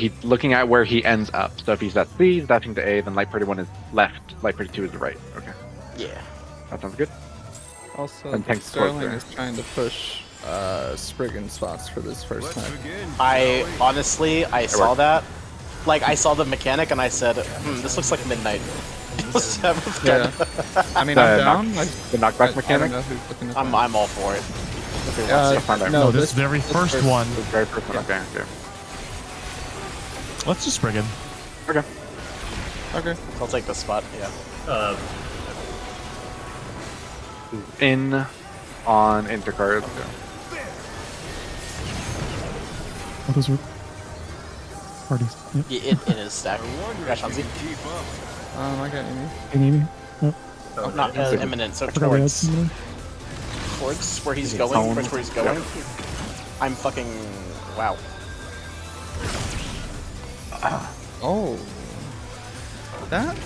he ends up. So if he's at C, he's dashing to A. Then light party 1 is left. Light party 2 is the right. Okay, Yeah. that sounds good. Also, And tanks Sterling closer. is trying to push Spriggan spots for this first match. I honestly, I saw that. Like, I saw the mechanic and I said, this looks like midnight. Seventh Yeah. I mean, The I'm down. The knockback I mechanic. don't know who's looking at I'm that. all for it. If we want Uh, to. find out. no, this very first one. The very first one. Okay. Let's just Spriggan. Okay. Okay. I'll take the spot, yeah. In on intercards. Yeah. Oh, those are parties. Yep. Yeah, it is stacked. Got Shanzi. I got Amy. Hey, maybe. Oh, Not imminent, so I forgot we had towards some where he's going, Zone. towards where he's going. Yep. I'm fucking wow. Oh. That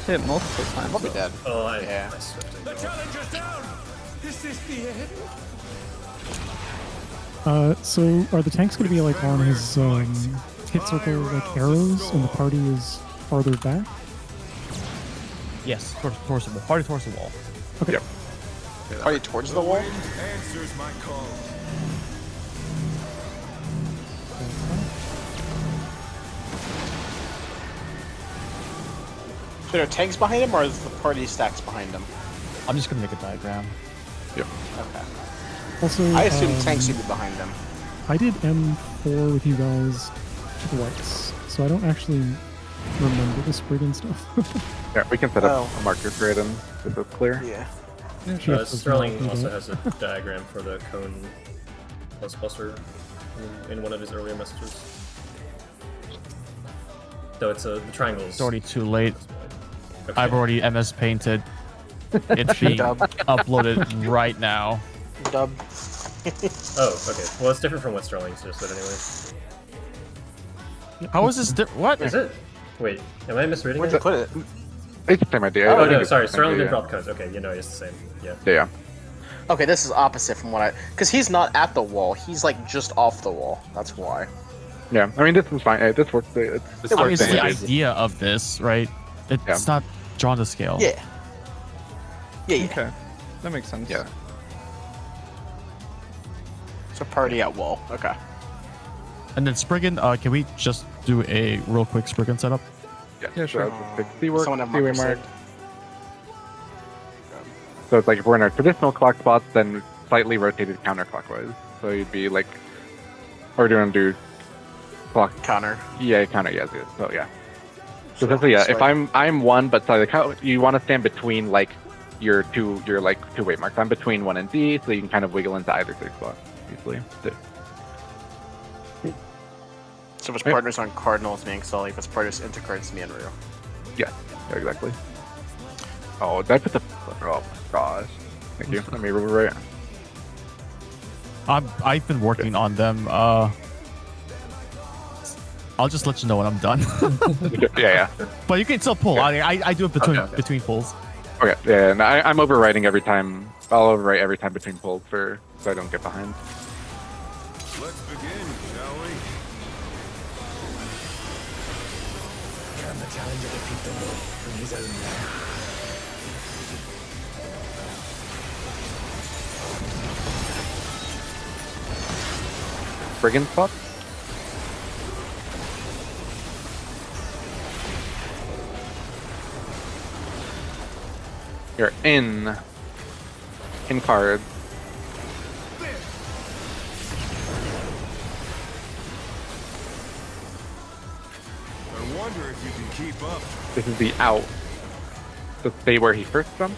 hit multiple times. I'll be though. dead. Oh, Yeah. I swift The challenge is down. Is this the end? So are the tanks going to be like on his hit circle like arrows, and the party is farther back? Yes, towards the wall. Party towards the wall. Okay. Yep. Are you towards the wall? Answers my call. So there are tanks behind him, or is the party stacks behind him? I'm just gonna make a diagram. Okay. Also, I assume tanks would be behind him. I did M4 with you guys twice, so I don't actually remember the Spriggan stuff. Yeah, we can set up Oh. a marker for it and if it's clear. Yeah. Yeah, sure, that's Sterling not also bad. has a diagram for the cone plus buster. in one of his earlier messages. So it's the triangles. It's already too late. Okay. I've already MS painted. It's being uploaded right now. Dub. Oh, okay. Well, it's different from what Sterling suggested anyway. How is this? What is it? Wait, am I misreading Where'd it? you put it? It's the same idea. Oh I think no, it's sorry. the same Sterling idea, didn't drop codes. Okay, you know it's the same. Yeah. Yeah. Okay, this is opposite from what I... Because he's not at the wall. He's, like, just off the wall. That's why. Yeah. I mean, this is fine. This works. It's obviously the idea of this, right? It's not drawn to scale. Yeah. Yeah. Okay, that makes sense. Yeah. So party at wall. Okay. And then Spriggan, can we just do a real quick Spriggan setup? Yeah, sure. So it's a C-work, Someone have C-way markers mark. saved? So it's like if we're in our traditional clock spots, then slightly rotated counterclockwise. So you'd be like, or do you want to do clock? Counter. Yeah, counter. Yeah, dude. So yeah. So So essentially, yeah. this If way. I'm one, but sorry, you want to stand between like your two-way marks. I'm between 1 and D, so you can kind of wiggle into either safe spot easily. So if it's partners on cardinals, being Sully. If it's partners into cards, me and Ryu. Yeah, exactly. Oh, did I put the? Oh my gosh. Thank you. Let me right. I've been working on them. I'll just let you know when I'm done. Yeah. But you can still pull. Yeah. I do it between pulls. Okay. Yeah. And I'm overwriting every time. I'll overwrite every time between pulls so I don't get behind. Let's begin, shall we? Brigand spot. You're in cards. I wonder if you can keep up. This is the out. So stay where he first jumped.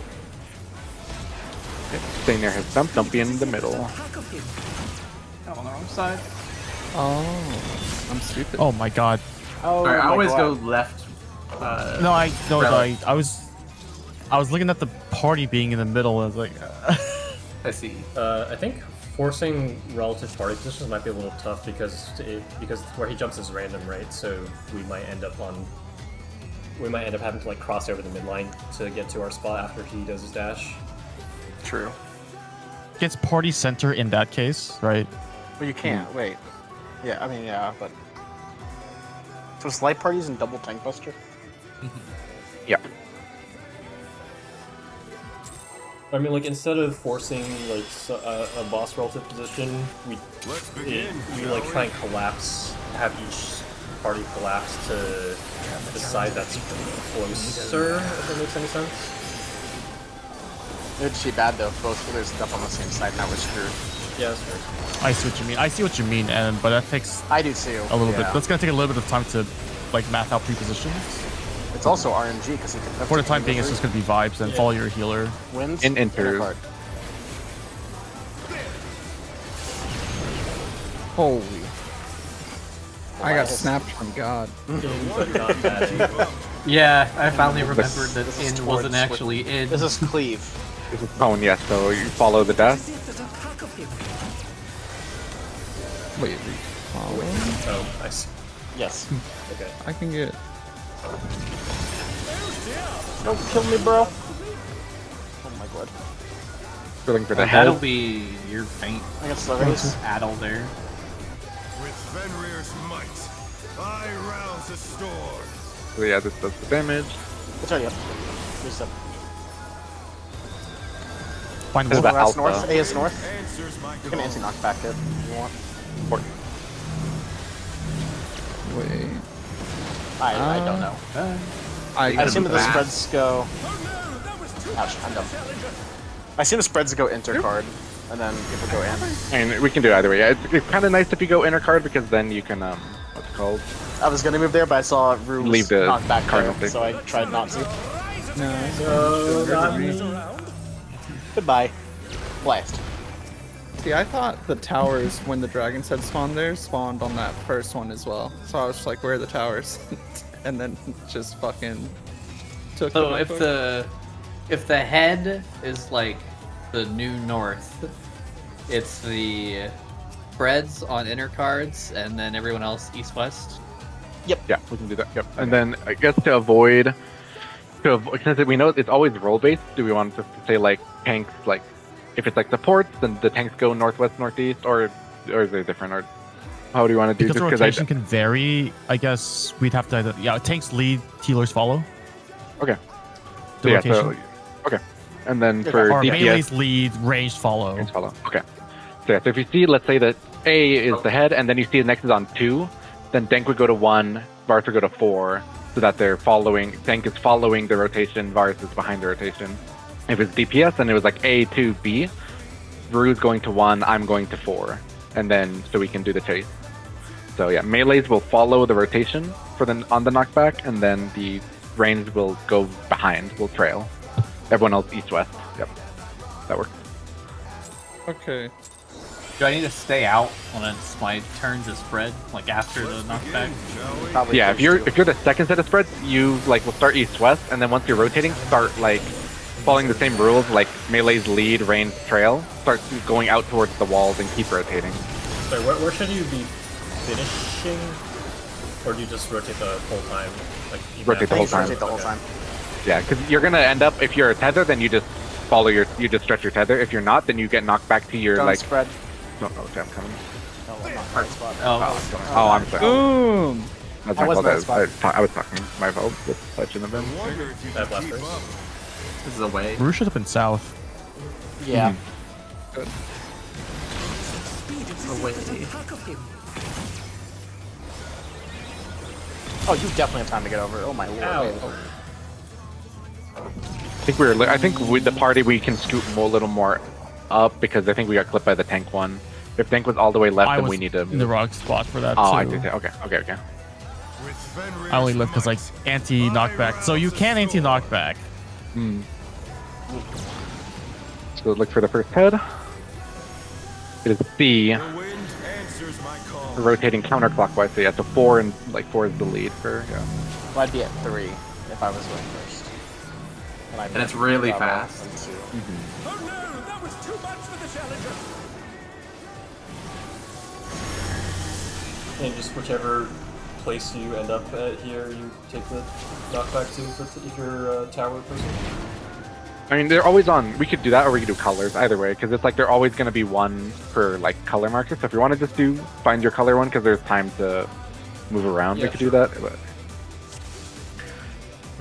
Okay, stay near his stump. Don't be in the middle. I'm on the wrong side. Oh, I'm stupid. Oh my god. Oh, I my always God. go left. No, I was looking at the party being in the middle. And I was like, I see. I think forcing relative party positions might be a little tough because where he jumps is random, right? So we might end up having to like cross over the midline to get to our spot after he does his dash. True. gets party center in that case, right? Well, you can't. Wait. Yeah, I mean, yeah, but... So it's light parties and double tank buster? Yeah. I mean, like, instead of forcing, like, a boss relative position, we like, try and have each party collapse to the side that's closer, if that makes any sense. It would just be bad, though, if both players end up on the same side, and that was screwed. Yeah, that's fair. I see what you mean. I see what you mean, and but that takes I do, too. a little yeah. bit. That's gonna take a little bit of time to, like, math out prepositions. It's also RNG, because For the time being, it's just gonna be vibes and follow your healer. Wins and enters. Holy. I got snapped from God. Yeah, I finally remembered that This is in wasn't towards- actually in. This is cleave. This is Pwn, yes, so you follow the death. Wait, follow? Oh, I see. Yes. Okay. I can get. Don't kill me, bro. Oh my god. Filling for the That'll head. be your faint. I got sluggers. Addle there. With Fenrir's might, I rouse the storm. So yeah, this does the damage. It's already up. Reset. Find This is wolf. the Last alpha. north. A is north. Answers my You can anti-knockback it if you want. Wait. I don't know. I I assume that the back. spreads go... Ouch, I'm dumb. I assume the spreads go inter card, and then people go in. I mean, we can do either way. Yeah, it's kind of nice if you go inner card because then you can what's it called? I was gonna move there, but I saw Rue's Leave the knockback card there, up there. so I tried not to. No. So, not me. Goodbye. Blast. See, I thought the towers, when the dragons had spawned there, spawned on that first one as well. So I was just like, where are the towers? And then just fucking took So them. if the head is like the new north, it's the spreads on inner cards and then everyone else east-west. Yeah, we can do that. Yep. And then I guess to avoid, since we know it's always role based, do we want to say like tanks, like if it's like supports, then the tanks go northwest, northeast, or is it different? Or how do you want to do Because the this? rotation can vary, I guess we'd have to either, tanks lead, healers follow. Okay. The So, rotation. okay. And then for Or DPS, melees lead, ranged follow. ranged follow. Okay. So if you see, let's say that A is the head, and then you see the next is on 2, then Dank would go to 1, Varus would go to 4, so that they're following. Dank is following the rotation, Varus is behind the rotation. If it's DPS, then it was like A to B. Rue's going to 1, I'm going to 4, and then so we can do the chase. So yeah, melees will follow the rotation on the knockback, and then the ranged will go behind, will trail. Everyone else east-west. Yep, that works. Okay. Do I need to stay out when it's my turn to spread, like after the knockback? Probably Yeah, push if you're the second set of spreads, you like will start east-west, and then once you're rotating, start like following the same rules, like melee's lead, range, trail. Start going out towards the walls and keep rotating. So where should you be finishing, or do you just rotate the whole time? Like Rotate the whole time. Rotate the whole time. Yeah, because you're gonna end up, if you're a tether, then you just you just stretch your tether. If you're not, then you get knocked back to your Don't like. spread. No, okay, I'm coming. No, I'm not. Hard spot. Oh, I'm sorry. Boom! That's I my wasn't fault. that I was talking. My fault. That shouldn't have been. I have last first. This is away. Rue should have been south. Yeah. Good. Away. Oh, you definitely have time to get over. Oh my lord. Ow. I think with the party we can scoot a little more up because I think we got clipped by the tank one. If tank was all the way left, I then was we need to. in the wrong spot for that Oh, too. I see. Okay. I only live because like anti-knockback. So you can anti-knockback. So look for the first head. It is B. Rotating counterclockwise. So yeah, so 4 and like 4 is the lead for yeah. Well, I'd be at 3 if I was going first. And it's really fast. Oh no, that was too much for the challenger. And just whichever place you end up at here, you take the knockback to if you're a tower person. I mean, they're always on. We could do that, or we could do colors. Either way, because it's like they're always going to be one per like color marker. So if you want to just find your color one, because there's time to move around, Yeah, we could do that. But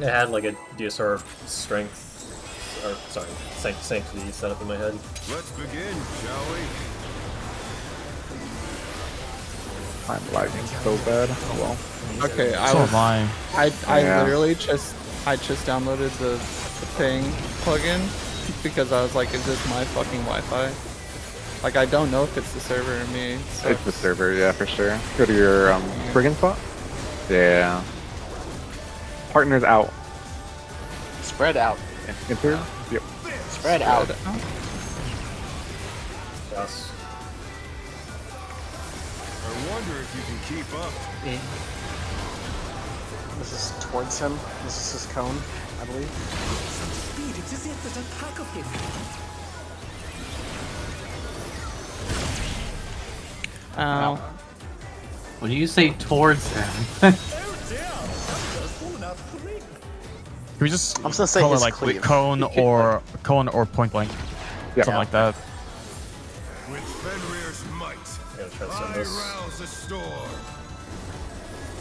I had like a DSR strength, or sorry, sanctity set up in my head. Let's begin, shall we? I'm lagging so bad. Oh well. Okay, So am I. I literally just downloaded the thing plugin because I was like, is this my fucking Wi-Fi? Like, I don't know if it's the server or me. So It's the server, yeah, for sure. Go to your brigand spot. Yeah. Partners out. Spread out. Enter. Yep. Spread out. Yes. I wonder if you can keep up. This is towards him. This is his cone, I believe. Speed, it's as if there's a pack of him. Ow. When you say towards him, Oh dear, just fallen out of the ring. Can we just I'm just gonna say color his like cleave. cone or point blank? Yeah. Something like that. With Fenrir's might, I gotta try to send I this. rouse the storm.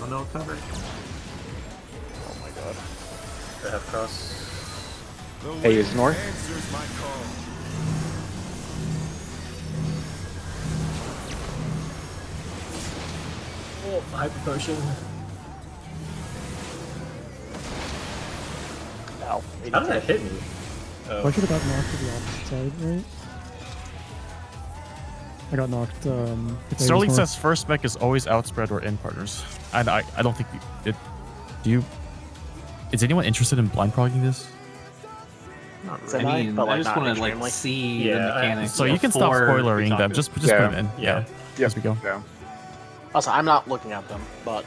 Oh no, cover. Oh my god. I have cross. The A is wind north. answers my call. Oh, hyper potion. Ow. How did that hit me? I should have got knocked to the opposite side, right? I got knocked. Sterling says first mech is always outspread or in partners. And I don't think it. Do you? Is anyone interested in blind progging this? No. Tonight, I mean, but, like, I just not want to extremely. see the Yeah, mechanics. So you can stop before we spoilering talk them. to- Just put Yeah. them in. Yeah. Yeah. As we go. Yeah. Also, I'm not looking at them, but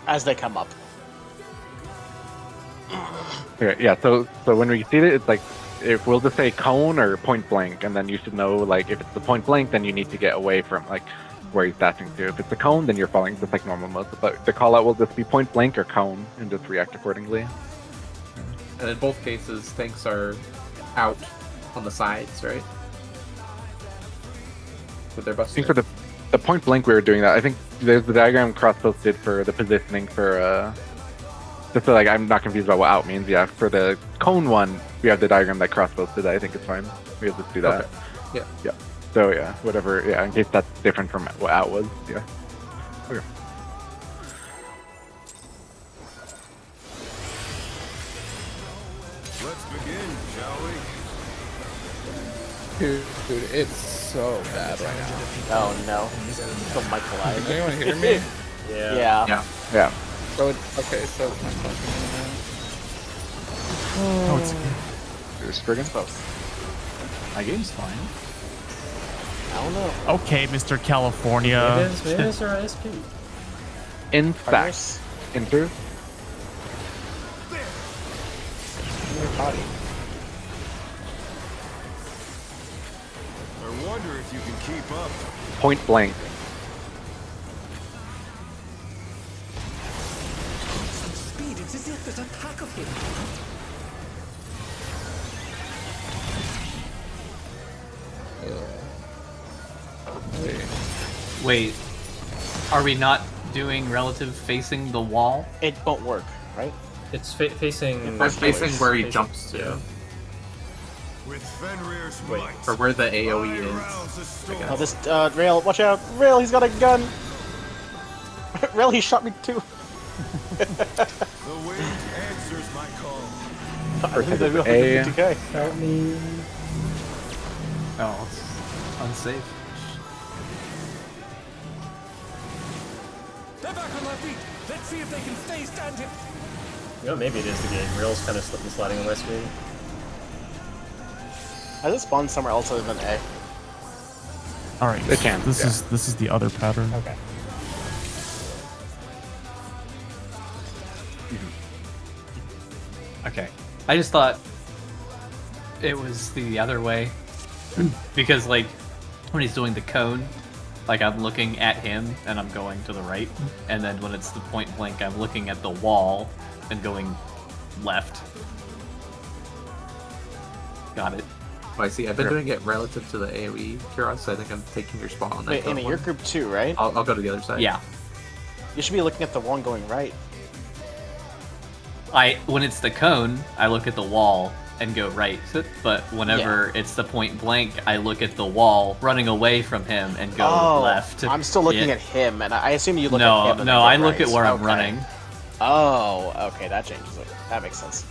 as they come up. Okay, yeah. So when we see it, it's like if we'll just say cone or point blank, and then you should know like if it's the point blank, then you need to get away from like where he's dashing to. If it's a cone, then you're falling just like normal mode. But the call out will just be point blank or cone, and just react accordingly. And in both cases, tanks are out on the sides, right? With their I buster. think for the point blank we were doing that. I think there's the diagram Crosspost did for the positioning for just so like I'm not confused about what out means. Yeah, for the cone one, we have the diagram that Crosspost did. I think it's fine. We'll just do that. Okay. Yeah. Yeah. So yeah, whatever. Yeah, in case that's different from what out was. Yeah. Okay. Let's begin, shall we? Dude, it's so bad right now. Oh no. So Michael Can anyone hear me? Yeah. Yeah. Yeah. So okay, so it's not fucking Oh, it's You're Spriggan? My game's fine. I don't know. okay, Mr. California. Maybe it's our SP. In fact, Partners? enter. I wonder if you can keep up. Point blank. Speed, it's as if there's a pack of him. Wait, are we not doing relative facing the wall? It won't work, right? It's facing. That's facing where he jumps to. Yeah. With Fenrir's Wait, might, Or where the AoE I is. rouse the storm. Oh, this Rail, watch out! Rail, he's got a gun. Rail, he shot me too. The wind answers my call. I think they will A. 50k. Help me. Oh, it's unsafe. They're back on their feet. Let's see if they can stay standing. You know, maybe it is the game. Rail's kind of slipping and sliding on my screen. Has it spawned somewhere else other than A? All right. It can, This yeah. is the other pattern. Okay. Okay. I just thought it was the other way. Because, like, when he's doing the cone, like, I'm looking at him and I'm going to the right. And then when it's the point blank, I'm looking at the wall and going left. Got it. Oh, I see. I've been doing it relative to the AoE, Kuros, so I think I'm taking your spot on that. Wait, cone Amy, one. you're group 2, right? I'll go to the other side. Yeah. You should be looking at the one going right. When it's the cone, I look at the wall and go right. But whenever it's the point blank, I look at the wall, running away from him, and go left. I'm still looking Yeah. at him, and I assume you look No, at him. and no, then go I look right. at where I'm Okay. running. Oh, okay, that changes it. That makes sense.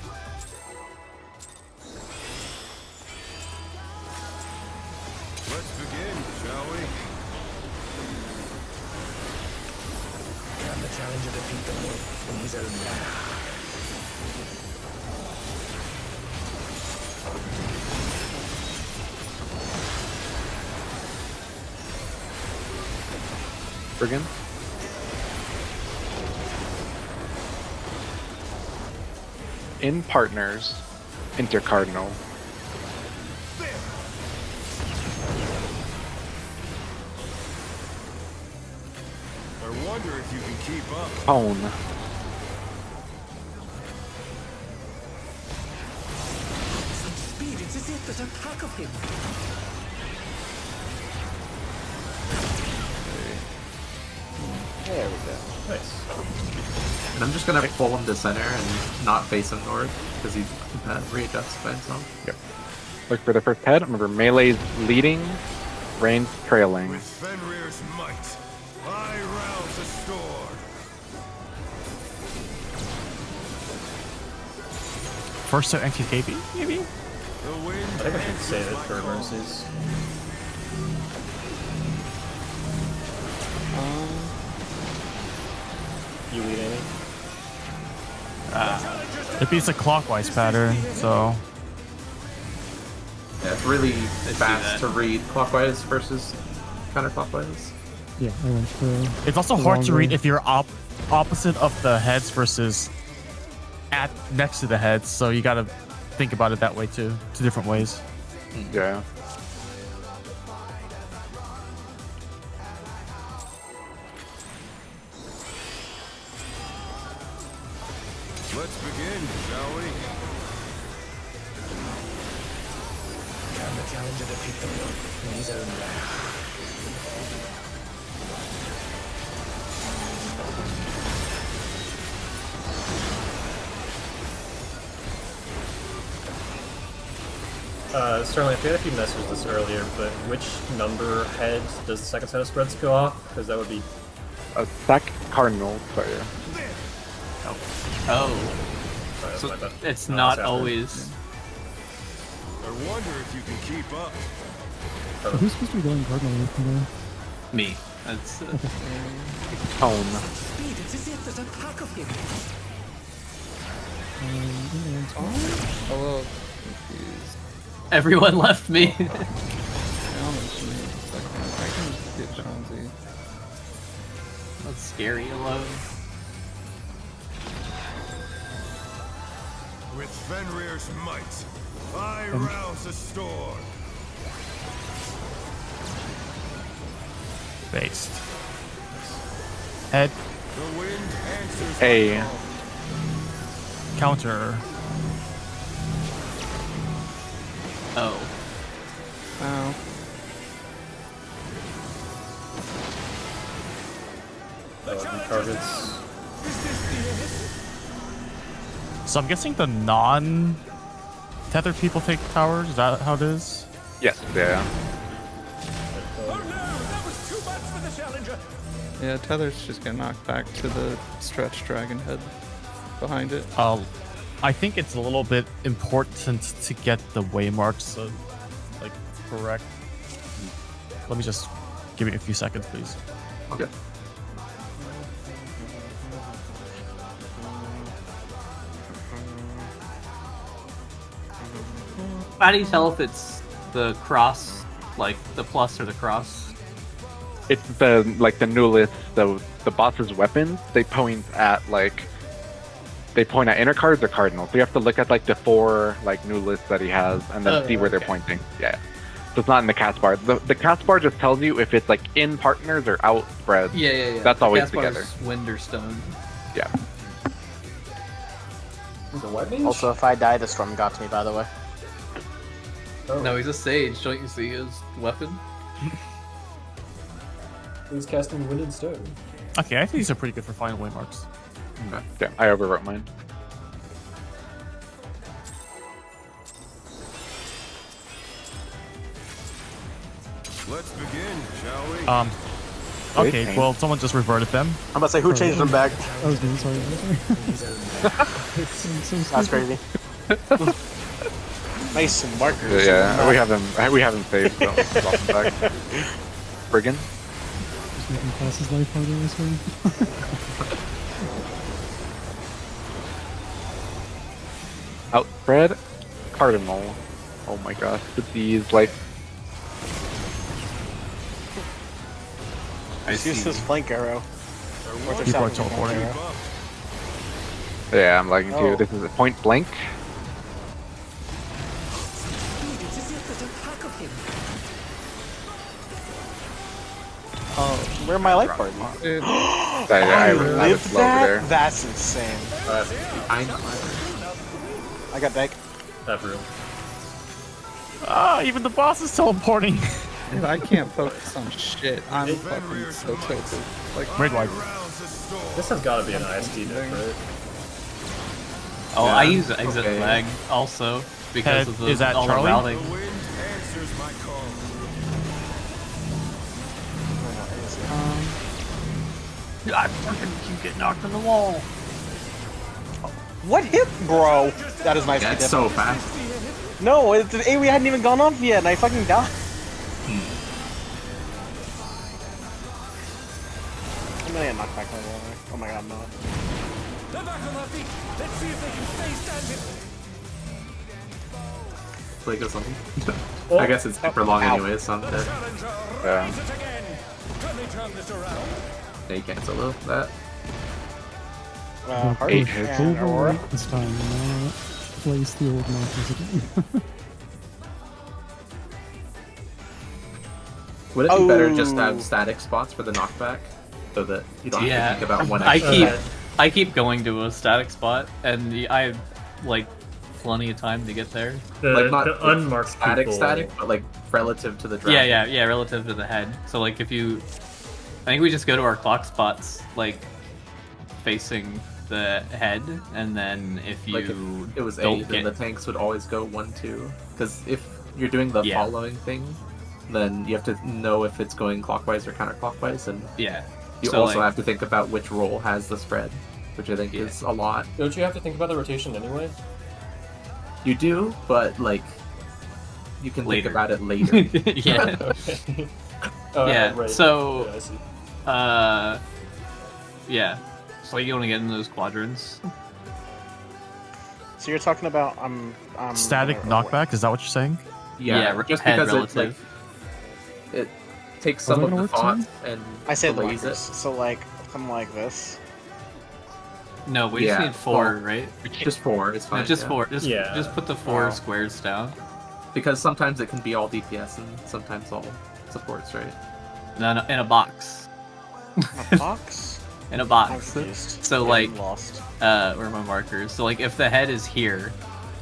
Let's begin, shall we? The challenger defeat the wolf in his own land. Spriggan. In partners, enter cardinal. I wonder if you can keep up. Cone. Speed, it's as if there's a pack of him. There we go. Nice. And I'm just gonna pull him to center and not face him north, because he readjusts by himself. Yep. Look for the first head. Remember, melee's leading, range trailing. With Fenrir's might, I rouse the storm. First set anti-KB, maybe? The wind I think I should answers save it my for call. emergencies. You lead, Amy? It beats a clockwise pattern, so it's really fast that. to read clockwise versus counterclockwise. Yeah, I went for. It's also hard to read if you're opposite of the heads versus next to the heads. So you gotta think about it that way too. Two different ways. Yeah. Let's begin, shall we? Can the challenger defeat the monk in his own land? Sterling, I forget if you messaged this earlier, but which number head does the second set of spreads go off? Because that would be... A sack cardinal player. Oh, Sorry, so that's my bad. it's No, not that's after. always. I wonder if you can keep up. So who's supposed to be going cardinal with me? Me. That's Tone. Speed, it's as if there's a pack of him. A little confused. everyone left me. Challenge me a second. I can get Chauncey. That's scary alone. With Fenrir's might, I rouse the storm. Based. Head. The wind answers A. my call. Counter. Oh. Oh. That would be targets. So I'm guessing the non-tethered people take towers. Is that how it is? Yes, yeah. Oh no, that was too much for the challenger. Yeah, Tether's just gonna knock back to the stretch dragon head behind it. I think it's a little bit important to get the waymarks like correct. Let me just give me a few seconds, please. Okay. How do you tell if it's the cross, like the plus or the cross? It's the new list, the boss's weapons, they point at inner cards or cardinals. So you have to look at the four new lists that he has and then see where they're pointing. Yeah. So it's not in the cast bar. The cast bar just tells you if it's in partners or out spreads. Yeah. That's always Cast bar's together. Wind or stone. Yeah. Is it white mage? Also, if I die, the storm got to me, by the way. Oh, No, he's a sage. Don't you see his weapon? he's casting wind and stone. Okay, I think these are pretty good for final waymarks. Yeah, I overwrote mine. Let's begin, shall we? Okay, Wait, well, someone just reverted them. I'm about to say, who changed them back? I was doing sorry. That's crazy. Nice markers. Yeah, we have him saved, so welcome back. Brigand. Just making Cass's life harder this way. Outspread cardinal. Oh my gosh, with these I just used his flank arrow. People are teleporting. yeah, I'm lagging Oh. too. This is a point blank. Speed, it's as if there's a pack of him. Where are my life party? Dude, I was lived low over that? there. That's insane. Behind I got back. That real. Ah, even the boss is teleporting. dude, I can't focus on shit. I'm fucking so tilted. Red white. This has got to be an IST diff, right? Oh, Yeah, I use exit okay. lag also because Head, of the, is that all the Charlie? routing. The wind answers my call. I fucking keep getting knocked on the wall. What hit, bro? That is nice. Yeah, to it's dip. so fast. No, it's an AoE hadn't even gone off yet, and I fucking died. I'm gonna get knocked back by the wall. Oh my god, no. They're back on their feet. Let's see if they can stay standing. Play go something. Well, I guess it's super long anyways on the deck. Yeah. Yeah, you can't solo that. Heart Eight and hits. Aurora. Overwrite this time. Not place the old markers again. Would it be better just to have static spots for the knockback, so that you don't have to think about one extra? I keep going to a static spot, and I have like plenty of time to get there. Like not the unmarked static, but like relative to the dragon. Yeah, relative to the head. So like if you, I think we just go to our clock spots, like facing the head, and then if you Like if it was don't then the tanks would always go 1-2. Because if you're doing the following thing, then you have to know if it's going clockwise or counterclockwise, and you so also like, have to think about which roll has the spread, which I think is a lot. Don't you have to think about the rotation anyway? You do, but like you can Later. think about it later. yeah. Okay. Right. So Yeah, I see. yeah. So you want to get in those quadrants. So you're talking about Static knockback, is that what you're saying? Yeah, just head because relative. it takes some of that the gonna work, thought and I said delays markers. it. So like something like this. No, we just need 4, right? Just 4 is fine. No, just yeah. 4. Just put the 4 squares down. Because sometimes it can be all DPS and sometimes all supports, right? No, in a box. A box? In a I'm box. confused. So Yeah, like, I'm lost. where are my markers? So like, if the head is here,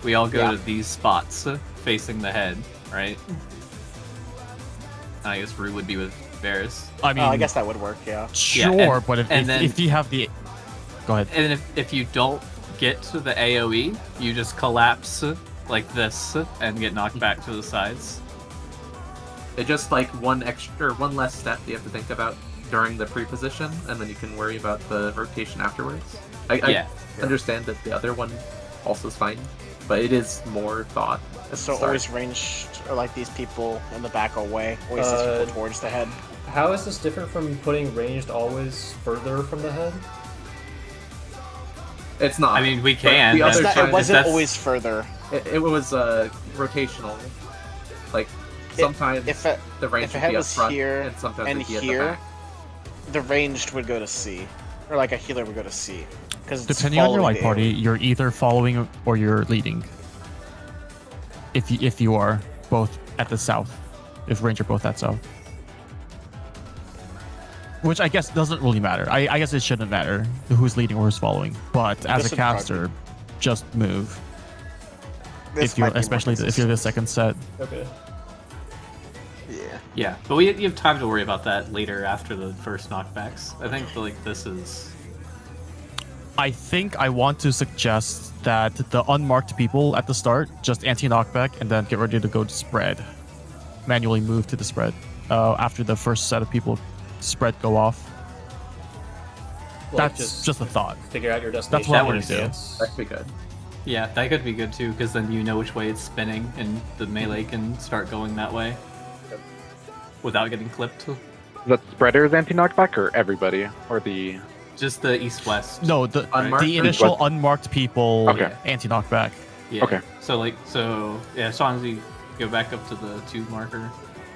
we all go to these spots facing the head, right? I guess Rue would be with Varus. I mean, I guess that would work. Yeah. sure, but then, if you have the... Go ahead. And if you don't get to the AoE, you just collapse like this and get knocked back to the sides. It's just like one less step you have to think about during the pre-position, and then you can worry about the rotation afterwards. I understand that the other one also is fine, but it is more thought. So always ranged, or like these people in the back away, always these people towards the head. How is this different from putting ranged always further from the head? It's not. I mean, we can. It wasn't always further. It was rotational. Like sometimes the range if the would head be up was front, here and sometimes and it'd be at here, the back. the ranged would go to C, or like a healer would go to C. Because Depending on your light party, you're either following or you're leading. If you are both at the south, if range are both at south. Which I guess doesn't really matter. I guess it shouldn't matter who's leading or who's following. But as a caster, just move. If you're if you're the second set. Okay. Yeah, but you have time to worry about that later after the first knockbacks. I think like this is. I think I want to suggest that the unmarked people at the start just anti-knockback and then get ready to go to spread. Manually move to the spread after the first set of people spread go off. Like That's just a thought. Figure out your destination. That's what I want works, to do. That could be good. Yeah, that could be good too, because then you know which way it's spinning, and the melee can start going that way without getting clipped. The spreaders anti-knockback or everybody? Or the... Just the east-west. No, the Unmarked? initial unmarked people Okay. anti-knockback. Yeah. Okay. So as long as you go back up to the 2 marker.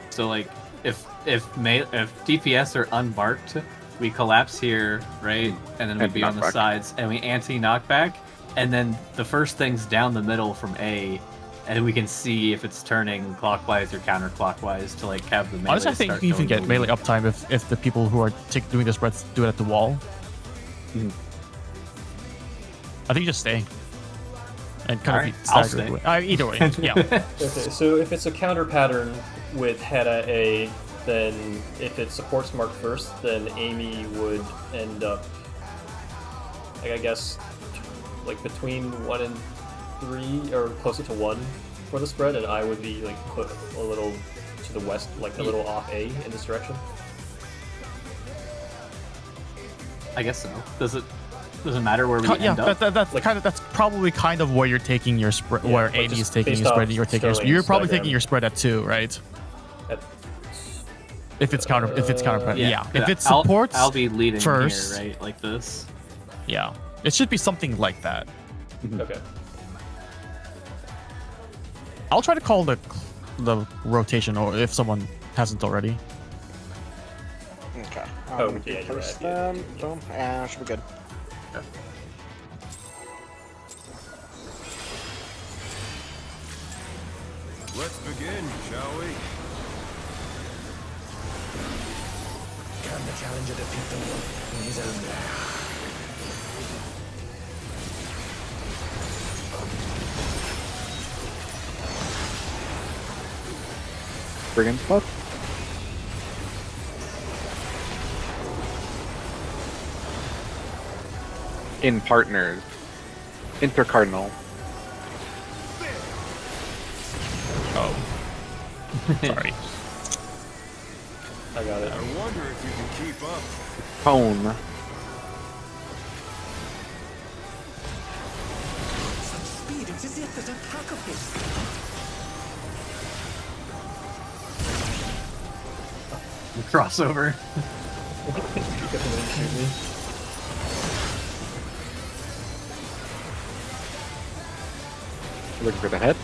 So like if DPS are unmarked, we collapse here, right? And then we'd be on the Anti-knockback. sides and we anti-knockback, and then the first thing's down the middle from A, and we can see if it's turning clockwise or counterclockwise to like have the melee. Honestly, I think start you can going get melee uptime if the people who are doing the spreads do it at the wall. I think just stay. And kind Alright, of I'll staggered. stay. Either way, yeah. Okay, so if it's a counter pattern with head at A, then if it supports mark first, then Amy would end up, like I guess, like between 1 and 3, or closer to 1 for the spread, and I would be like put a little to the west, like a little off A in this direction. I guess so. Does it matter where we end up? That's probably kind of where you're taking your spread, where like Amy just is taking based your spread, off and you're taking your spread. Sterling's You're probably diagram. taking your spread at 2, right? If it's counter, yeah. If it I'll- supports, I'll be leading first, here, right? Like this. Yeah, it should be something like that. Okay. I'll try to call the the rotation, or if someone hasn't already. Okay. Oh, yeah, you're First right. then, boom, and should be good. Yeah. Let's begin, shall we? Can the challenger defeat the wolf in his own lair? Brigand buff. In partners. Intercardinal. Oh. Sorry. I got it. I wonder if you can keep up. Cone. Such speed, it's as if there's a pack of him. Crossover. You definitely shoot me. Looking for the head.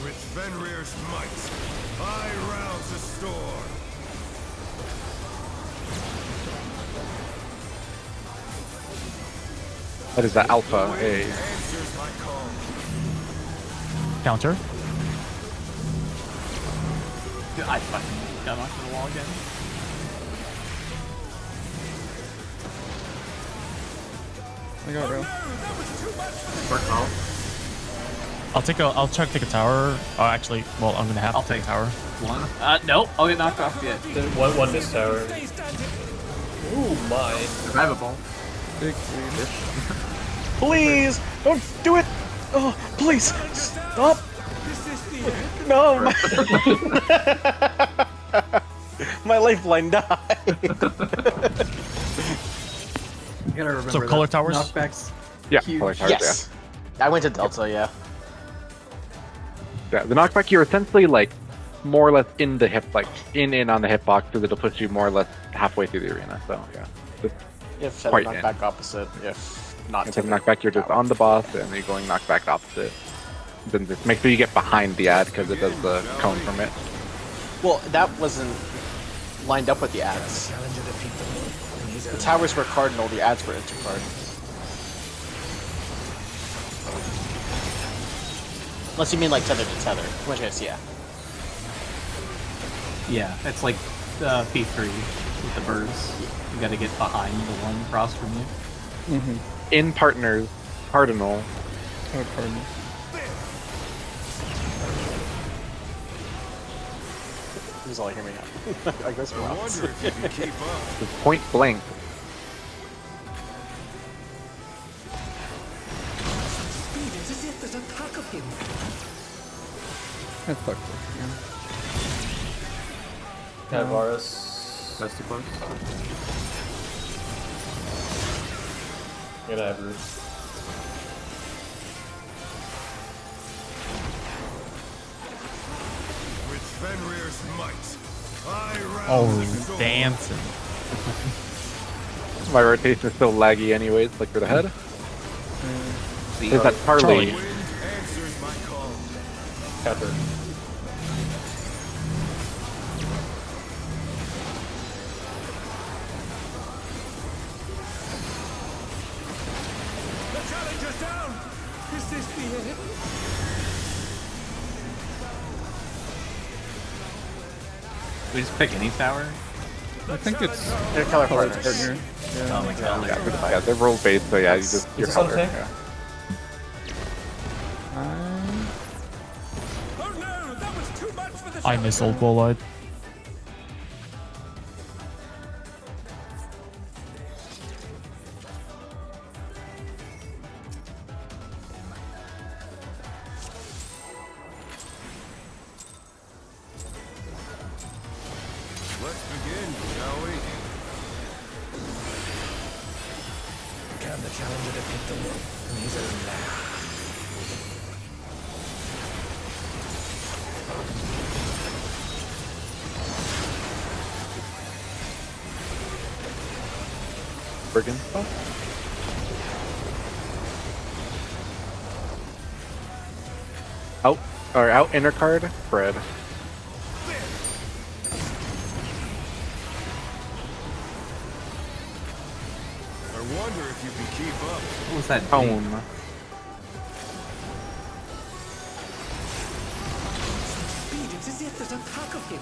With Fenrir's might, I rouse the storm. That is the alpha A. Answers my call. Counter. Dude, I fucking got knocked to the wall again. I got real. Work well. I'll try to take a tower. Actually, well, I'm gonna have to take a tower. One. Nope. I'll get knocked off yet. One this tower. Ooh, my. Survivable. Big lead. Please don't do it. Oh, please stop. No, my lifeline died. You gotta remember So color that towers? knockbacks. Yeah, Huge. color towers, Yes, I went to Delta. Yeah. Yeah, the knockback, you're essentially like more or less in the hip, like in on the hitbox, so that'll push you more or less halfway through the arena. So yeah, it's If quite knockback opposite, if not. if the knockback, you're just on the boss, and you're going knockback opposite. Then just make sure you get behind the ad because it does the cone from it. Well, that wasn't lined up with the ads. Challenger defeat the wolf in his The own towers were cardinal, the ads were intercard. Unless you mean like tether to tether, in which case, yeah. Yeah, it's like P3 with the birds. You gotta get behind the one across from you. In partners, cardinal. Oh, pardon. He's all hear me out. I guess we're I out. wonder if you can keep up. It's point blank. speed, it's as if there's a pack of him. That's fucked up. Yeah. Varus. That's too close. I'm gonna have roots. With Fenrir's might, I rouse the Oh, storm. dancing. My rotation is still laggy anyways, like for the head. Is that Charlie? Wind answers my call. Counter. The challenger's down. Is this the end? We just pick any tower. I think it's They're color color partners. partner. Oh Yeah. my god. Yeah, they're roll based, so yeah, you just Is your this on color. tank? Yeah. Oh no, that was too much for the I miss old Bolide. Let's begin, shall we? Can the challenger defeat the wolf in his own lair? Brigand buff? Out inner card, spread. I wonder if you can keep up. What was that? Tone. Speed, it's as if there's a pack of him.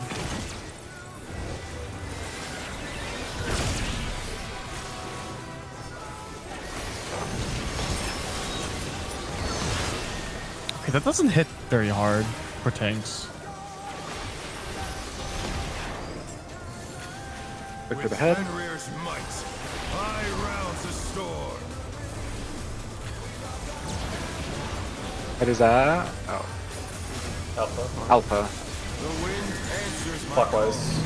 Okay, that doesn't hit very hard for tanks. Look for the head. Fenrir's might, high rounds the store. Head is at Alpha. Alpha. The wind answers my Clockwise.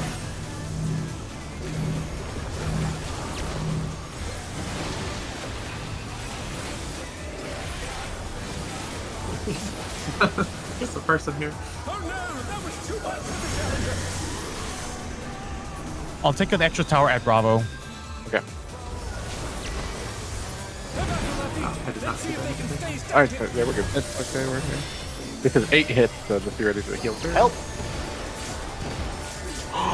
Just a person here. Oh no, that was too much for the challenger. I'll take an extra tower at Bravo. Okay. I did not see that. Alright, so there we go. It's okay, we're here. This is 8 hits, so just be ready for the heal turn. Help!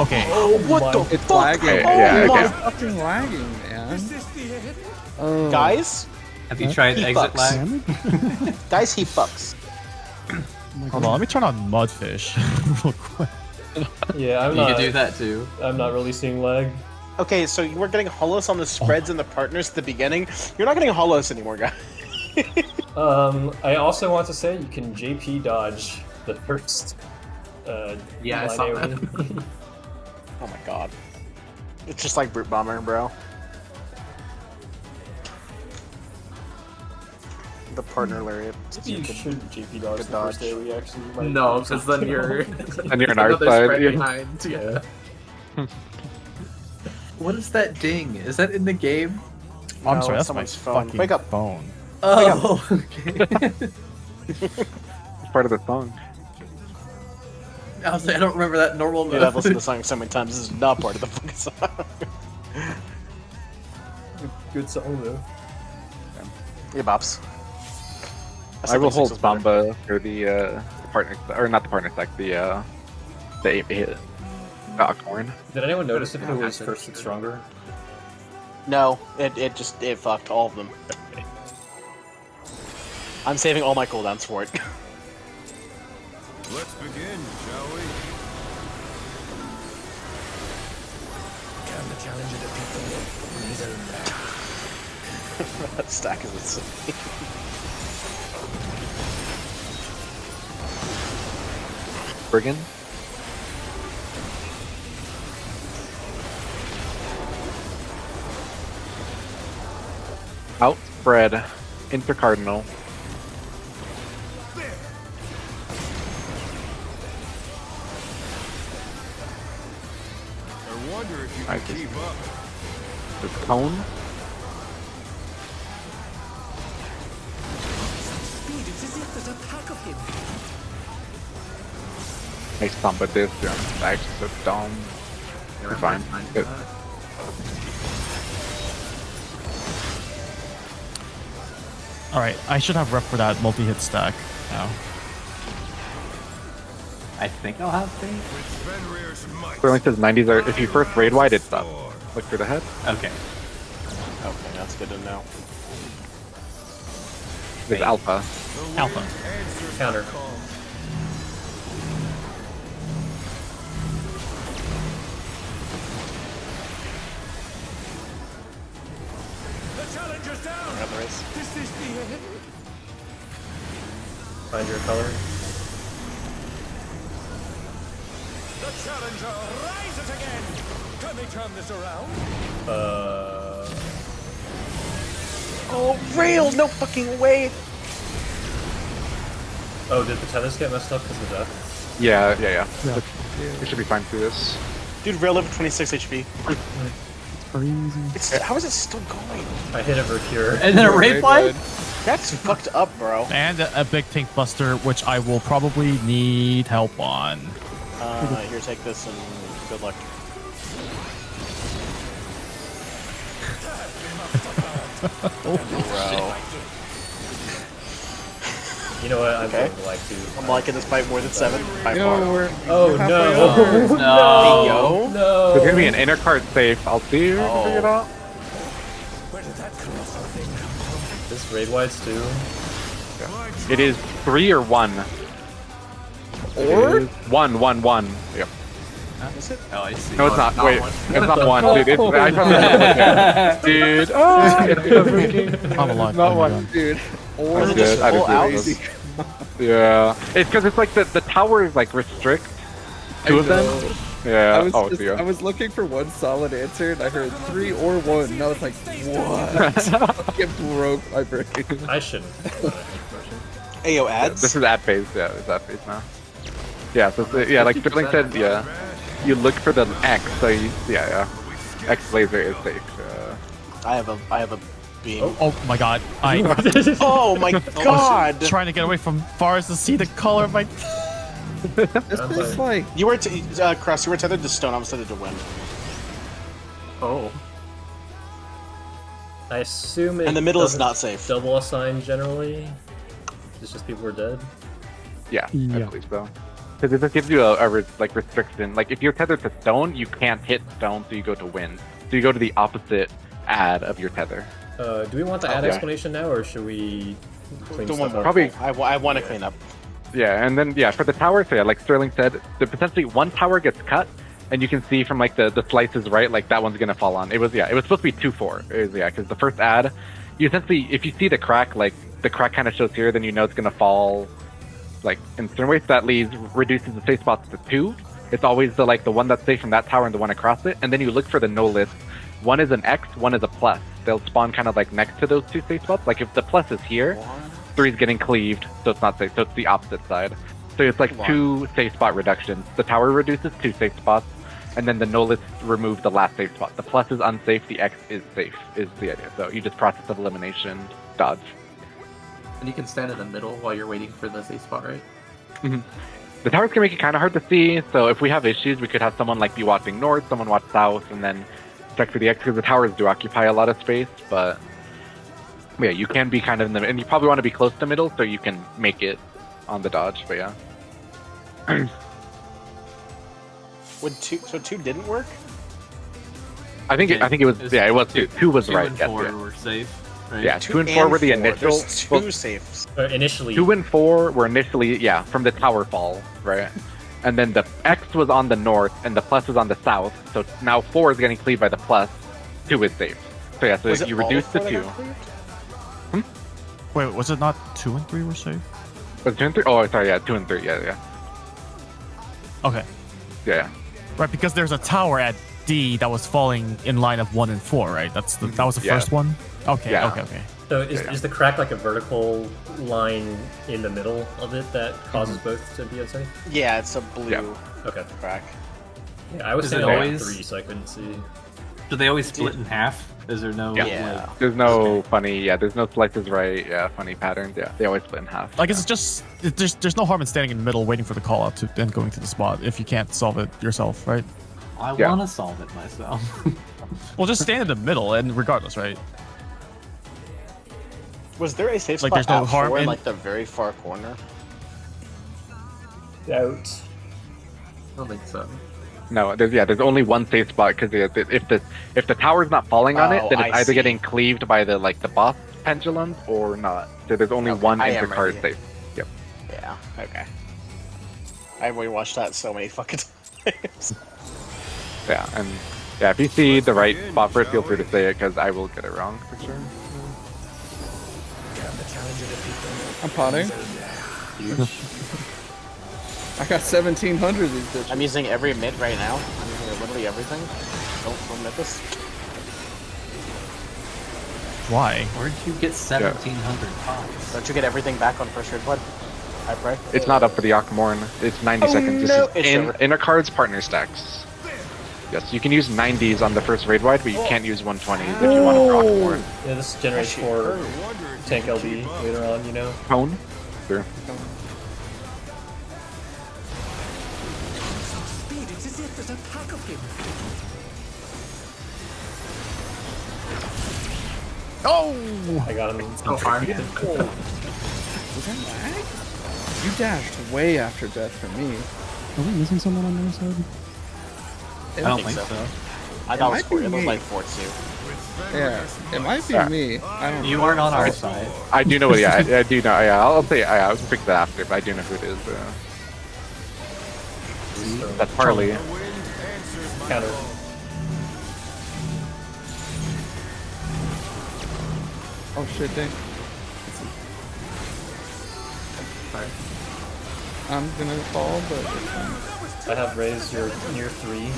Okay. Oh, What the It's fuck? lagging. Okay, Oh yeah, my okay. It's fucking lagging, man. Is this the end? Oh. Guys? Have you tried He exit fucks. lag? Guys, he fucks. Hold on, let me turn on Mudfish real quick. Yeah, I'm You not. can do that too. I'm not really seeing lag. Okay, so you were getting holos on the spreads and the partners at the beginning. You're not getting holos anymore, guys. I also want to say you can JP dodge the first. Yeah, I line saw A that. win. Oh my god. It's just like Brute Bomber, bro. The partner lariat. You should JP dodge the dodge. first AoE, actually. You might- No, because then you're And you're on our another side. spread Yeah. behind. Yeah. What is that ding? Is that in the game? Oh, I'm No, sorry, that's my someone's phone. fucking Wake up. phone. Oh, okay. It's part of the song. I was like, I don't remember that normal Dude, I've listened to the song so many times. This is not part of the fucking song. Good song though. Yeah, bops. I will think hold six was better. Bamba for the partner, or not the partner stack, the 8 hit. Corn. Did anyone notice if it was first and stronger? No, it fucked all of them. I'm saving all my cooldowns for it. Let's begin, shall we? Can the challenger defeat the wolf in his own lair? That stack is insane. Brigand. Outspread. Intercardinal. I wonder if you I can just- keep up. The cone. Speed, it's as if there's a pack of him. Nice stomp at this. Yeah, that's so dumb. Yeah, We're fine. Good. Alright, I should have rep for that multi-hit stack now. I think I'll have to. With Fenrir's might. It only says 90s are, if you first raid wide, it's up. Look for the head. Okay. Okay, that's good to know. There's Alpha. Alpha. Counter. The challenger's down. Got the race. Is this the end? Find your color. The challenger rises again. Can they turn this around? Oh, rail! No fucking way! Oh, did the tennis get messed up because of that? Yeah. Yeah. We should be fine through this. Dude, rail lived 26 HP. It's crazy. How is it still going? I hit a Vercure. And then a raid flight? That's fucked up, bro. And a big tank buster, which I will probably need help on. Here, take this and good luck. Bro. You know what? I'm Okay. going Black too. I'm liking this fight more than 7 by Yo, far. Oh halfway no! over. No. Hey, yo. No! There's gonna be an inner card safe. I'll see you Oh. figure it out. Where did that colossal thing come from? This raid wide's too. It is 3 or 1. Or? 1. Yep. Is it? Oh, I see. No, it's Oh, not. Wait, one. it's not 1, dude. It's, I found dude. Oh, it's so freaking. I'm alive. Not Oh my 1, God. Dude. Or I'm it good. just I full just out? did this. Yeah. It's because it's like the towers like restrict 2 of them. know. Yeah. I was looking for one solid answer and I heard 3 or 1 and I was like, what? It broke my brain. I shouldn't. Hey, yo, ads? This is ad phase. Yeah, it's ad phase now. Yeah. So yeah, like Sterling said, yeah. You look for the X. So you, yeah. X laser is safe. I have a beam. Oh my God. Oh my god! Trying to get away from Forest to see the color of my. This is like, You were Cross. You were tethered to stone. I was tethered to wind. Oh. I assume it And the middle is doesn't not safe. Double assign generally. It's just people are dead. Yeah. Yeah. I believe so. Because it gives you a like restriction. Like if you're tethered to stone, you can't hit stone, so you go to wind. So you go to the opposite ad of your tether. Do we want the ad Okay. explanation now, or should we clean Do stuff one more. up? Probably- I want to clean up. Yeah, and then yeah, for the tower, so yeah, like Sterling said, the potentially one tower gets cut, and you can see from like the slices, right, like that one's gonna fall on. It was supposed to be 2-4. It was, yeah, because the first ad, you essentially, if you see the crack, like the crack kind of shows here, then you know it's gonna fall, like in certain ways. That reduces the safe spots to 2. It's always the one that's safe from that tower and the one across it, and then you look for the no list. One is an X, one is a plus. They'll spawn kind of like next to those 2 safe spots. Like if the plus is here, 3 is getting cleaved, so it's not safe. So it's the opposite side. So it's like 2 safe spot reductions. The tower reduces 2 safe spots, and then the no list removes the last safe spot. The plus is unsafe, the X is safe, is the idea. So you just process of elimination, dodge. And you can stand in the middle while you're waiting for the safe spot, right? Mm-hmm. The towers can make it kind of hard to see, so if we have issues, we could have someone like be watching north, someone watch south, and then check for the X, because the towers do occupy a lot of space, but yeah, you can be kind of in the, and you probably want to be close to middle so you can make it on the dodge, but yeah. So 2 didn't work? I think it was 2. 2 was 2 right. and Yes, 4 yeah. were safe. Right? Yeah, 2 and 4 were the initial. There's 2 safes. Initially. 2 and 4 were initially, yeah, from the tower fall, right? And then the X was on the north and the plus was on the south. So now 4 is getting cleaved by the plus. 2 is safe. So yeah, so Was it you all reduce four to that 2. got cleaved? Wait, was it not 2 and 3 were safe? Was it 2 and 3? Oh, sorry, yeah, 2 and 3, yeah. Okay. Yeah. Right, because there's a tower at D that was falling in line of 1 and 4, right? That was the Yeah. first one? Okay, Yeah. okay. So is the crack like a vertical line in the middle of it that causes both to be unsafe? Yeah, it's a blue Okay. crack. Yeah, I was Is it standing at always- 3, so I couldn't see. Do they always split in half? Is there no Yeah. There's no there's no slices right, funny patterns, they always split in half. I guess it's just there's no harm in standing in the middle waiting for the call out to then going to the spot if you can't solve it yourself, right? I Yeah. want to solve it myself. Well, just stand in the middle and regardless, right? Was there a safe Like, spot there's no at harm 4 in in- like the very far corner? Doubt. I don't think so. No, there's only one safe spot because if the tower's not falling on it, Oh, then it's I either see. getting cleaved by the boss pendulums or not. So there's only Okay, one I am intercard ready. safe. Yep. Yeah. Okay. I rewatched that so many fucking times. Yeah, and yeah, if you see the right spot for it, feel free to say it because I will get it wrong for sure. Can the challenger defeat them? I'm potting. I got 1,700 of these bitches. I'm using every mid right now. I'm using literally everything. Don't admit this. Why? Where'd you get 1,700 pots? Don't you get everything back on first raid blood? I pray. It's not up for the Akmorn. It's 90 seconds. This no, is it's over. inner cards, partner stacks. Yes, you can use 90s on the first raid wide, but you can't use 120s if you want to rock more. Yeah, this generates for tank LB later on, you know? Tone? Sure. Speed, it's as if there's a pack of him. Oh! I got him. So far. Was that lag? You dashed way after death for me. Are we missing someone on their side? I don't think so. I thought it was like 4-2. Yeah, it might be me. I don't know. You aren't on our side. I do know what. Yeah, I do know. Yeah, I'll say. Yeah, I'll pick that after, but I do know who it is. That's Harley. Counter. Oh shit, dang. Sorry. I'm gonna fall, but I have raised your near 3.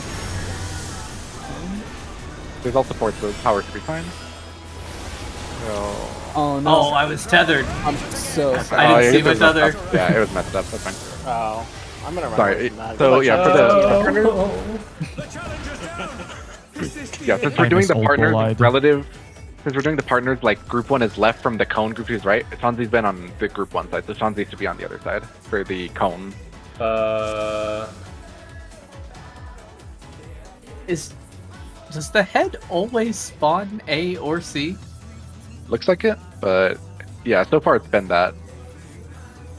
There's also supports those power 3 times. So... oh no. Oh, I was tethered. I'm so sorry. I didn't see my tether. Yeah, it was messed up. That's fine. Oh, I'm gonna run Sorry. away from that. So yeah, for the partners, The challenge is down. Is this the yeah, since we're doing the Old partners bull-eyed. relative, since we're doing the partners like group 1 is left from the cone, group 2 is right. Shanzi's been on the group 1 side, so Shanzi needs to be on the other side for the cone. Does the head always spawn A or C? Looks like it, but yeah, so far it's been that.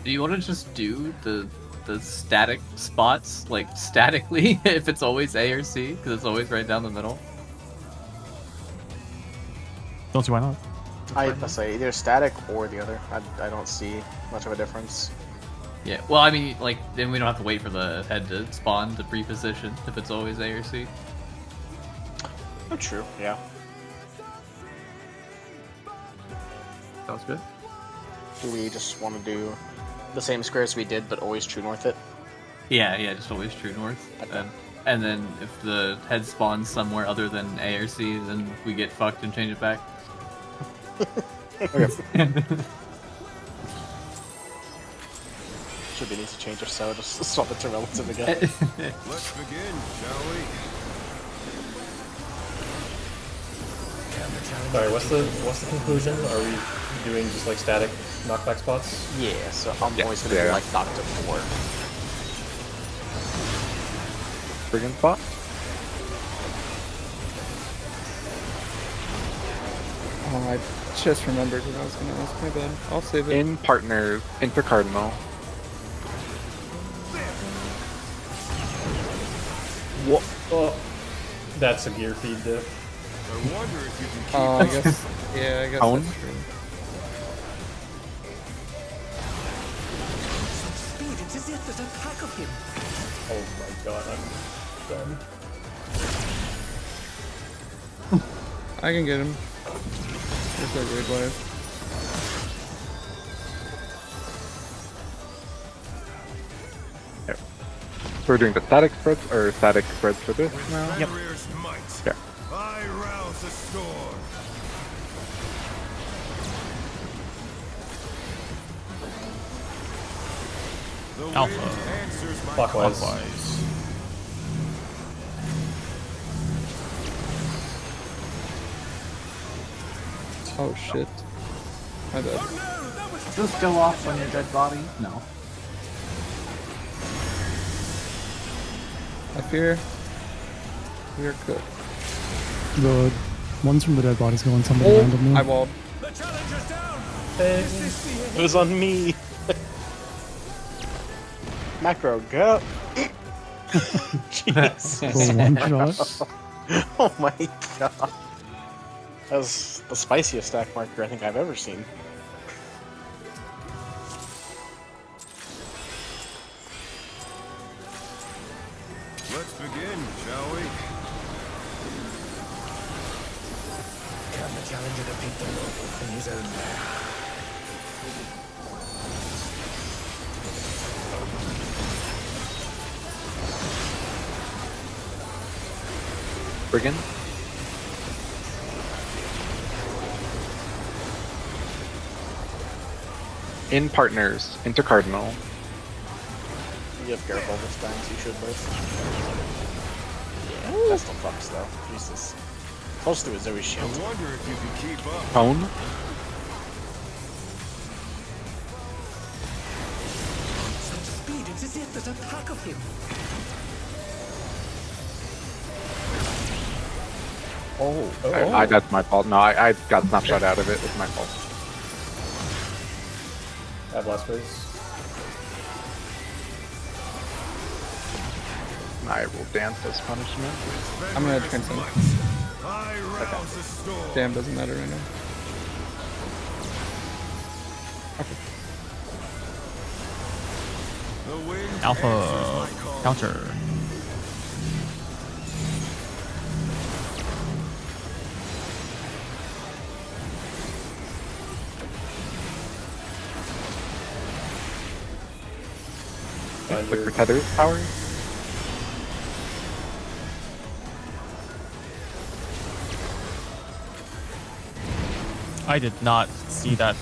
Do you want to just do the static spots like statically if it's always A or C because it's always right down the middle? Don't see why not. I say either static or the other. I don't see much of a difference. Yeah. Well, I mean, like then we don't have to wait for the head to spawn to pre-position if it's always A or C. Oh, true. Yeah. Sounds good. Do we just want to do the same squares we did, but always true north it? Yeah, just always true north. Okay. And then if the head spawns somewhere other than A or C, then we get fucked and change it back. Should be needs to change or so. Just swap it to relative again. Let's begin, shall we? Sorry, what's the conclusion? Are we doing just like static knockback spots? Yeah. So I'm always gonna do like knocked to 4. Friggin' spot. Oh, I just remembered what I was gonna ask. My bad. I'll save it. In partners, intercardinal. What? Oh, that's a gear feed diff. I wonder if you can keep Oh, I guess. Yeah, I guess Cone? that's true. Speed, it's as if there's a pack of him. Oh my god, I'm done. I can get him. There's a weird wave. So we're doing the static spreads or static spreads for this now? Yep. Fenrir's might. Yeah. I rouse the storm. The wind Alpha. answers my Clockwise. Clockwise. Oh shit. My bad. Does this go off on your dead body? No. I fear we are cooked. The ones from the dead bodies go on somebody randomly. I walled. The challenge is down. It was on me. Macro, go. Jesus. For one shot. Oh my god. That was the spiciest stack marker I think I've ever seen. Let's begin, shall we? Can the challenger defeat the wolf in his own lair? Friggin'. In partners, intercardinal. You have Garble this time, so you should both. Yeah, that still fucks though. Jesus. Close to his Zoe I shield. wonder if you can keep up. Cone. Such speed, it's as if there's a pack of him. Oh. That's my fault. No, I got snapshot out of it. It's my fault. At blast phase. I will dance as punishment. I'm gonna transcend. Okay. Damn, doesn't matter right now. Alpha counter. Look for Tether's power. I did not see that.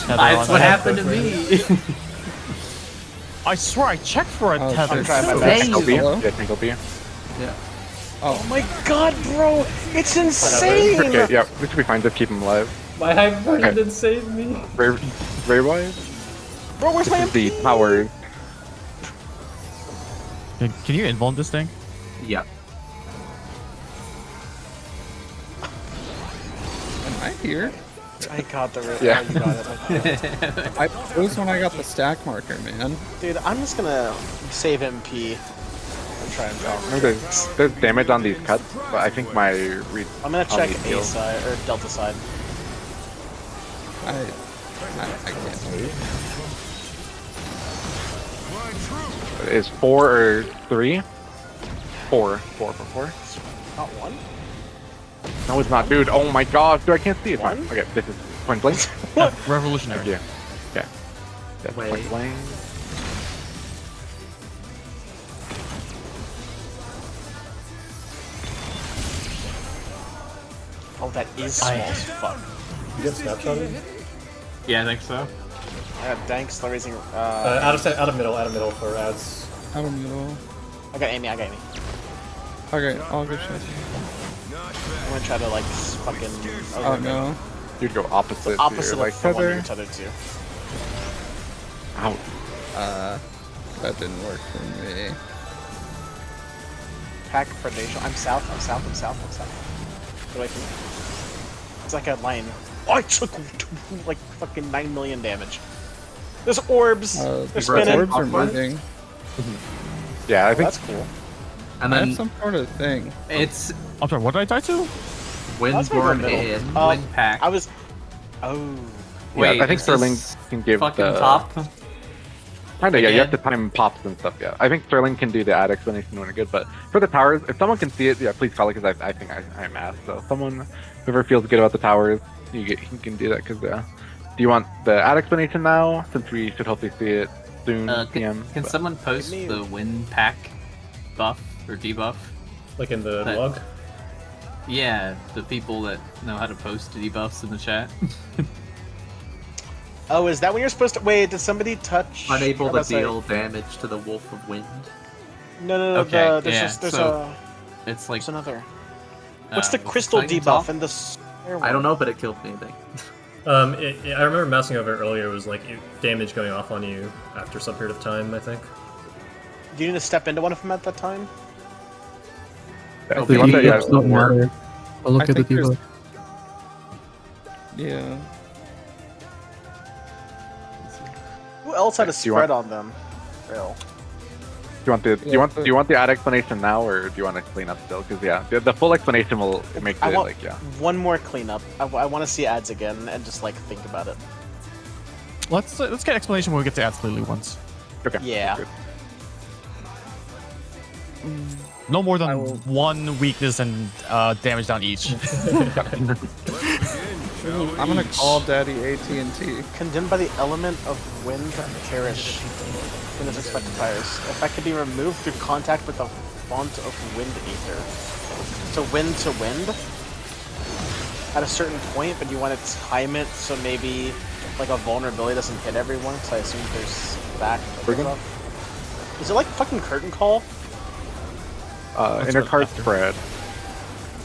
That's what happened to me. I swear I checked for a tether. Yeah, Tingle Bee. Yeah. Oh my god, bro! It's insane! Okay, yeah, we should be fine. Just keep him alive. My hype version didn't save me. Ray wise? Bro, where's my The MP? power. Can you invuln this thing? Yeah. Am I here? I got the red. Yeah. Oh, you got it. It was when I got the stack marker, man. Dude, I'm just gonna save MP and try and draw. There's damage on these cuts, but I think my read. I'm gonna check A side, or Delta side. I can't move. Is 4 or 3? 4. 4 for 4. Not one? No, it's not, dude. Oh my gosh, dude, I can't see it. One? Okay, this is point blank. Revolutionary. Yeah. Okay. That's Wait. point blank. Oh, that is small as fuck. You get snapshotted? Yeah, I think so. I got Dank, slow raising. Out of middle for ads. Out of the middle. I got Amy, Okay, all good shit. I'm gonna try to, like, fucking. Oh no. You'd go opposite. Opposite to, like of the one Tether. you're tethered to. Ow. That didn't work for me. Pack predation. I'm south. Get away from me. It's like a line. Oh, I took like fucking 9 million damage. There's orbs. They're The spinning. orbs are moving. Yeah, I Oh, think that's cool. And I then have some sort of thing. it's I'm sorry, what did I die to? Windborn middle. in, Oh, Windpack. I was. Oh. Wait, I think is Sterling this can give fucking the top. Kinda, yeah. You have to Again? time pops and stuff. Yeah, I think Sterling can do the ad explanation when it's good. But for the towers, if someone can see it, yeah, please call it because I think I'm asked. So someone, whoever feels good about the towers, you can do that because do you want the ad explanation now? Since we should hopefully see it soon. PM. Can but- someone post the Windpack buff or debuff? Like in the That- log? Yeah, the people that know how to post debuffs in the chat. Oh, is that when you're supposed to? Wait, did somebody touch? Unable or to let's say- deal damage to the Wolf of Wind. No. Okay, There's yeah, just there's so It's like there's another. What's the what's crystal Titan debuff top? and the? I don't know, but it killed me, I think. I remember mousing over it earlier. It was like damage going off on you after some period of time, I think. Do you need to step into one of them at that time? Do you want that? Yeah. don't matter. I'll look I at the think there's- debuff. Yeah. Who else had a Do you want- spread on them? Bill. Do you want the do you want the ad explanation now, or do you want to clean up still? Because the full explanation will make I it want like one more cleanup. I want to see ads again and just like think about it. Let's get explanation when we get to ads clearly once. Okay. Yeah. Good. No more than one weakness and damage down each. I'm gonna call Daddy AT&T. Condemned by the element of wind, perish in its expected tires. Effect can be removed through contact with the font of wind ether. So wind to wind at a certain point, but you want to time it so maybe like a vulnerability doesn't hit everyone. So I assume there's back. Stuff. Is it like fucking curtain call? Inner card spread.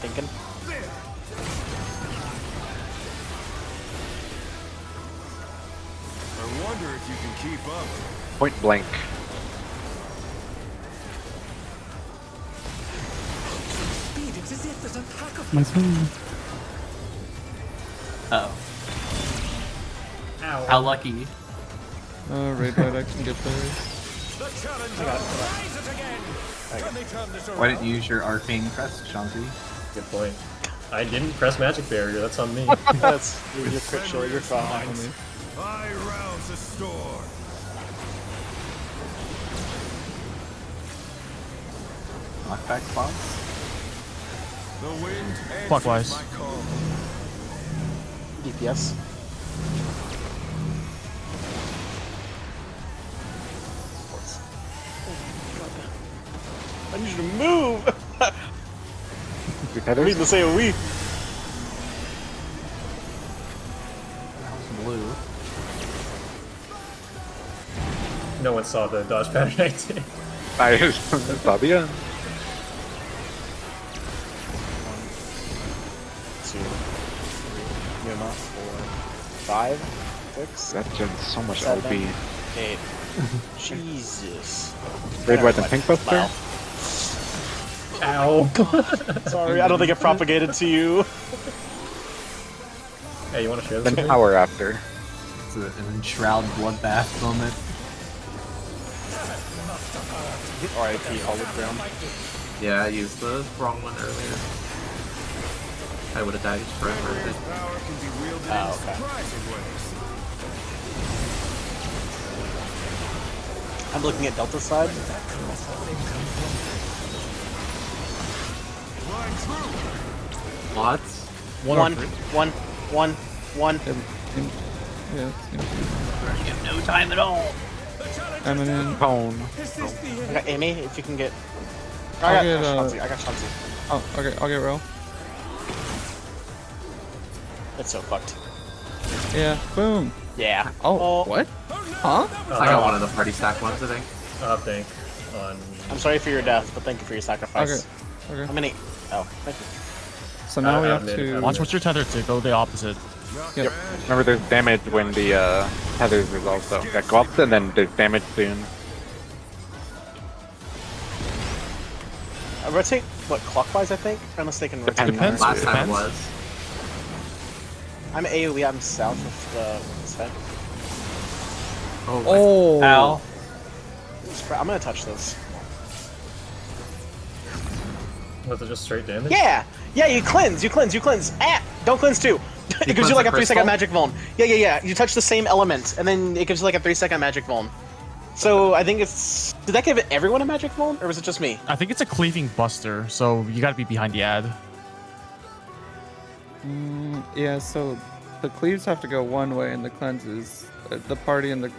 Thinking. I wonder if you can keep up. Point blank. My turn. Oh. Ow. How lucky. Raid Bite, I can get there. The challenger rises again. Can they turn this Why around? didn't you use your arcane crest, Shanti? Good point. I didn't press magic barrier. That's on me. That's you're quick show. You're fine. I rouse the storm. Knockback spots? The wind Clockwise. answers my call. DPS. I need you to move! I need to say a wee. That was blue. No one saw the dodge pattern I did. I saw the end. 2, 3, Yuma, 4, 5, 6, That gen's so much 7, OP. 8. Jesus. Red, white, and pink buster? Wow. Ow. Sorry, I don't think it propagated to you. Hey, you want to share this Then with me? power after. It's an enshroud bloodbath moment. RIP hologram. Yeah, I used the wrong one earlier. I would have died forever. This power can be wielded in Oh, okay. surprising ways. I'm looking at Delta side. Flying through. Lots. One. Yeah, You have no time at all. I'm in. Cone. I got Amy, if you can get. I'll I get, got Shanti. I got Shanti. Oh, okay, I'll get row. It's so fucked. Yeah, boom. Yeah. Oh, what? Huh? I got one of the party stack ones, I think. Thank on. I'm sorry for your death, but thank you for your sacrifice. Okay. How many? Oh, thank you. So now we have mid, to. Watch what you're tethered to. Go the opposite. Yep. Remember, there's damage when the tethers is also. Yeah, go up, and then there's damage soon. Rotate, what, clockwise, I think? Unless they can rotate. Depends. Last time it Depends. was. I'm AoE, I'm south of the set. Oh. Ow. I'm gonna touch this. Was it just straight damage? Yeah! Yeah, you cleanse! Ah! Don't cleanse too! It gives you like a 3-second magic vuln. Yeah. You touch the same element, and then it gives you like a 3-second magic vuln. So I think it's. Did that give everyone a magic vuln, or was it just me? I think it's a cleaving buster, so you gotta be behind the ad. Yeah, so the cleaves have to go one way, and the cleanses, the party and the.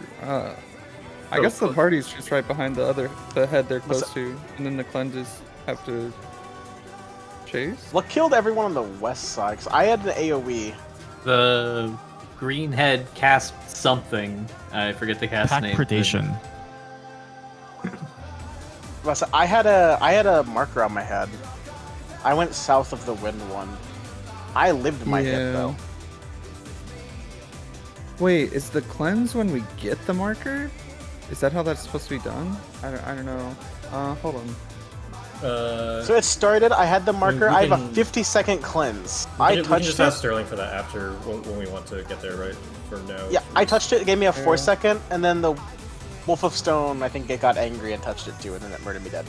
I guess the party's just right behind the head they're close to, and then the cleanses have to chase. What killed everyone on the west side? Because I had an AoE. The green head cast something. I forget the cast Pack name. predation. I had a marker on my head. I went south of the wind one. I lived my hit though. Wait, is the cleanse when we get the marker? Is that how that's supposed to be done? I don't know. Hold on. So it started, I had the marker, I have a can- 50-second cleanse. I I can touched just ask it. Sterling for that after when we want to get there, right? For now. Yeah, I touched it, it gave me a 4-second, and then the Wolf of Stone, I think it got angry and touched it too, and then it murdered me dead.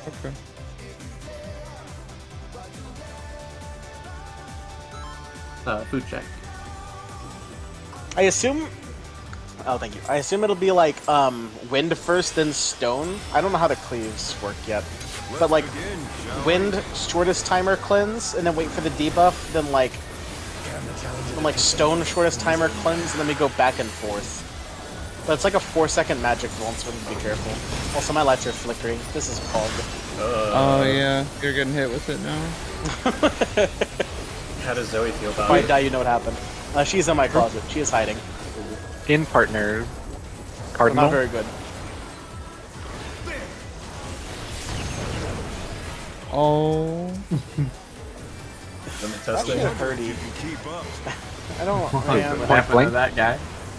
Okay. Food check. I assume... Oh, thank you. I assume it'll be like, wind first, then stone. I don't know how the cleaves work yet. But like, wind, shortest timer cleanse, and then wait for the debuff, then like stone, shortest timer cleanse, and then we go back and forth. But it's like a 4-second magic roll, so we need to be careful. Also, my lights are flickering. This is Pog. Oh yeah, you're getting hit with it now. How does Zoe feel If about I it? die, you know what happened. She's in my closet. She is hiding. In partner. But Cardinal. not very good. Oh. Let me test Actually, it. a 30. Keep up. I don't... What Man, What happened to blank? that guy?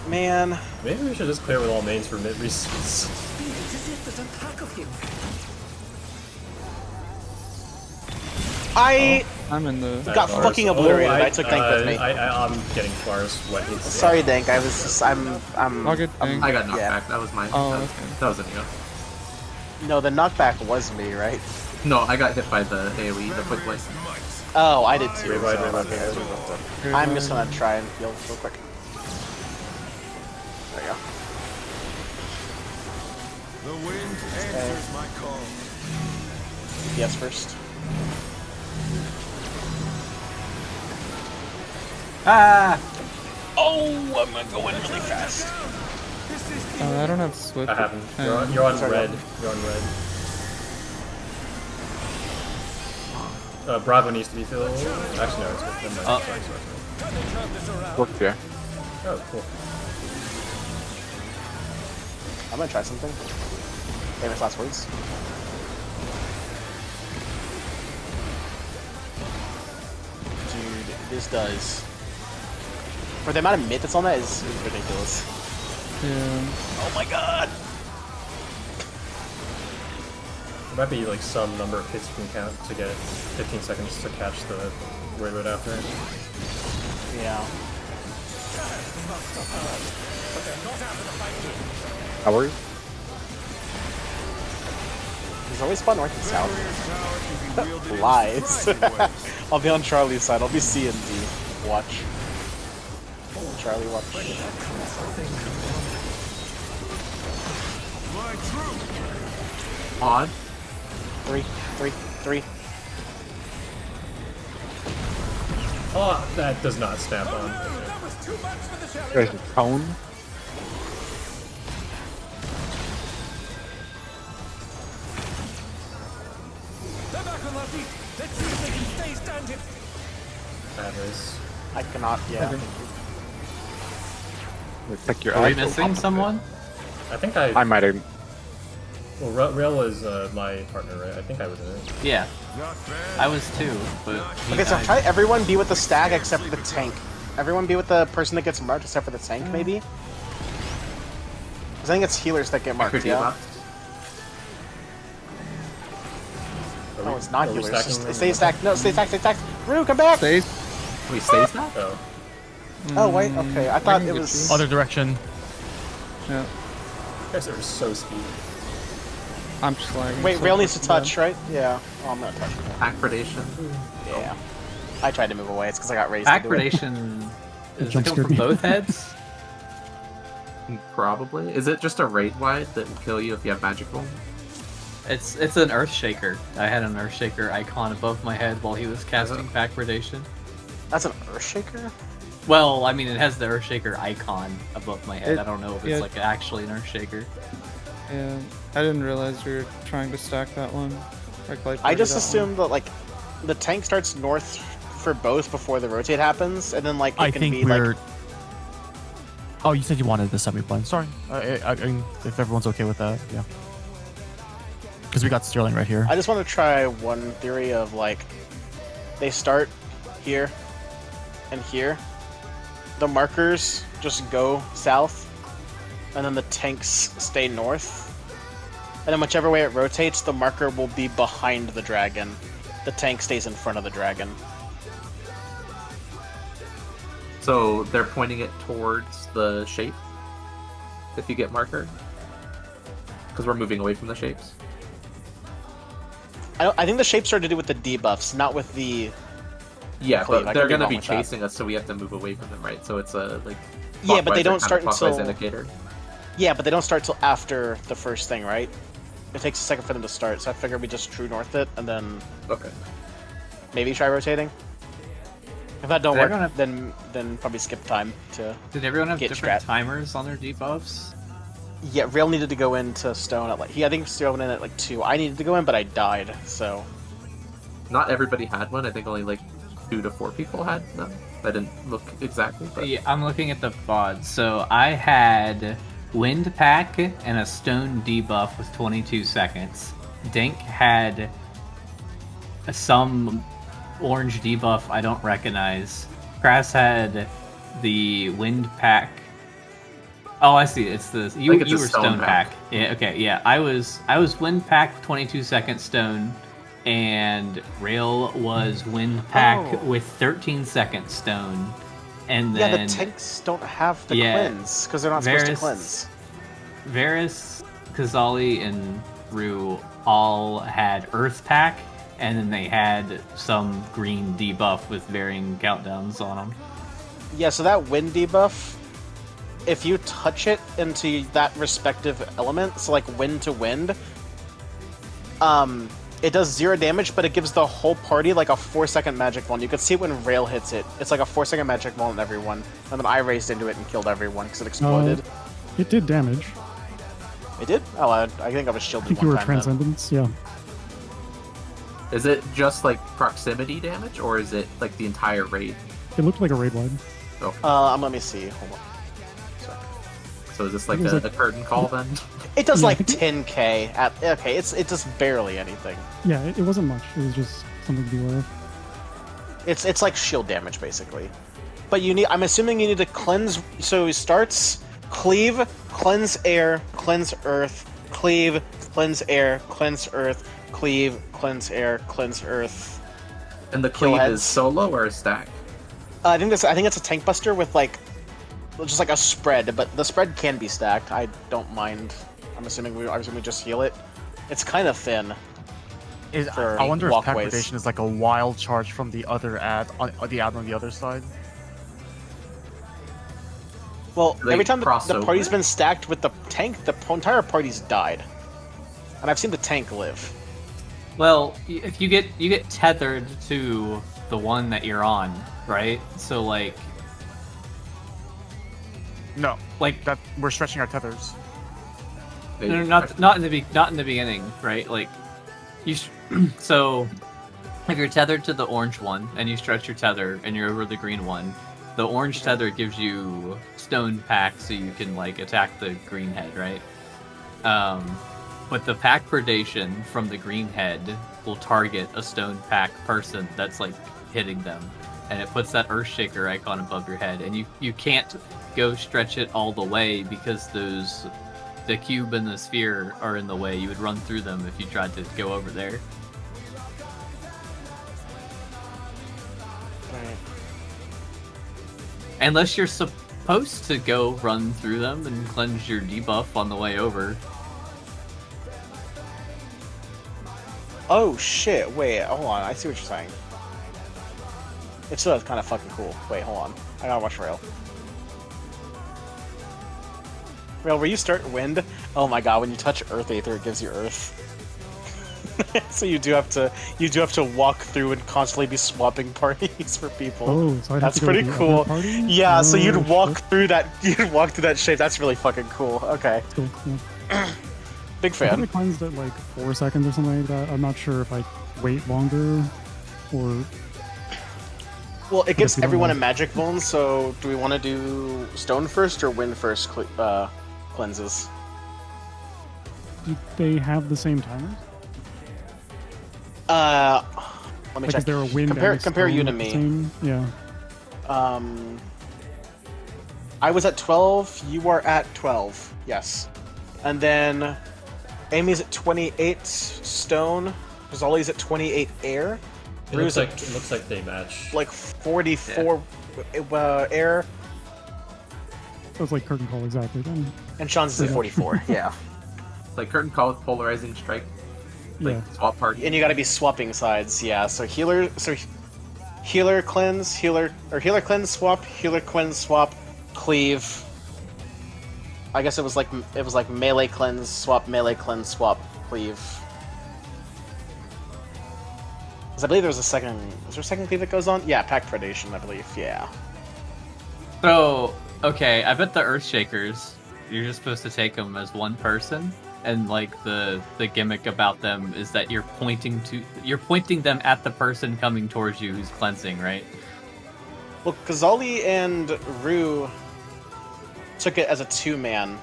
man. Maybe we should just clear with all mains for mid reasons. It's as if there's a pack of him. I'm in the. You got fucking obliterated. I took Dank with me. I'm getting Flar's what hits. Sorry, Dank. I was just. I'm. All good, Dank. I got knocked Yeah. back. That was mine. Oh, that was, okay. that was a no. No, the knockback was me, right? No, I got hit by the AoE, the quick blast. Oh, I did too. Revive, so- revive, okay, revive. I'm just gonna try and heal real quick. There you go. The wind answers my call. Yes, first. Ah! Oh, I'm gonna go in really fast. I don't have Swift. I haven't. Um, You're on Sorry. red. You're on red. Bravo needs to be filled. Actually, no, it's good. Never mind. Oh. Sorry. Worked there. Oh, cool. I'm gonna try something. Famous last words. Dude, this does. For the amount of mid that's on that is ridiculous. Yeah. Oh my god! There might be like some number of hits you can count to get 15 seconds to catch the railroad after. Yeah. Hours? There's always fun north and south. Lies. I'll be on Charlie's side. I'll be C and D. Watch. Charlie, watch. Odd. 3, 3, 3. Oh, that does not snap on. There's a cone. That is. I cannot, yeah. It's like your Are we eyes missing opposite. someone? I think I might have. Well, Rail was my partner, right? I think I was in it. Yeah. I was too, but he Okay, so died. try everyone be with the stag except for the tank. Everyone be with the person that gets marked except for the tank, maybe? Because I think it's healers that get marked, After yeah? debuff. No, it's not are we healers. stacking them? Stay stacked. No, stay stacked, stay stacked. Rue, come back! Stay. Wait, stays that? Oh. Oh, wait, okay. I thought can it get was... Other direction. Yeah. You guys are so speedy. I'm just lagging. Wait, so Rail needs to fucking bad. touch, right? Yeah. Oh, I'm gonna touch it. Pack predation. Yeah. I tried to move away. It's because I got raised to do it. Acridation is it jump come from scared me. both heads? Probably. Is it just a raid wide that will kill you if you have magical? It's an Earthshaker. I had an Earthshaker icon above my head while he was casting Pack Predation. That's an Earthshaker? Well, I mean, it has the Earthshaker icon above my head. I don't know if it's yeah. like actually an Earthshaker. Yeah. I didn't realize you were trying to stack that one. Like I just that assumed that, like, the tank starts north for both before the rotate happens, and then, like, it I can think be, we're. like... Oh, you said you wanted the semi-plane. Sorry. I mean, if everyone's okay with that, yeah. Because we got Sterling right here. I just want to try one theory of, like, they start here and here. The markers just go south, and then the tanks stay north. And then whichever way it rotates, the marker will be behind the dragon. The tank stays in front of the dragon. So they're pointing it towards the shape if you get marker? Because we're moving away from the shapes. I think the shapes are to do with the debuffs, not with the... Yeah, Cleave. I but could they're be going to wrong be with that. chasing us, so we have to move away from them, right? So it's a, like... Yeah, but they clockwise or don't start counterclockwise until... indicator. Yeah, but they don't start till after the first thing, right? It takes a second for them to start, so I figured we just true north it, and then Okay. maybe try rotating. If that don't Did work, everyone then probably skip time to... Did everyone have Get different strat. timers on their debuffs? Yeah, Rail needed to go into Stone at, like... I think Stone went in at, like, 2. I needed to go in, but I died, so... Not everybody had one. I think only, like, 2 to 4 people had them. I didn't look exactly, but... Yeah, I'm looking at the VOD. So I had Wind Pack and a Stone debuff with 22 seconds. Dink had some orange debuff I don't recognize. Kras had the Wind Pack. Oh, I see. It's the you It's you a were Stone Stone Pack. Pack. Yeah, okay, yeah. I was Wind Pack with 22 seconds Stone, and Rail was wind pack with 13 seconds stone. And then the tanks don't have the cleanse because they're not supposed to cleanse. Varus, Kazali, and Rue all had Earth Pack, and then they had some green debuff with varying countdowns on them. Yeah, so that wind debuff, if you touch it into that respective element, so like wind to wind, it does 0 damage, but it gives the whole party like a 4-second magic wand. You can see it when Rail hits it. It's like a 4-second magic wand on everyone. And then I raced into it and killed everyone because it exploded. It did damage. It did? Oh, I think I was shielded I think one you were time Transcendence, yeah. Is it just like proximity damage, or is it like the entire raid? It looked like a raid wide. Oh. Let me see. Hold on. Sorry. So is this like a curtain call then? It does like 10k at it does barely anything. Yeah, it wasn't much. It was just something to be aware of. It's like shield damage basically. But I'm assuming you need to cleanse, so he starts cleave, cleanse air, cleanse earth, cleave, cleanse air, cleanse earth, cleave, cleanse air, cleanse earth. And the cleave is solo or a stack? I think it's a tank buster with like just like a spread, but the spread can be stacked. I don't mind. I'm assuming we just heal it. It's kind of thin. I wonder if pack predation is like a wild charge from the other ad on the other side. Well, every time the party's been stacked with the tank, the entire party's died, and I've seen the tank live. Well, if you get tethered to the one that you're on, right? So like. No, like that. We're stretching our tethers. No, not in the beginning, right? Like, so if you're tethered to the orange one and you stretch your tether and you're over the green one, the orange tether gives you stone pack, so you can like attack the green head, right? But the pack predation from the green head will target a stone pack person that's like hitting them, and it puts that Earthshaker icon above your head, and you can't go stretch it all the way because the cube and the sphere are in the way. You would run through them if you tried to go over there. Right. Unless you're supposed to go run through them and cleanse your debuff on the way over. Oh shit, wait, hold on, I see what you're saying. It still is kind of fucking cool. Wait, hold on. I gotta watch Rail. Rail, where you start wind, oh my god, when you touch Earth Aether, it gives you Earth. So you do have to walk through and constantly be swapping parties for people. Oh, so that's pretty cool. Yeah, so you'd walk through that shape. That's really fucking cool. Okay. Cool, yeah. Big fan. I think it cleansed at like 4 seconds or something like that. I'm not sure if I wait longer or. Well, it gives everyone a magic vuln, so do we want to do stone first or wind first cleanses? Do they have the same timers? Let me check. Is there a wind compare you to me. Same? Yeah. I was at 12, you are at 12, yes. And then Amy's at 28 stone, Zolly's at 28 air. It looks like they match. Like 44 air. So it's like curtain call exactly then. And Sean's is at 44, yeah. It's like curtain call with polarizing strike. Like swap party. And you gotta be swapping sides, yeah. So healer cleanse, healer cleanse, swap, cleave. I guess it was like melee cleanse, swap, cleave. Because I believe there was is there a second cleave that goes on? Yeah, pack predation, I believe, yeah. So, okay, I bet the Earthshakers, you're just supposed to take them as one person, and like the gimmick about them is that you're pointing them at the person coming towards you who's cleansing, right? Well, Kazali and Rue took it as a 2-man,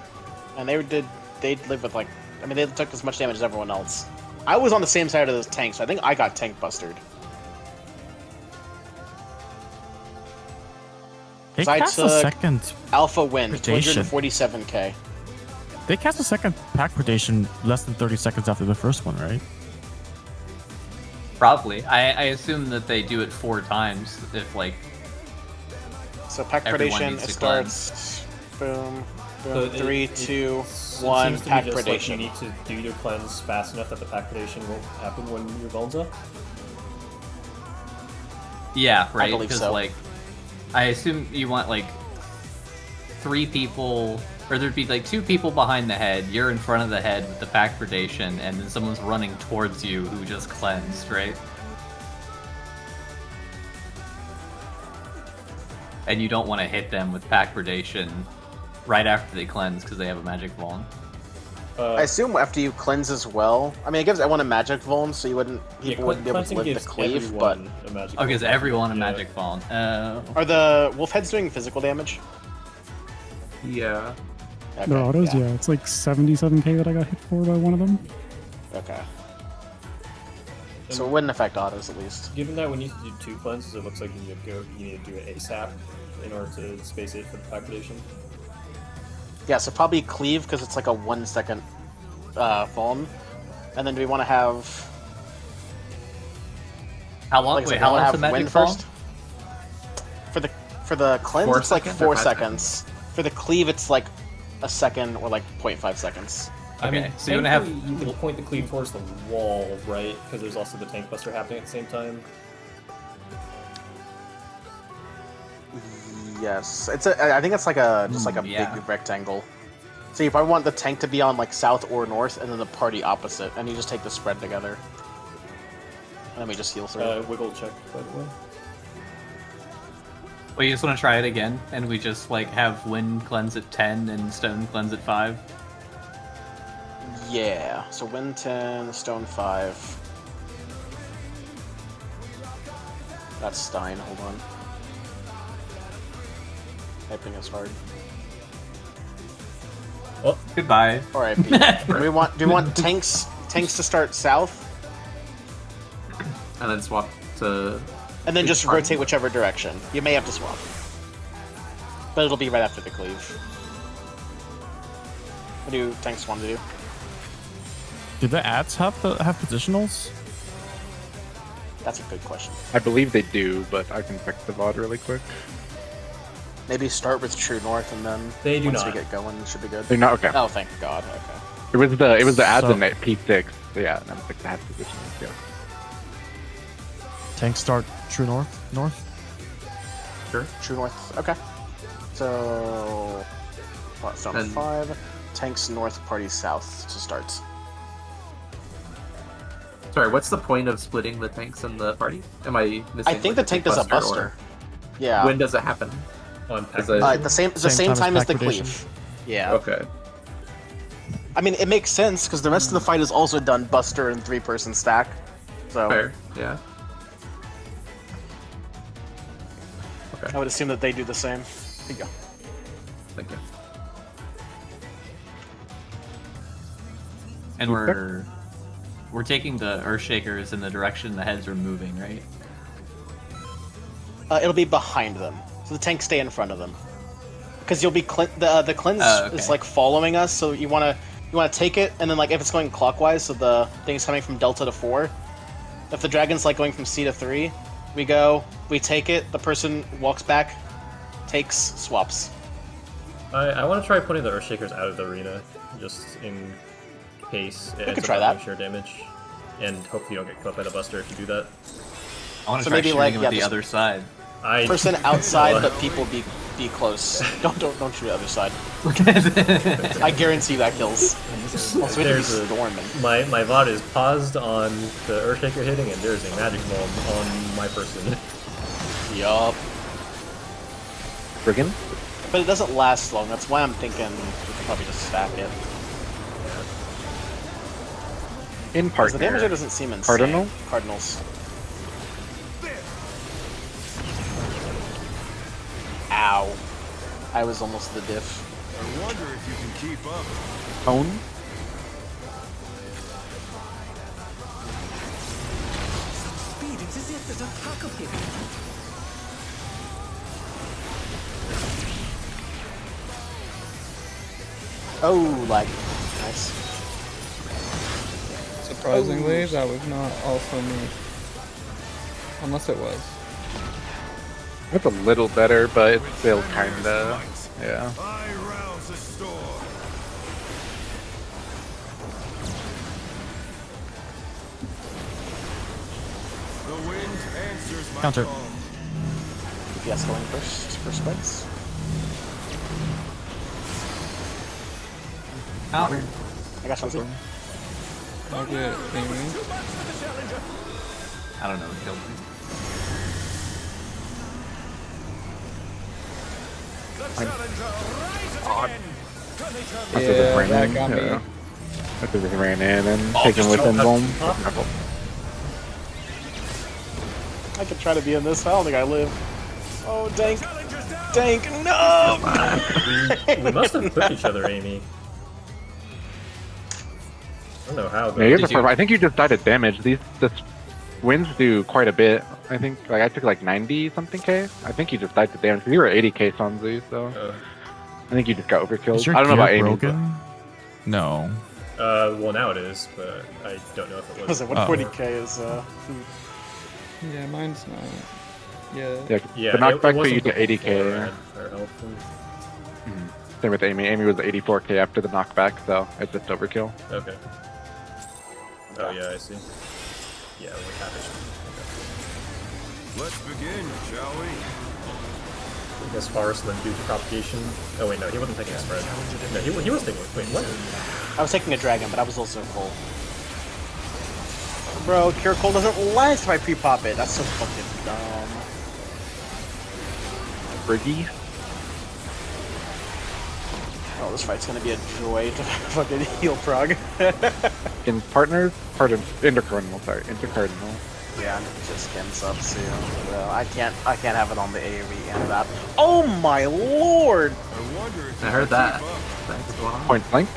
and they lived with like, I mean, they took as much damage as everyone else. I was on the same side of those tanks, so I think I got tank bustered. They cast a second Alpha Wind, predation. 247k. They cast a second pack predation less than 30 seconds after the first one, right? Probably. I assume that they do it 4 times if like. So pack everyone predation. needs It to starts. Boom. So Boom. 3, 2, it 1. seems to Pack be just like you predation. need to do your cleanse fast enough that the pack predation won't happen when your bones up. Yeah, right. believe Because so. like, I assume you want like 3 people, or there'd be like 2 people behind the head. You're in front of the head with the pack predation, and then someone's running towards you who just cleansed, right? And you don't want to hit them with pack predation right after they cleanse because they have a magic vuln. I assume after you cleanse as well. I mean, it gives everyone a magic vuln, so you wouldn't people wouldn't be able to live the cleave. But Oh, gives everyone a magic vuln. are the wolf heads doing physical damage? Yeah. Okay, Their autos, yeah, it's like 77k that I got hit for by one of them. Okay. So it wouldn't affect autos at least. Given that we need to do 2 cleanses, it looks like you need to do it ASAP in order to space it for the pack predation. Yeah, so probably cleave because it's like a 1 second vuln. And then do we want to have? How long? Like, Wait, so how we wanna long's the have magic wind first? For the cleanse, 4 it's like seconds 4 or 5 seconds. For the cleave, it's like a second or like 0.5 seconds. I mean, Okay, so you wanna have- you can point the cleave towards the wall, right? Because there's also the tank buster happening at the same time. Yes, it's a. I think it's like a just like a yeah. big rectangle. So you probably want the tank to be on like south or north, and then the party opposite, and you just take the spread together. And then we just heal through. Wiggle check, by the way. Well, you just want to try it again, and we just like have wind cleanse at 10 and stone cleanse at 5. Yeah. So wind 10, stone 5. That's Stein. Hold on. Typing is hard. Goodbye. All right. do we want tanks to start south, And then swap to. and then just rotate whichever direction? You may have to swap, but it'll be right after the cleave. What do tanks want to do? Do the ads have positionals? That's a good question. I believe they do, but I can check the VOD really quick. Maybe start with True North, and then They do once not. we get going, it should be good. They're not okay. Oh, thank God. Okay. It was the ads So- in it, P6. Yeah, and I was like the ad positions. Yeah. Tank start true north. True North. Okay. So, stone And- 5. Tanks north, party south to start. Sorry, what's the point of splitting the tanks and the party? Am I missing? I think like, the tank does a buster. or- Yeah. When does it happen? On pack Is it- The same time as the cleave. Yeah. Okay. I mean, it makes sense because the rest of the fight is also done buster and 3-person stack. So Fair. Yeah. Okay. I would assume that they do the same. Here you go. Thank you. And we're taking the Earthshakers in the direction the heads are moving, right? It'll be behind them, so the tanks stay in front of them. Because you'll be the cleanse Okay. is like following us, so you wanna take it, and then like if it's going clockwise, so the thing's coming from Delta to 4. If the dragon's like going from C to 3, we take it. The person walks back, takes, swaps. I want to try putting the Earthshakers out of the arena, just in case it ends could try up that. having sheer damage. And hopefully you don't get caught by the buster if you do that. I want to So try maybe, shooting like, him yeah, with the this- other side. Person outside, but people be close. Don't shoot the other side. I guarantee that kills. Also, it There's be a- storming. My VOD is paused on the Earthshaker hitting, and there's a magic bomb on my person. Yup. Brigand? But it doesn't last long. That's why I'm thinking we could probably just stack it. In 'Cause partner. the damage there doesn't seem insane. Cardinal? Cardinals. Ow. I was almost the diff. I wonder if you can keep up. Cone? Speed, it's as if there's a pack of him. Oh, like, nice. Surprisingly, that was not also me. Unless it was. It's a little better, but it's still kinda, yeah. I rouse the storm. The wind answers my Counter. call. DPS going first for spreads. Counter. I got something. I'll get Amy. I don't know. It killed me. Yeah, that got me. After they ran in and taken with them home. I could try to be in this. I don't think I live. Oh, Dank. Dank, no! We must have clipped each other, Amy. I don't know how, but Yeah, here's the problem. I think you just died of damage. These wins do quite a bit. I think like I took like 90 something K. I think you just died to damage because you were 80K Sanzu, so I think you just got overkilled. Is your I don't know about gear Amy. broken? No. well now it is, but I don't know if it was. Was it 140K is Yeah, mine's not. Yeah. Yeah, the knockback put you to wasn't 80K. before I had fire health. Same with Amy. Amy was 84K after the knockback, so it's just overkill. Okay. Oh yeah, I see. Yeah, like half HP. Let's begin, shall we? I guess Forest went due to propagation. Oh wait, no, he wasn't taking a spread. No, he was taking. Wait, what? I was taking a dragon, but I was also full. Bro, Cure Cold doesn't last if I pre-pop it. That's so fucking dumb. Briggy. Oh, this fight's gonna be a joy to fucking heal prog. In partners, intercardinal. Sorry, intercardinal. Yeah, I'm just getting subs soon. Well, I can't have it on the AoE and that. Oh my lord! I wonder if I heard that. Thanks, going on. Point blank.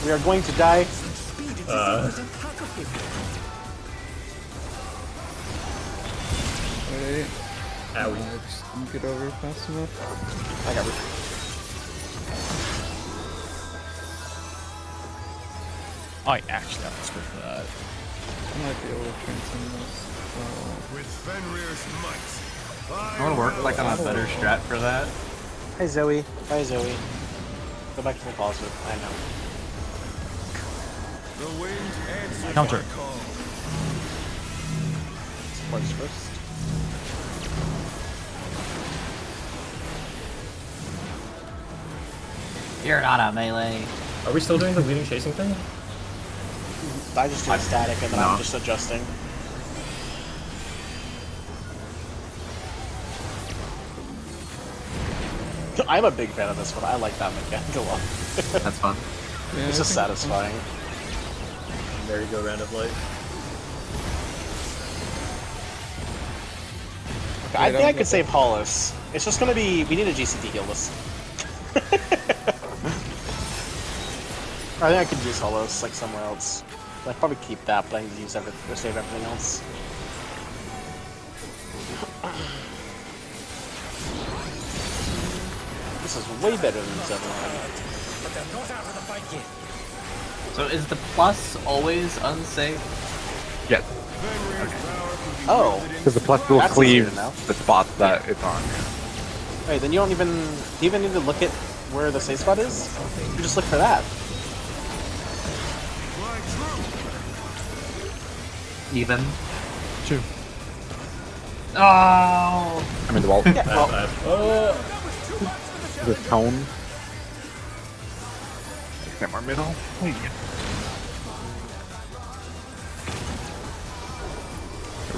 We are going to die. Wait. Owie. Just get over fast enough. I got I actually have to script for that. I might be able to transcend this. with Fenrir's might. I want to work like on a better strat for that. Hi Zoe. Hi Zoe. Go back to the positive. I know. The wind answers Counter. my call. Supports first. You're not a melee. Are we still doing the leading chasing thing? I just do static and then No. I'm just adjusting. I'm a big fan of this one. I like that mechanic a lot. That's fun. Yeah, It's just satisfying. Merry-go-round of life. Okay, I think I could save Hollis. It's just gonna be... We need a GCT heal this. I think I could use Hollis, like, somewhere else. I'd probably keep that, but I need to use everything, or save everything else. This is way better than this other one. So is the plus always unsafe? Yes, Oh, because the plus will That's cleave easier now. the spots that it's on. wait, then you don't even... Do you even need to look at where the safe spot is? You just look for that. Even. 2. Oh! I mean the wall. Yeah, well, The tone. Except more middle.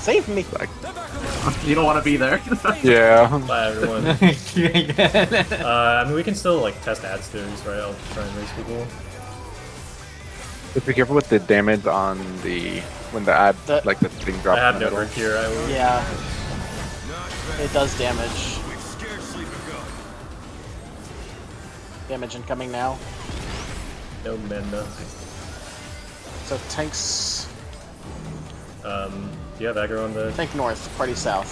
save me. Like, You don't want to be there. yeah. Bye, everyone. I mean, we can still, like, test ad theories, right? I'll try and raise people. Just be careful with the damage on the when the ad like the thing drops. I have in the no middle. work here, I will. Yeah. It does damage. We've scarcely begun. Damage incoming now. No mana. So tanks... Do you have aggro on the... Tank north, party south.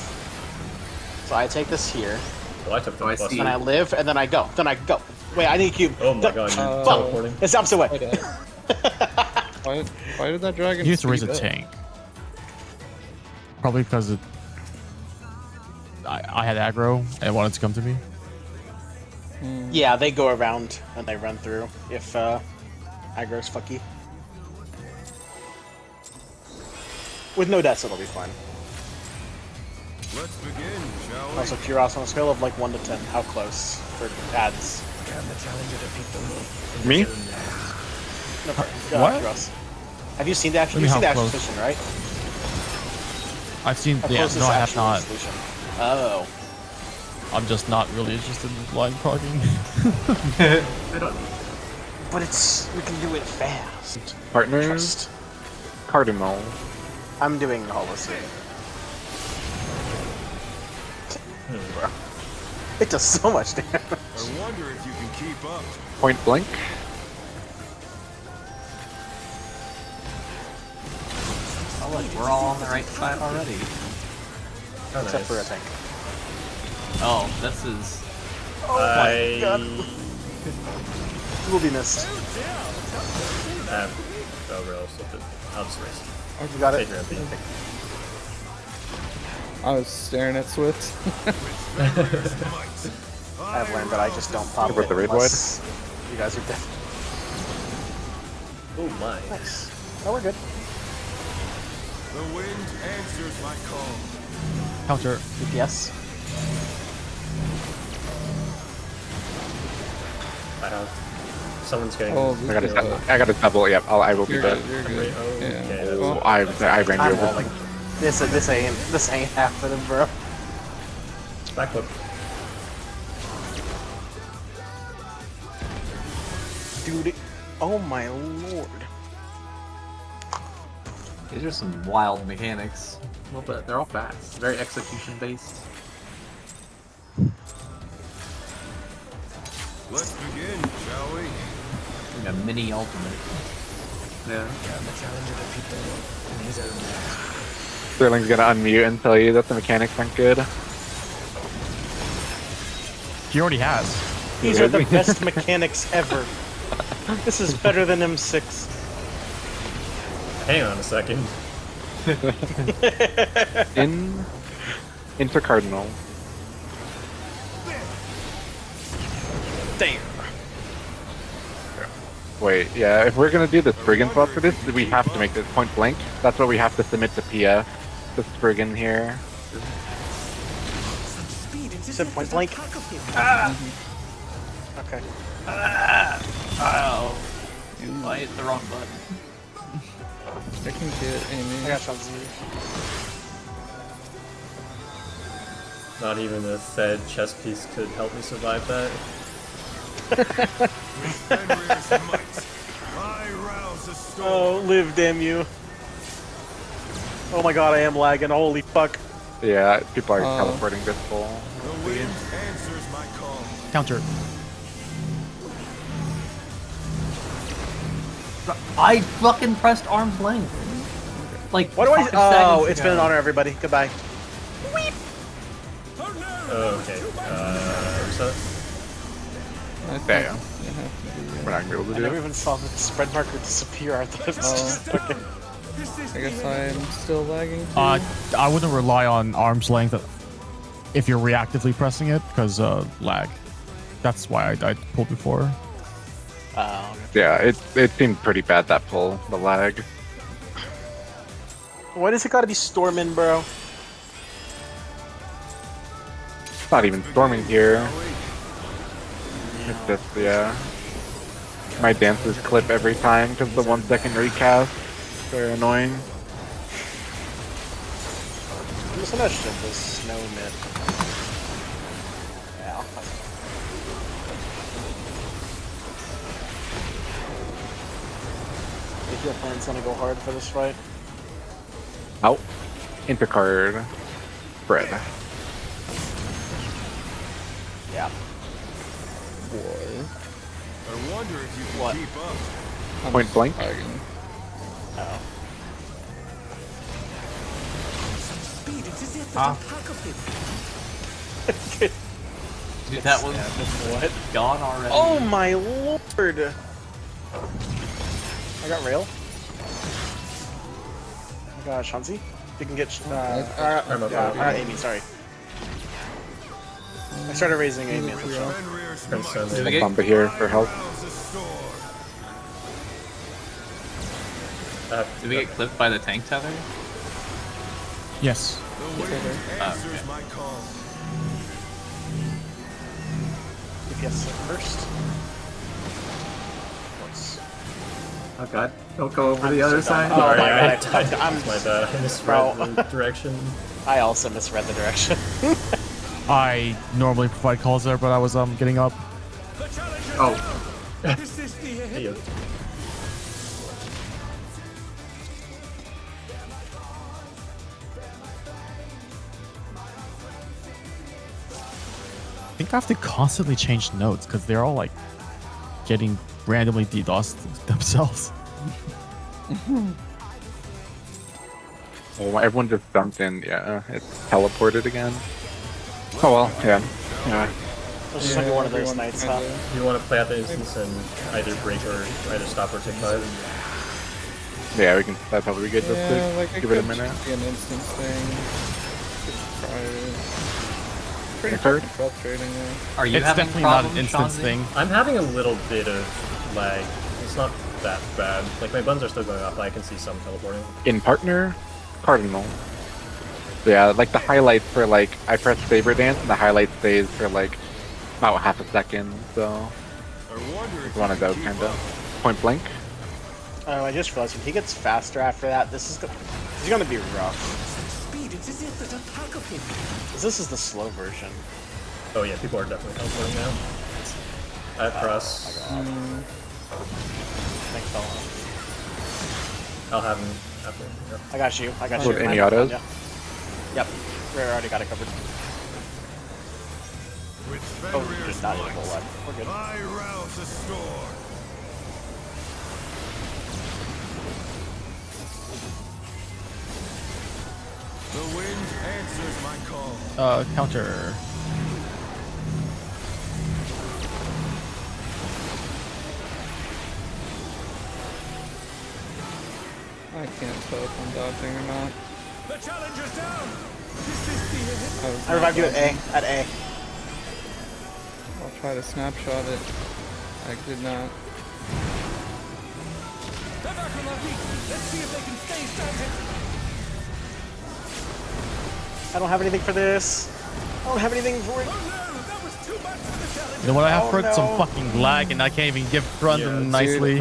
So I take this here, Well, I took the I plus. see. then I live, and then I go. Then I go. Wait, I need a cube. Oh my god, you're teleporting. It's the opposite way. Why did that dragon You have to raise a speed up? tank. Probably because I had aggro and it wanted to come to me. Yeah, they go around and they run through if aggro's fucky. With no deaths, it'll be fine. Let's begin, shall we? Also, Curios, on a scale of like 1 to 10, how close for ads? Can the challenger defeat the wolf? Me? No, What? Curios. Have you seen the actual? What do you You've seen the mean, how actual close? solution, right? I've seen. How Yeah, close is no, the I have actual not. solution? Oh. I'm just not really interested in blind progging. But it's we can do it fast. Partners. Trust. Cardinal. I'm doing Holocene. Bro. It does so much damage. I wonder if you can keep up. Point blank. Oh, look, we're all on the right side already. Oh, Except for a nice. tank. Oh, this is. Oh my god. You will be missed. Oh, real, so I'll just race. You got it? Take your MP. I was staring at Swift. I have learned that I just don't pop With it the raid unless you guys are dead. Oh my. Nice. No, we're good. The wind answers my call. Counter. DPS. I have. Someone's getting. Oh, I got a double. Yep, I will be you're dead. good. You're good. Oh, Yeah. okay, that's- Oh, I ran you I'm over. rolling. This ain't happening, bro. Backflip. Dude, oh my lord. These are some wild mechanics. A little bit. They're all fast. Very execution based. Let's begin, shall we? Like a mini ultimate. Yeah. Can the challenger defeat the wolf in his own lair? Sterling's gonna unmute and tell you that the mechanics aren't good. He already has. These are the best mechanics ever. This is better than M6. Hang on a second. Into Cardinal. Damn. Wait, yeah, if we're gonna do the Spriggan swap for this, we have to make this point blank. That's what we have to submit to PF. The Spriggan here. Said point blank. Ah! Okay. Oh. I hit the wrong button. I can get Amy. I got shots. Not even a Fed chess piece could help me survive that. Fenrir's might. I rouse the storm. Oh, live, damn you. Oh my god, I am lagging. Holy fuck. Yeah, people are teleporting this full. The wind answers my call. Counter. I fucking pressed arm's length. Like, Why do I? 5 Oh, seconds it's been an ago. honor, everybody. Goodbye. Oh, okay. So I think Damn. you have to do We're not gonna be able to I do never it. even saw the spread marker disappear. I thought it was just okay. I guess I'm still lagging too. I wouldn't rely on arm's length if you're reactively pressing it, because lag. That's why I pulled before. Yeah, it seemed pretty bad, that pull, the lag. Why does it gotta be storming, bro? It's not even storming here. It's just, yeah. My dances clip every time because the 1 second recast. Very annoying. Misunderstood the snow mid. Yeah. If your plan's gonna go hard for this fight. Out. Intercard. Spread. Yeah. Boy. I wonder if you can What? keep up. I'm Point blank? lagging. Oh. Dude, that was What? gone already. Oh my lord! I got rail. I got Shanzi. You can get Amy. Sorry, I started raising Amy as well. Bumper here for help. Did we get clipped by the tank tether? Yes. DPS first. Oh god, don't go over the other side. Oh my god, I'm my bad. I misread the direction. I also misread the direction. I normally provide calls there, but I was getting up. Oh. Hey, I think I have to constantly change notes because they're all like getting randomly DDoSed themselves. Oh, everyone just dumped in. Yeah, it's teleported again. Oh well, yeah. This is gonna be one of those nights, huh? You want to play out the instance and either break or either stop or take 5? Yeah, we can. That'd probably be good. Yeah, like give it a minute. Be an instance thing. Could try it. Pretty third? frustrating though. Are you It's having definitely not an problems, instance Shanzi? thing. I'm having a little bit of lag. It's not that bad. Like my buttons are still going off, but I can see some teleporting. In partner, Cardinal. Yeah, like the highlights for like I press Saber Dance and the highlight stays for like about half a second. So it's one of those kind of point blank. Oh, I just realized when he gets faster after that, this is gonna be rough. This is the slow version. Oh yeah, people are definitely teleporting now. At press. Thanks, fella. I'll have him after. Yep. I got you. I got With you. any autos? Yeah. Yep. We already got it covered. Oh, just not even a whole lot. We're good. I rouse the score. The wind answers my call. Counter. I can't tell if I'm dodging or not. The challenger's down. This is the I revived you at A. At A. I'll try to snapshot it. I did not. They're back on their feet. Let's see if they can stay standing. I don't have anything for this. I don't have anything for it. Oh no, that was too much for the challenger. You know what I have Oh, for it? Some no. fucking lag, and I can't even give run them dude, nicely.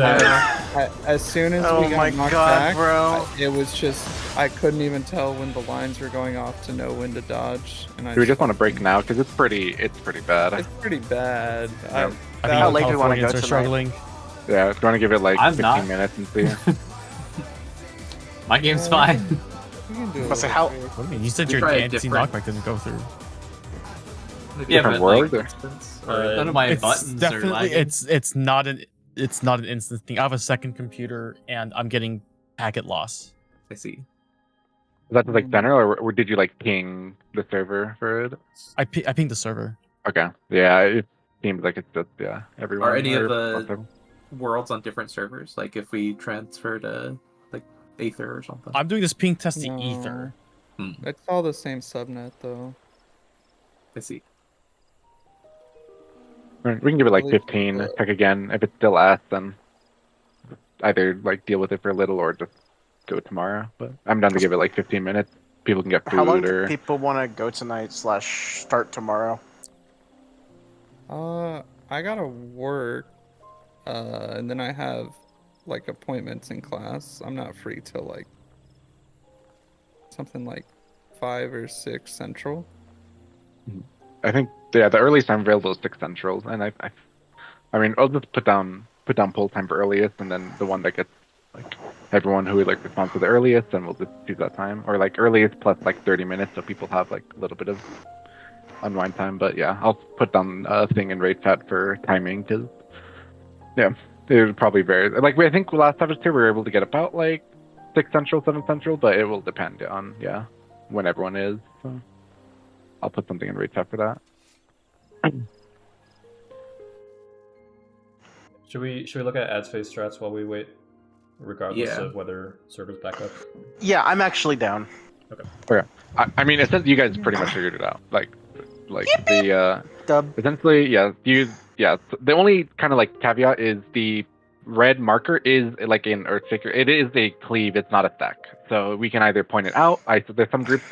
As soon as Oh we my got knocked God, back, bro. it was just I couldn't even tell when the lines were going off to know when to dodge, and I Do we just want to break now? Because it's pretty bad. it's pretty bad. Yeah. I think How late do we wanna Californians go are tonight? struggling. Yeah, if you want to give it like I'm 15 not. minutes and see. My game's fine. We can do Let's say it how- real quick. What do you mean? You said We your try a anti-knockback different- didn't go through. Yeah, Different but world, like, or- none of my It's buttons are definitely lagging. it's not an instant thing. I have a second computer and I'm getting packet loss. I see. Is that just like center, or did you like ping the server for it? I pinged the server. Okay. Yeah, it seems like it's just everyone. Are any of or most the of them. worlds on different servers? Like if we transfer to like Aether or something? I'm doing this ping test to No. Ether. It's all the same subnet though. I see. Right, we can give it like Believe- 15. Check again. If it's still S, then either like deal with it for a little or just go tomorrow. But I'm down to give it like 15 minutes. People can get food How long or. do people want to go tonight / start tomorrow? I gotta work, and then I have like appointments in class. I'm not free till like something like 5 or 6 central. I think the earliest time available is 6 Central, and I mean I'll just put down poll time for earliest, and then the one that gets like everyone who like responds to the earliest, and we'll just choose that time, or like earliest plus like 30 minutes, so people have like a little bit of unwind time. But yeah, I'll put down a thing in raid chat for timing, because yeah, it would probably vary. Like I think last time we were able to get about like 6 Central, 7 Central, but it will depend on when everyone is. So I'll put something in raid chat for that. Should we look at ad space strats while we wait, regardless Yeah. of whether servers back up? Yeah, I'm actually down. Okay. I mean, essentially, you guys pretty much figured it out. Like the Dub. essentially, the only kind of like caveat is the red marker is like in Earthshaker. It is a cleave. It's not a stack. So we can either point it out. There's some groups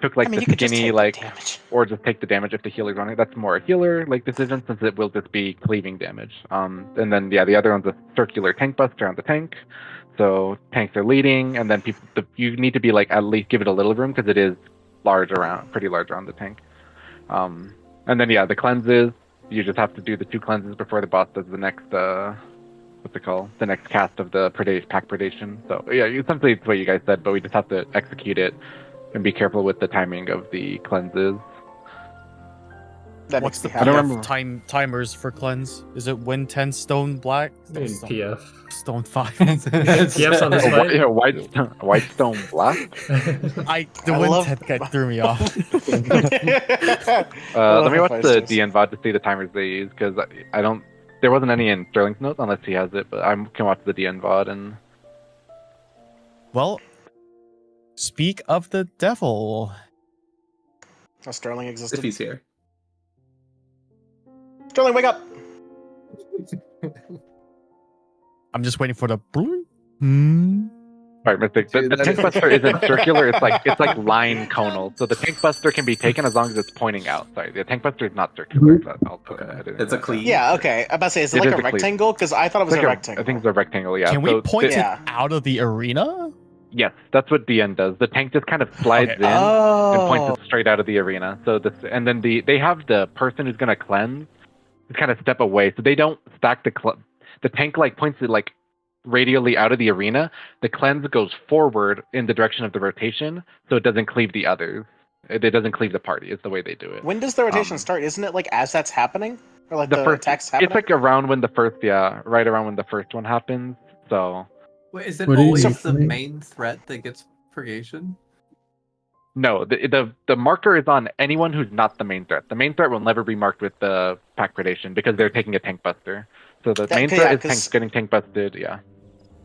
took like I mean, you the could just skinny take like, the damage. or just take the damage if the healer's on it. That's more a healer like decision since it will just be cleaving damage. And then the other one's a circular tank buster on the tank. So tanks are leading, and then you need to be like at least give it a little room because it is pretty large around the tank. And then the cleanses. You just have to do the 2 cleanses before the boss does the next what's it called? The next cast of the pack predation. So essentially it's what you guys said, but we just have to execute it and be careful with the timing of the cleanses. What's the I don't remember. timers for cleanse? Is it win 10 stone black? In PF. Stone 5. PF's on this fight? White stone black? The win 10 guy threw me off. Let me watch the DN VOD to see the timers they use, because there wasn't any in Sterling's notes unless he has it, but I can watch the DN VOD and... Well, speak of the devil. Oh, Sterling existed. If he's here. Sterling, wake up! I'm just waiting for the... Alright, Mystic. The tank buster isn't circular, it's like line conal. So the tank buster can be taken as long as it's pointing out. Sorry, the tank buster is not circular. It's a cleave. Yeah, okay. I'm about to say, is it like a rectangle? Because I thought it was a rectangle. I think it's a rectangle, yeah. Can we point it out of the arena? Yes, that's what DN does. The tank just kind of slides in and points it straight out of the arena. So and then they have the person who's gonna cleanse just kind of step away, so they don't stack the tank like points it like radially out of the arena. The cleanse goes forward in the direction of the rotation, so it doesn't cleave the others. It doesn't cleave the party. It's the way they do it. When does the rotation start? Isn't it like as that's happening, or like the attacks happening? It's like around when the first, right around when the first one happens. So. Wait, is it always the main threat that gets purgation? No, the marker is on anyone who's not the main threat. The main threat will never be marked with the pack predation because they're taking a tank buster. So the main threat is getting tank busted,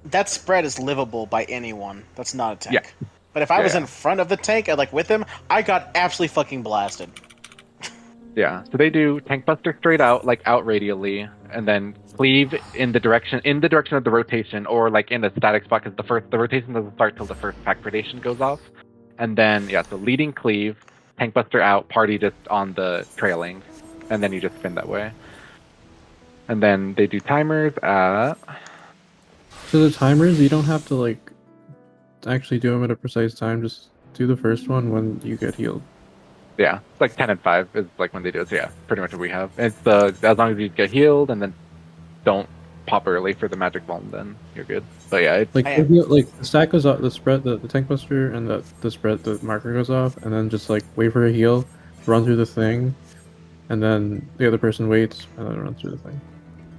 That spread is livable by anyone. That's not a tank. Yeah. But if I was in front of the tank and like with him, I got absolutely fucking blasted. Yeah, so they do tank buster straight out, like out radially, and then cleave in the direction of the rotation, or like in a static spot, because the rotation doesn't start till the first pack predation goes off. And then so leading cleave, tank buster out, party just on the trailing, and then you just spin that way. And then they do timers at... So the timers, you don't have to like actually do them at a precise time, just do the first one when you get healed. Yeah, it's like 10 and 5 is like when they do it. So yeah, pretty much what we have. It's as long as you get healed and then don't pop early for the magic bomb, then you're good. But yeah, it's like the stack goes off, the spread, the tank buster, and the spread, the marker goes off, and then just like wait for a heal, run through the thing, and then the other person waits and then run through the thing.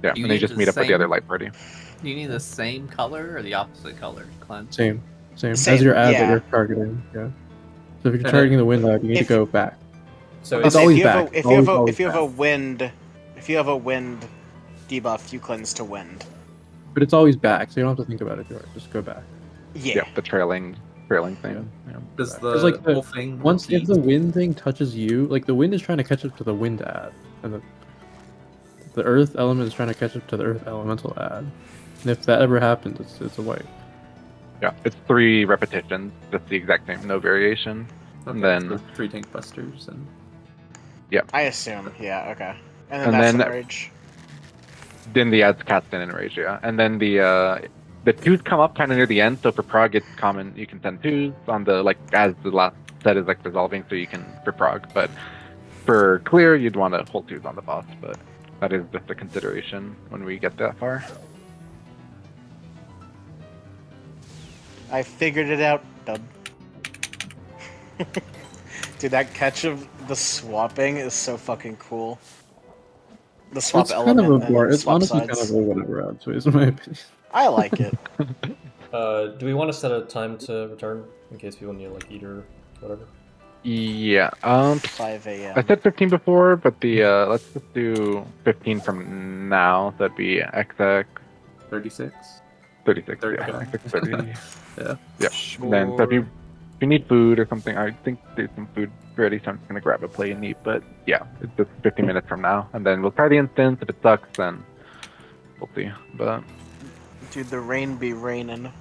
Yeah, and they just meet up with the other light party. Do you need the same color or the opposite color cleanse? Same as your ad that you're targeting. Yeah. So if you're targeting the wind lab, you need to go back. So it's always back. If you have a wind debuff, you cleanse to wind. But it's always back, so you don't have to think about it, George. Just go back. Yeah, the trailing thing. Yeah. Does the whole thing if the wind thing touches you, like the wind is trying to catch up to the wind ad, and the earth element is trying to catch up to the earth elemental ad. And if that ever happens, it's a wipe. Yeah, it's 3 repetitions, just the exact same, no variation. Okay, and then so 3 tank busters and. Yeah. I assume. Yeah. Okay. And then that's enrage. Then the ads cast in enrage, yeah. And then the 2s come up kind of near the end. So for prog, it's common you can send 2s on the as the last set is resolving, so you can for prog. But for clear, you'd want to hold 2s on the boss. But that is just a consideration when we get that far. I figured it out, Dub. Dude, that catch of the swapping is so fucking cool. The swap element. It's honestly kind of a whatever ad choice, in my opinion. I like it. Do we want to set a time to return in case people need eat or whatever? Yeah. 5 a.m. I said 15 before, but let's just do 15 from now. That'd be XX 36. 36. 30. Yeah. XX 30. Yeah. Yeah. Sure. And then so if you you need food or something, I think there's some food ready, so I'm just gonna grab a plate and eat. But yeah, it's just 50 minutes from now, and then we'll try the instance. If it sucks, then we'll see. But Dude, the rain be raining.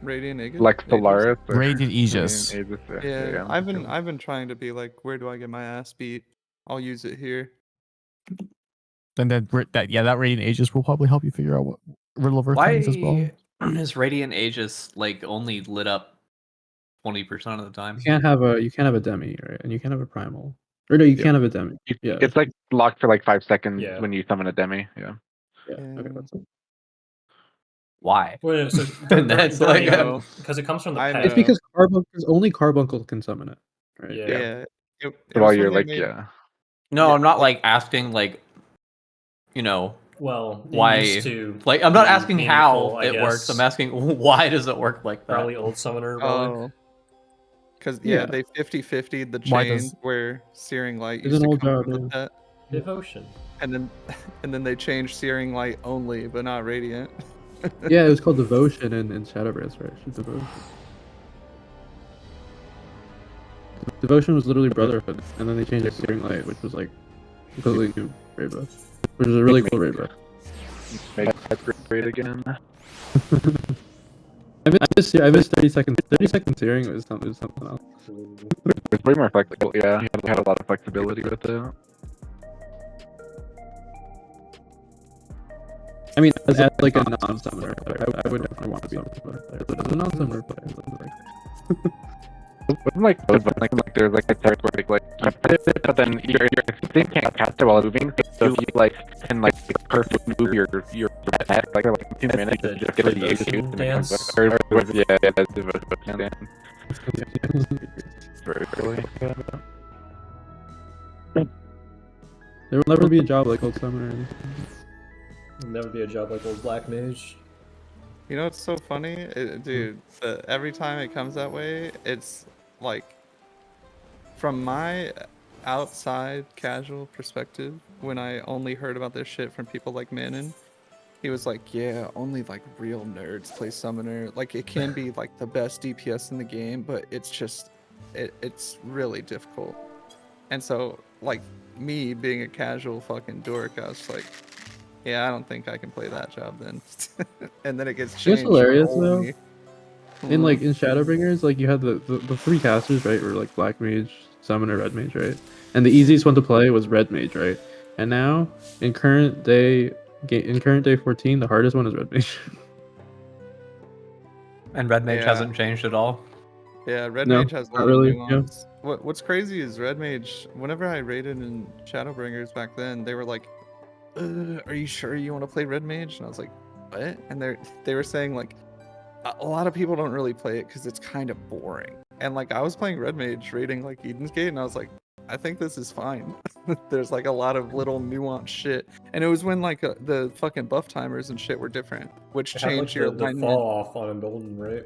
Radiant Aegis? Like Solaris. Radiant Aegis. Yeah, I've been trying to be like, where do I get my ass beat? I'll use it here. And then that Radiant Aegis will probably help you figure out what Riddle of Earth means as well. Why is Radiant Aegis like only lit up 20% of the time? You can't have a demi, right? And you can't have a primal. Or no, you can't have a demi. Yeah. It's like locked for like 5 seconds when you summon a demi. Yeah. Yeah. Okay, that's it. Why? Well, so That's like because it comes from the pet. It's because only Carbuncle can summon it. Right? Yeah. While you're like, No, I'm not like asking like, Well, why? used to Like, I'm not asking meaningful, how I it guess. works. I'm asking why does it work like that? Probably old summoner. Oh. Because they 50-50'd the Why chain does- where Searing Light It's used an to old come from job, the set. Devotion. And then they changed Searing Light only, but not Radiant. Yeah, it was called Devotion in Shadowbringers, right? It's Devotion. Devotion was literally Brotherhood, and then they changed it to Searing Light, which was like completely new raid buff, which is a really cool raid buff. Make that great again. I missed 30 seconds. 30-second Searing was something else. It's way more flexible. Yeah, you had a lot of flexibility with it. I mean, as like a non-summoner player, I would definitely want to be a summoner player. But as a non-summoner player, Wasn't like there's like a part where like you put it, but then your thing can't cast it while moving, so you like can like perfect move your pet like 2 minutes to just get the execute to make that's Devotion dance. Very early. there will never be a job like old summoner. It'll never be a job like old Black Mage. You know what's so funny? Dude, every time it comes that way, it's like, from my outside casual perspective, when I only heard about this shit from people like Manon, he was like, yeah, only like real nerds play Summoner. Like, it can be like the best DPS in the game, but it's just, it's really difficult. And so, like, me being a casual fucking dork, I was like, yeah, I don't think I can play that job then. And then it gets changed. It's hilarious though. only. In like in Shadowbringers, like you had the 3 casters, right? Were like Black Mage, Summoner, Red Mage, right? And the easiest one to play was Red Mage, right? And now in current day 14, the hardest one is Red Mage. And Red Mage hasn't changed at all. Yeah, Red Mage has a lot really, of nuance. What's crazy is Red Mage, whenever I raided in Shadowbringers back then, they were like, are you sure you want to play Red Mage? And I was like, what? And they were saying like, a lot of people don't really play it because it's kind of boring. And like, I was playing Red Mage raiding like Eden's Gate, and I was like, I think this is fine. There's like a lot of little nuanced shit. And it was when like the fucking buff timers and shit were different, which changed your the fall off on Embolden, right?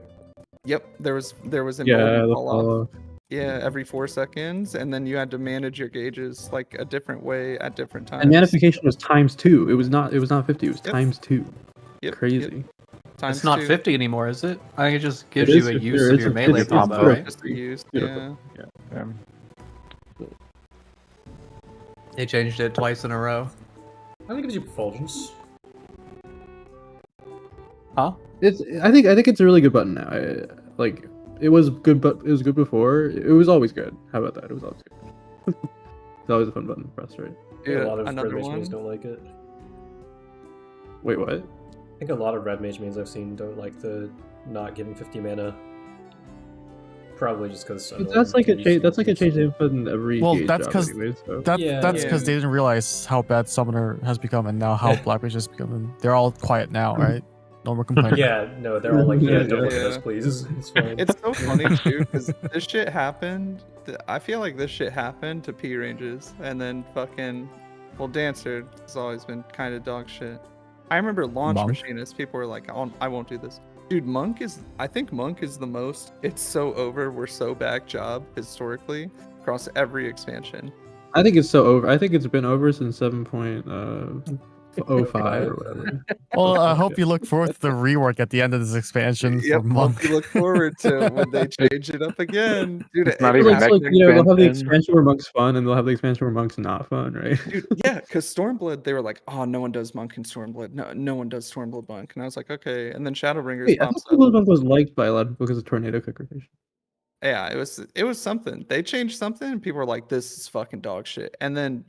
Yep, there was Embolden the fall fall off. Yeah, every 4 seconds, and then you had to manage your gauges like a different way at different times. And manification was ×2. It was not 50. It was ×2. Yep, Crazy. It's not 50 anymore, is it? I think it just gives It you is a 50, use or of it's your a- melee it's combo, zero. right? Just the use, Beautiful. yeah. They changed it twice in a row. I think it gives you Fulgence. Huh? I think it's a really good button now. It was good, but it was good before. It was always good. How about that? It was always good. It's always a fun button to press, right? Yeah, a lot of another Red Mage one. mains don't like it. Wait, what? I think a lot of Red Mage mains I've seen don't like the not giving 50 mana. Probably just because That's like a change. That's like a change they put in every. Well, gauge that's job because anyways, so. that's because they didn't realize how bad Summoner has become and now how Black Mage has become. And they're all quiet now, right? No more complaining. Yeah, no, they're all like, yeah, don't look at Yeah. us, please. It's fine. It's so funny too, because this shit happened. I feel like this shit happened to P ranges, and then fucking, well, Dancer has always been kind of dog shit. I remember Launch Monk. Machinist. People were like, I won't do this. Dude, I think Monk is the most. It's so over. We're so back job historically across every expansion. I think it's so over. I think it's been over since 7.4 05 or whatever. Well, I hope you look forward to the rework at the end of this expansion Yep, for Monk. hope you look forward to when they change it up again. Dude, It's not it even happened- next Like, you know, they'll have the expansion. expansion where Monk's fun, and they'll have the expansion where Monk's not fun, right? Dude, yeah, because Stormblood, they were like, oh, no one does Monk and Stormblood. No one does Stormblood Monk. And I was like, okay. And then Shadowbringers Wait, I pops thought up. Stormblood Monk was liked by a lot of people because of Tornado Kick rotation. Yeah, it was something. They changed something, and people were like, "This is fucking dog shit." And then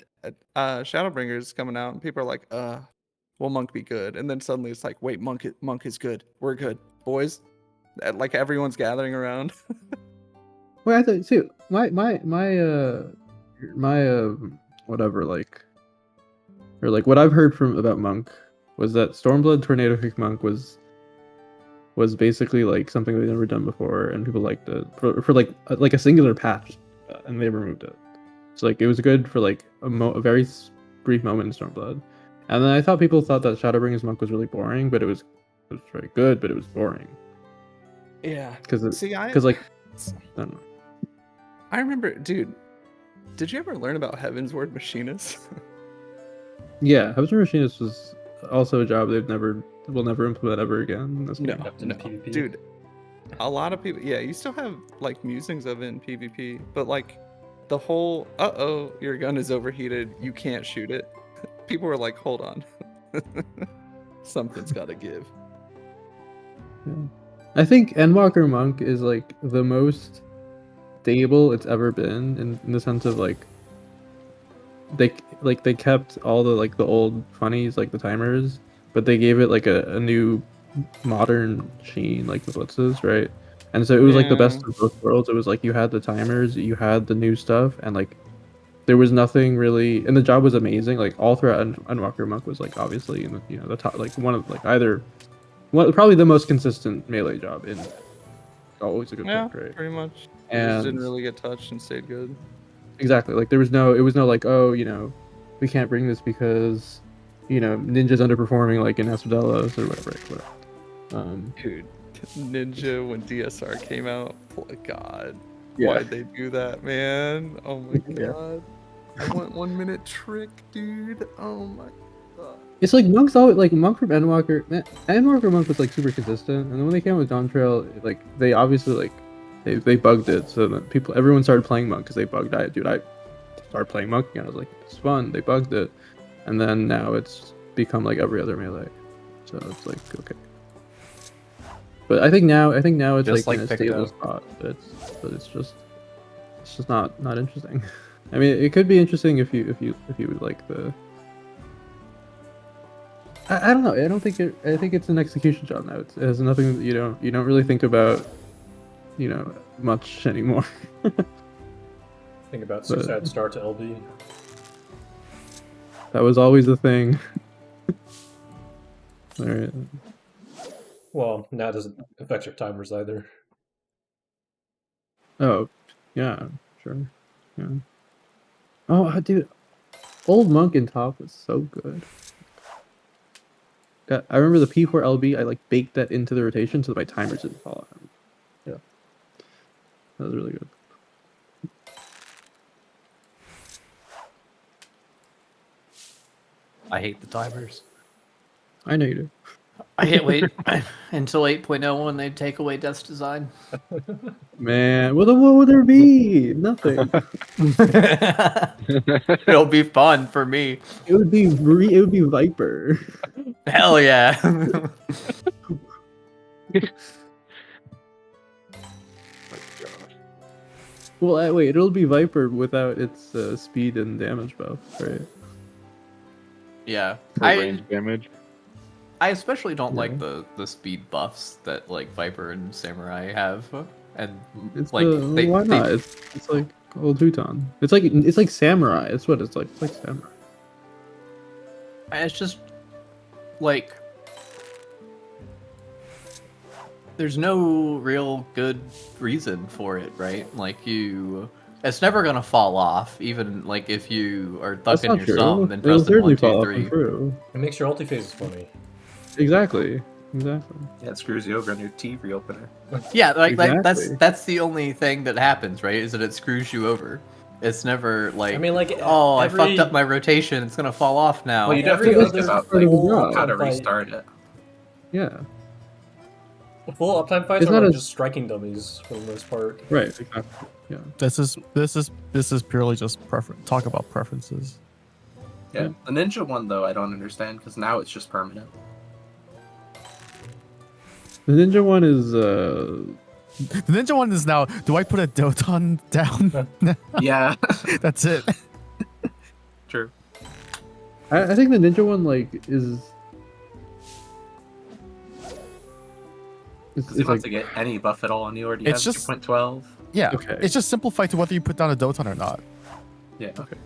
Shadowbringers coming out, and people are like, will Monk be good?" And then suddenly it's like, "Wait, Monk is good. We're good, boys." Like everyone's gathering around. Wait, I thought see my whatever like, or like what I've heard from about Monk was that Stormblood Tornado Kick Monk was basically like something they'd never done before, and people liked it for like a singular patch, and they removed it. So like it was good for like a very brief moment in Stormblood, and then I thought people thought that Shadowbringers Monk was really boring, but it was very good, but it was boring. Yeah, Because I don't know. I remember, dude. Did you ever learn about Heaven's Word Machinist? Yeah, Heaven's Word Machinist was also a job will never implement ever again. That's No, PvP. dude. A lot of people, yeah, you still have like musings of it in PvP, but like the whole your gun is overheated, you can't shoot it. People were like, hold on, something's got to give. Yeah. I think Endwalker Monk is like the most stable it's ever been in the sense of like they kept all the like the old funnies like the timers, but they gave it like a new modern sheen like the blitzes, right? And so it was like the best of both worlds. It was like you had the timers, you had the new stuff, and like there was nothing really, and the job was amazing. Like all throughout Endwalker Monk was like obviously in the the top, like one of like probably the most consistent melee job in always a good pick, right? Pretty much. And It just didn't really get touched and stayed good. Exactly. Like it was no like, oh, we can't bring this because, Ninja's underperforming like in Asphodelos or whatever. Dude, Ninja when DSR came out, God, Yeah. why'd they do that, man? Oh my Yeah. god. I want 1 minute trick, dude. Oh my god. It's like Monk's always like Monk from Endwalker. Endwalker Monk was like super consistent, and then when they came out with Dawn Trail, like they obviously like they bugged it, so that everyone started playing Monk because they bugged it. Dude, I started playing Monk again. I was like, it's fun. They bugged it, and then now it's become like every other melee. So it's like okay. But I think now it's Just like in a like stable Picto. spot. But it's just not interesting. I mean, it could be interesting if you would like the. I don't know. I think it's an execution job now. It has nothing that you don't really think about, much anymore. Think about Suicide Star to LB. That was always the thing. All right. Well, now it doesn't affect your timers either. Oh, yeah, sure. Yeah. Oh, dude, old Monk in top was so good. I remember the P4 LB. I like baked that into the rotation so that my timers didn't fall out. Yeah, that was really good. I hate the timers. I know you do. I can't wait until 8.0 when they take away Death's Design. Man, what would there be? Nothing. It'll be fun for me. It would be Viper. Hell yeah. Well, wait, it'll be Viper without its speed and damage buff, right? Yeah. For range damage. I especially don't like the speed buffs that like Viper and Samurai have, and It's like why not? It's like old Teuton. It's like Samurai. It's what it's like. It's like Samurai. It's just like there's no real good reason for it, right? Like it's never gonna fall off, even like if you are thugging your thumb and pressing 1, 2, 3. It makes your ulti phases funny. Exactly. Yeah, it screws you over on your T reopener. Yeah, like Exactly. that's the only thing that happens, right? Is that it screws you over. It's never like, I mean, like, oh, every- I fucked up my rotation. It's gonna fall off now. Well, you Every have to think other about full how to uptime fight- restart it. Yeah. Full uptime fights It's are not like a- just striking dummies for the most part. Right. Exactly. Yeah. This is purely just talk about preferences. Yeah. The ninja one though, I don't understand because now it's just permanent. The ninja one is The ninja one is now. Do I put a Doton down? Yeah. That's it. True. I think the ninja one like is. It's you want to get any buff at all, and you already It's have just- 2.12. Yeah. Okay. It's just simplified to whether you put down a Doton or not. Yeah. Okay.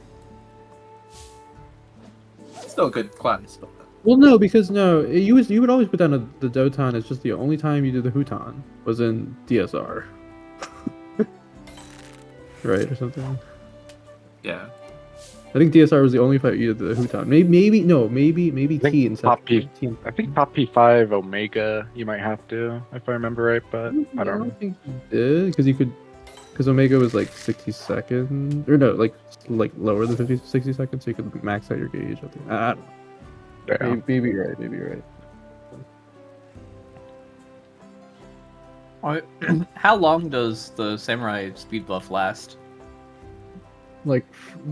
Still a good class, but Well, no, because you would always put down the Doton. It's just the only time you did the Huton was in DSR, right, or something. yeah. I think DSR was the only fight you did the Huton. Maybe I T think instead. top P. I think top P5 Omega. You might have to, if I remember right, but I don't know. think you did because Omega was like 60 seconds, or no, like lower than 60 seconds, so you could max out your gauge. I think. I don't know. Yeah. Maybe you're right. Maybe you're right. How long does the samurai speed buff last? Like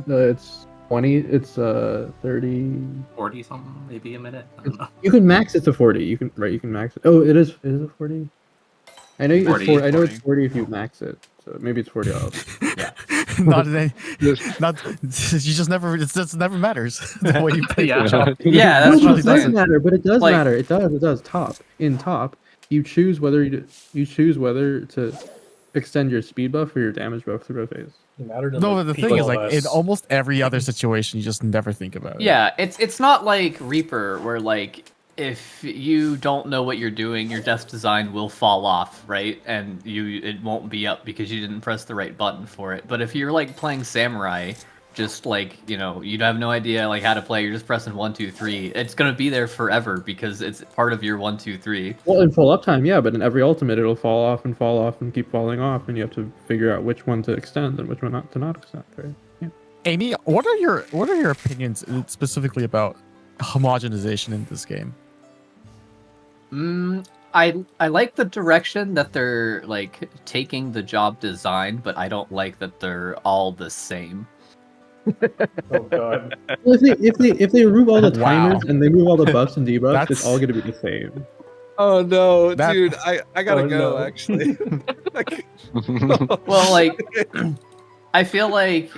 it's 20. It's 30. 40 something, maybe a minute. I don't know. You can max it to 40. You can max it. Oh, it is. Is it 40? I know 40, it's 40. I know it's 40. 40 if you max it. So maybe it's 40 off. Yeah. Not in any, not. You just never. It just never matters the way you pick. Yeah. Yeah, that's No, what it I'm does saying. matter, but it does Like- matter. It does. In top, you choose whether to extend your speed buff or your damage buff through a phase. It mattered in, No, like, but the thing is, like, in PLS. almost every other situation, you just never think about it. Yeah, it's not like Reaper where like if you don't know what you're doing, your death design will fall off, right? And it won't be up because you didn't press the right button for it. But if you're like playing Samurai, just like, you know, you have no idea like how to play, you're just pressing 1, 2, 3. It's gonna be there forever because it's part of your 1, 2, 3. Well, in full uptime, yeah, but in every ultimate, it'll fall off and keep falling off, and you have to figure out which one to extend and which one not to extend, right? Yeah. Amy, what are your opinions specifically about homogenization in this game? I like the direction that they're like taking the job design, but I don't like that they're all the same. Oh god. Well, if they remove all the Wow. timers and they remove all the buffs and debuffs, That's- it's all going to be the same. Oh no, That- dude! I gotta Oh, go. no. Actually, Well, like I feel like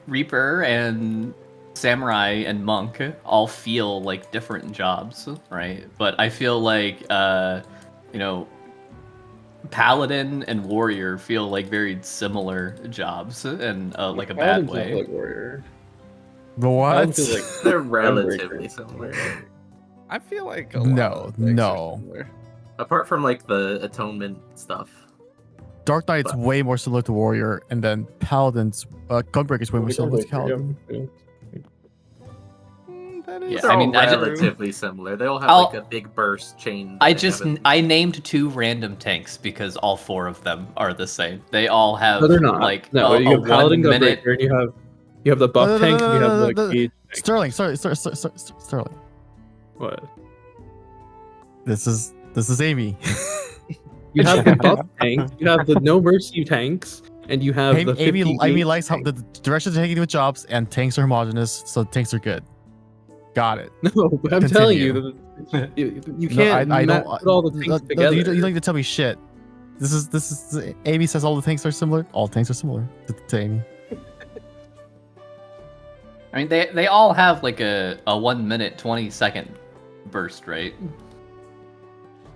Reaper and Samurai and Monk all feel like different jobs, right? But I feel like you know, Paladin and Warrior feel like very similar jobs in like a bad way. Like Warrior. The what? They're relatively similar. I feel like a lot No, of things are no. similar. Apart from like the atonement stuff. Dark Knight's But- way more similar to Warrior, and then Paladin's Gunbreaker's way more similar to Paladin. That is Yeah, They're I mean, all I just- relatively similar. They all have I'll- like a big burst chain. I that they just haven't- I named 2 random tanks because all 4 of them are the same. They all have No, they're not. like No, a you have Paladin 1 minute. Gunbreaker, and you have the buff tank, and you have the gauge. Sterling, Sterling. What? This is Amy. You have the buff tank, you have the no mercy tanks, and you have the 50 Amy gauge likes how tank. the direction they're taking with jobs, and tanks are homogenous, so tanks are good. Got it. No, but I'm telling you, you can't put all the things together. You don't need to tell me shit. This is Amy says all the tanks are similar. All tanks are similar to Amy. I mean, they all have like a 1 minute 20-second burst, right?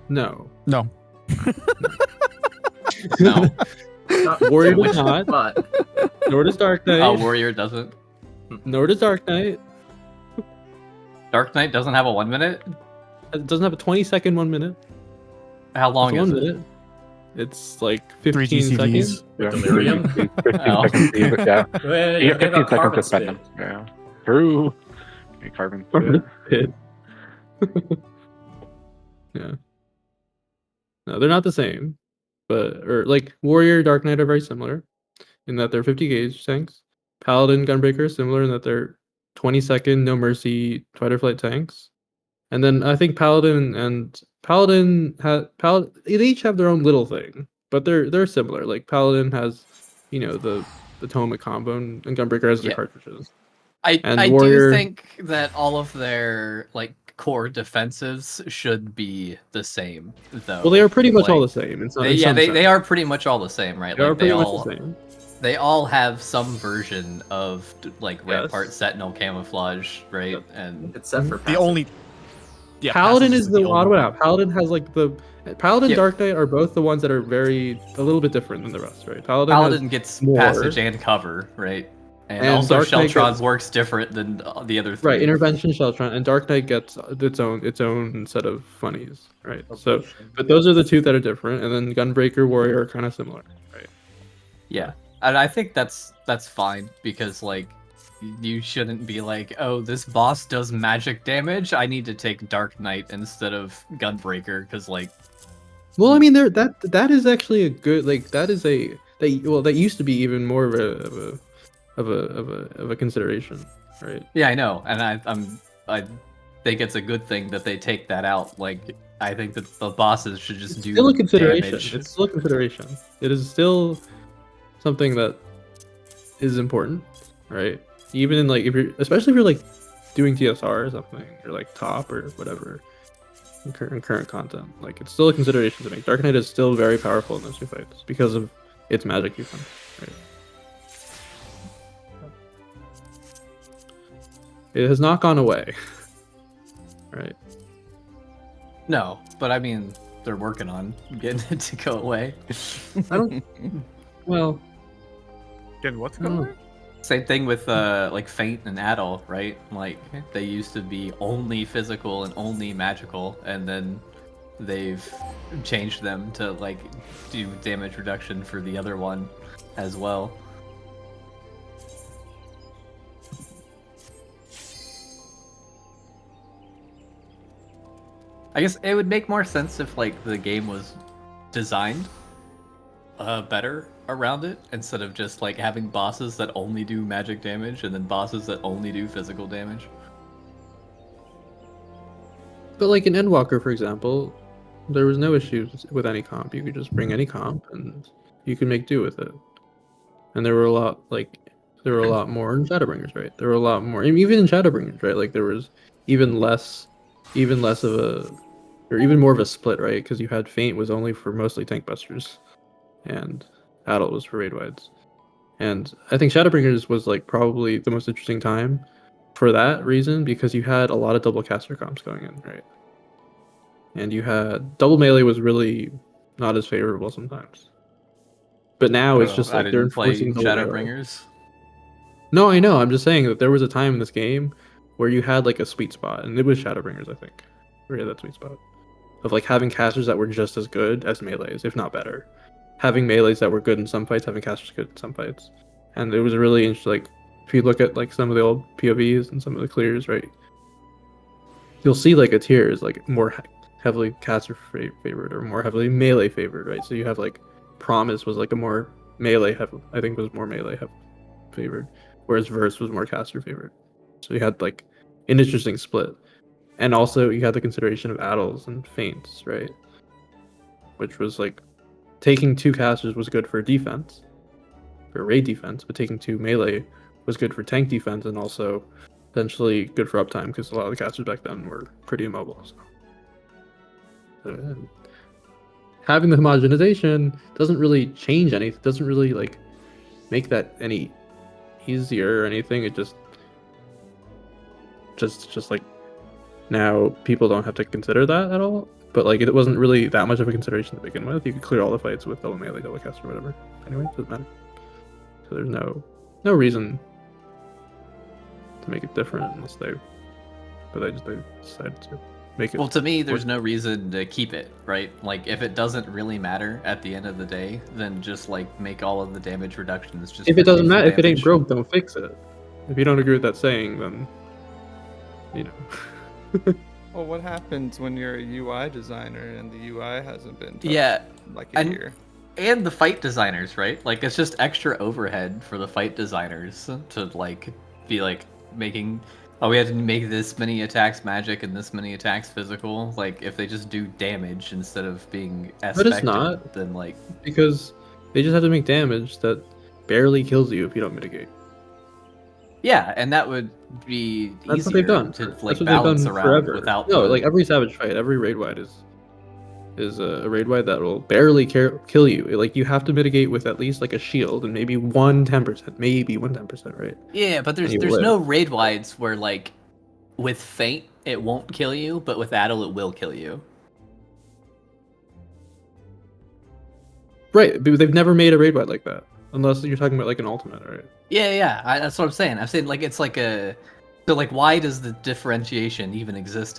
No. No. No. Not Warrior too does much, not. but Nor does Dark Knight. Warrior doesn't. Nor does Dark Knight. Dark Knight doesn't have a 1 minute. It doesn't have a 20-second 1 minute. How long It's is 1 it? minute. It's like 3 15 GCVs. seconds. Yeah. Delirium? 15 Oh. seconds, yeah. Yeah, You you have 15 got seconds to carbon spend spin. them. Yeah. True. Okay, carbon spin. Yeah. No, they're not the same. But like Warrior, Dark Knight are very similar in that they're 50 gauge tanks. Paladin Gunbreaker similar in that they're 20-second no mercy fighter flight tanks. And then I think Paladin they each have their own little thing, but they're similar. Like Paladin has, the Toma combo, and Gunbreaker has the cartridges. I Warrior... do think that all of their like core defensives should be the same, though. Well, they are pretty much all the same. They are pretty much all the same, right? They are pretty much the same. They all have some version of like Rampart Sentinel camouflage, right? Yep. And except for the only. Yeah, Paladin is the odd one out. Paladin has like Paladin Dark Knight are both the ones that are a little bit different than the rest, right? Paladin gets more passage and cover, right? And also Sheltron works different than the other three. Right, intervention, Sheltron, and Dark Knight gets its own set of funnies, right? So, but those are the two that are different, and then Gunbreaker, Warrior are kind of similar, right? Yeah, and I think that's fine because like you shouldn't be like, oh, this boss does magic damage, I need to take Dark Knight instead of Gunbreaker because like. Well, I mean, that is actually a good that used to be even more of a consideration, right? Yeah, I know, and I think it's a good thing that they take that out. Like, I think that the bosses should just do still a consideration. damage. It's still a consideration. It is still something that is important, right? Even in like especially if you're like doing TSR or something, or like top or whatever in current content, like it's still a consideration to make. Dark Knight is still very powerful in those two fights because of its magic defense, right? It has not gone away. Right. No, but I mean, they're working on getting it to go away. I don't... Well... Getting what to go away? Same thing with like Feint and Adol, right? Like, they used to be only physical and only magical, and then they've changed them to like do damage reduction for the other one as well. I guess it would make more sense if like the game was designed better around it instead of just like having bosses that only do magic damage and then bosses that only do physical damage. But like in Endwalker, for example, there was no issues with any comp. You could just bring any comp and you could make do with it. And there were a lot more in Shadowbringers, right? There were a lot more, even in Shadowbringers, right? Like there was even less of a, or even more of a split, right? Because you had Feint was only for mostly tank busters, and Adult was for raid wides. And I think Shadowbringers was like probably the most interesting time for that reason, because you had a lot of double caster comps going in, right? And you had double melee was really not as favorable sometimes. But now it's just like they're enforcing Shadowbringers. No, I know. I'm just saying that there was a time in this game where you had like a sweet spot, and it was Shadowbringers, I think, where you had that sweet spot of like having casters that were just as good as melees, if not better. Having melees that were good in some fights, having casters good in some fights. And it was really interesting. Like, if you look at like some of the old POVs and some of the clears, right, you'll see like a tier is like more heavily caster favored or more heavily melee favored, right? So you have like Promise was like a more melee I think was more melee favored, whereas Verse was more caster favored. So you had like an interesting split. And also you had the consideration of addles and feints, right? Which was like taking two casters was good for defense, for raid defense, but taking two melee was good for tank defense and also potentially good for uptime because a lot of the casters back then were pretty immobile. So having the homogenization doesn't really change anything, doesn't really like make that any easier or anything. It just like now people don't have to consider that at all. But like it wasn't really that much of a consideration to begin with. You could clear all the fights with double melee, double cast, or whatever. Anyway, it doesn't matter. So there's no reason to make it different unless they decided to make it. Well, to me, there's no reason to keep it, right? Like if it doesn't really matter at the end of the day, then just like make all of the damage reductions. Just if it doesn't matter, if it ain't broke, don't fix it. If you don't agree with that saying, then you know. Well, what happens when you're a UI designer and the UI hasn't been touched yeah, like a year? and the fight designers, right? Like it's just extra overhead for the fight designers to like be like making. Oh, we had to make this many attacks magic and this many attacks physical. Like if they just do damage instead of being But it's not. then like Because they just have to make damage that barely kills you if you don't mitigate. yeah, and that would be That's what they've done. to That's like what balance they've done around forever. without No, like every Savage fight, every raid wide is a raid wide that will barely kill you. Like you have to mitigate with at least like a shield and maybe 10%, maybe 10%, right? Yeah, but there's no raid wides where like with Feint it won't kill you, but with Addle it will kill you. Right, but they've never made a raid wide like that, unless you're talking about like an ultimate, right? Yeah, that's what I'm saying. I'm saying like it's like a so like why does the differentiation even exist in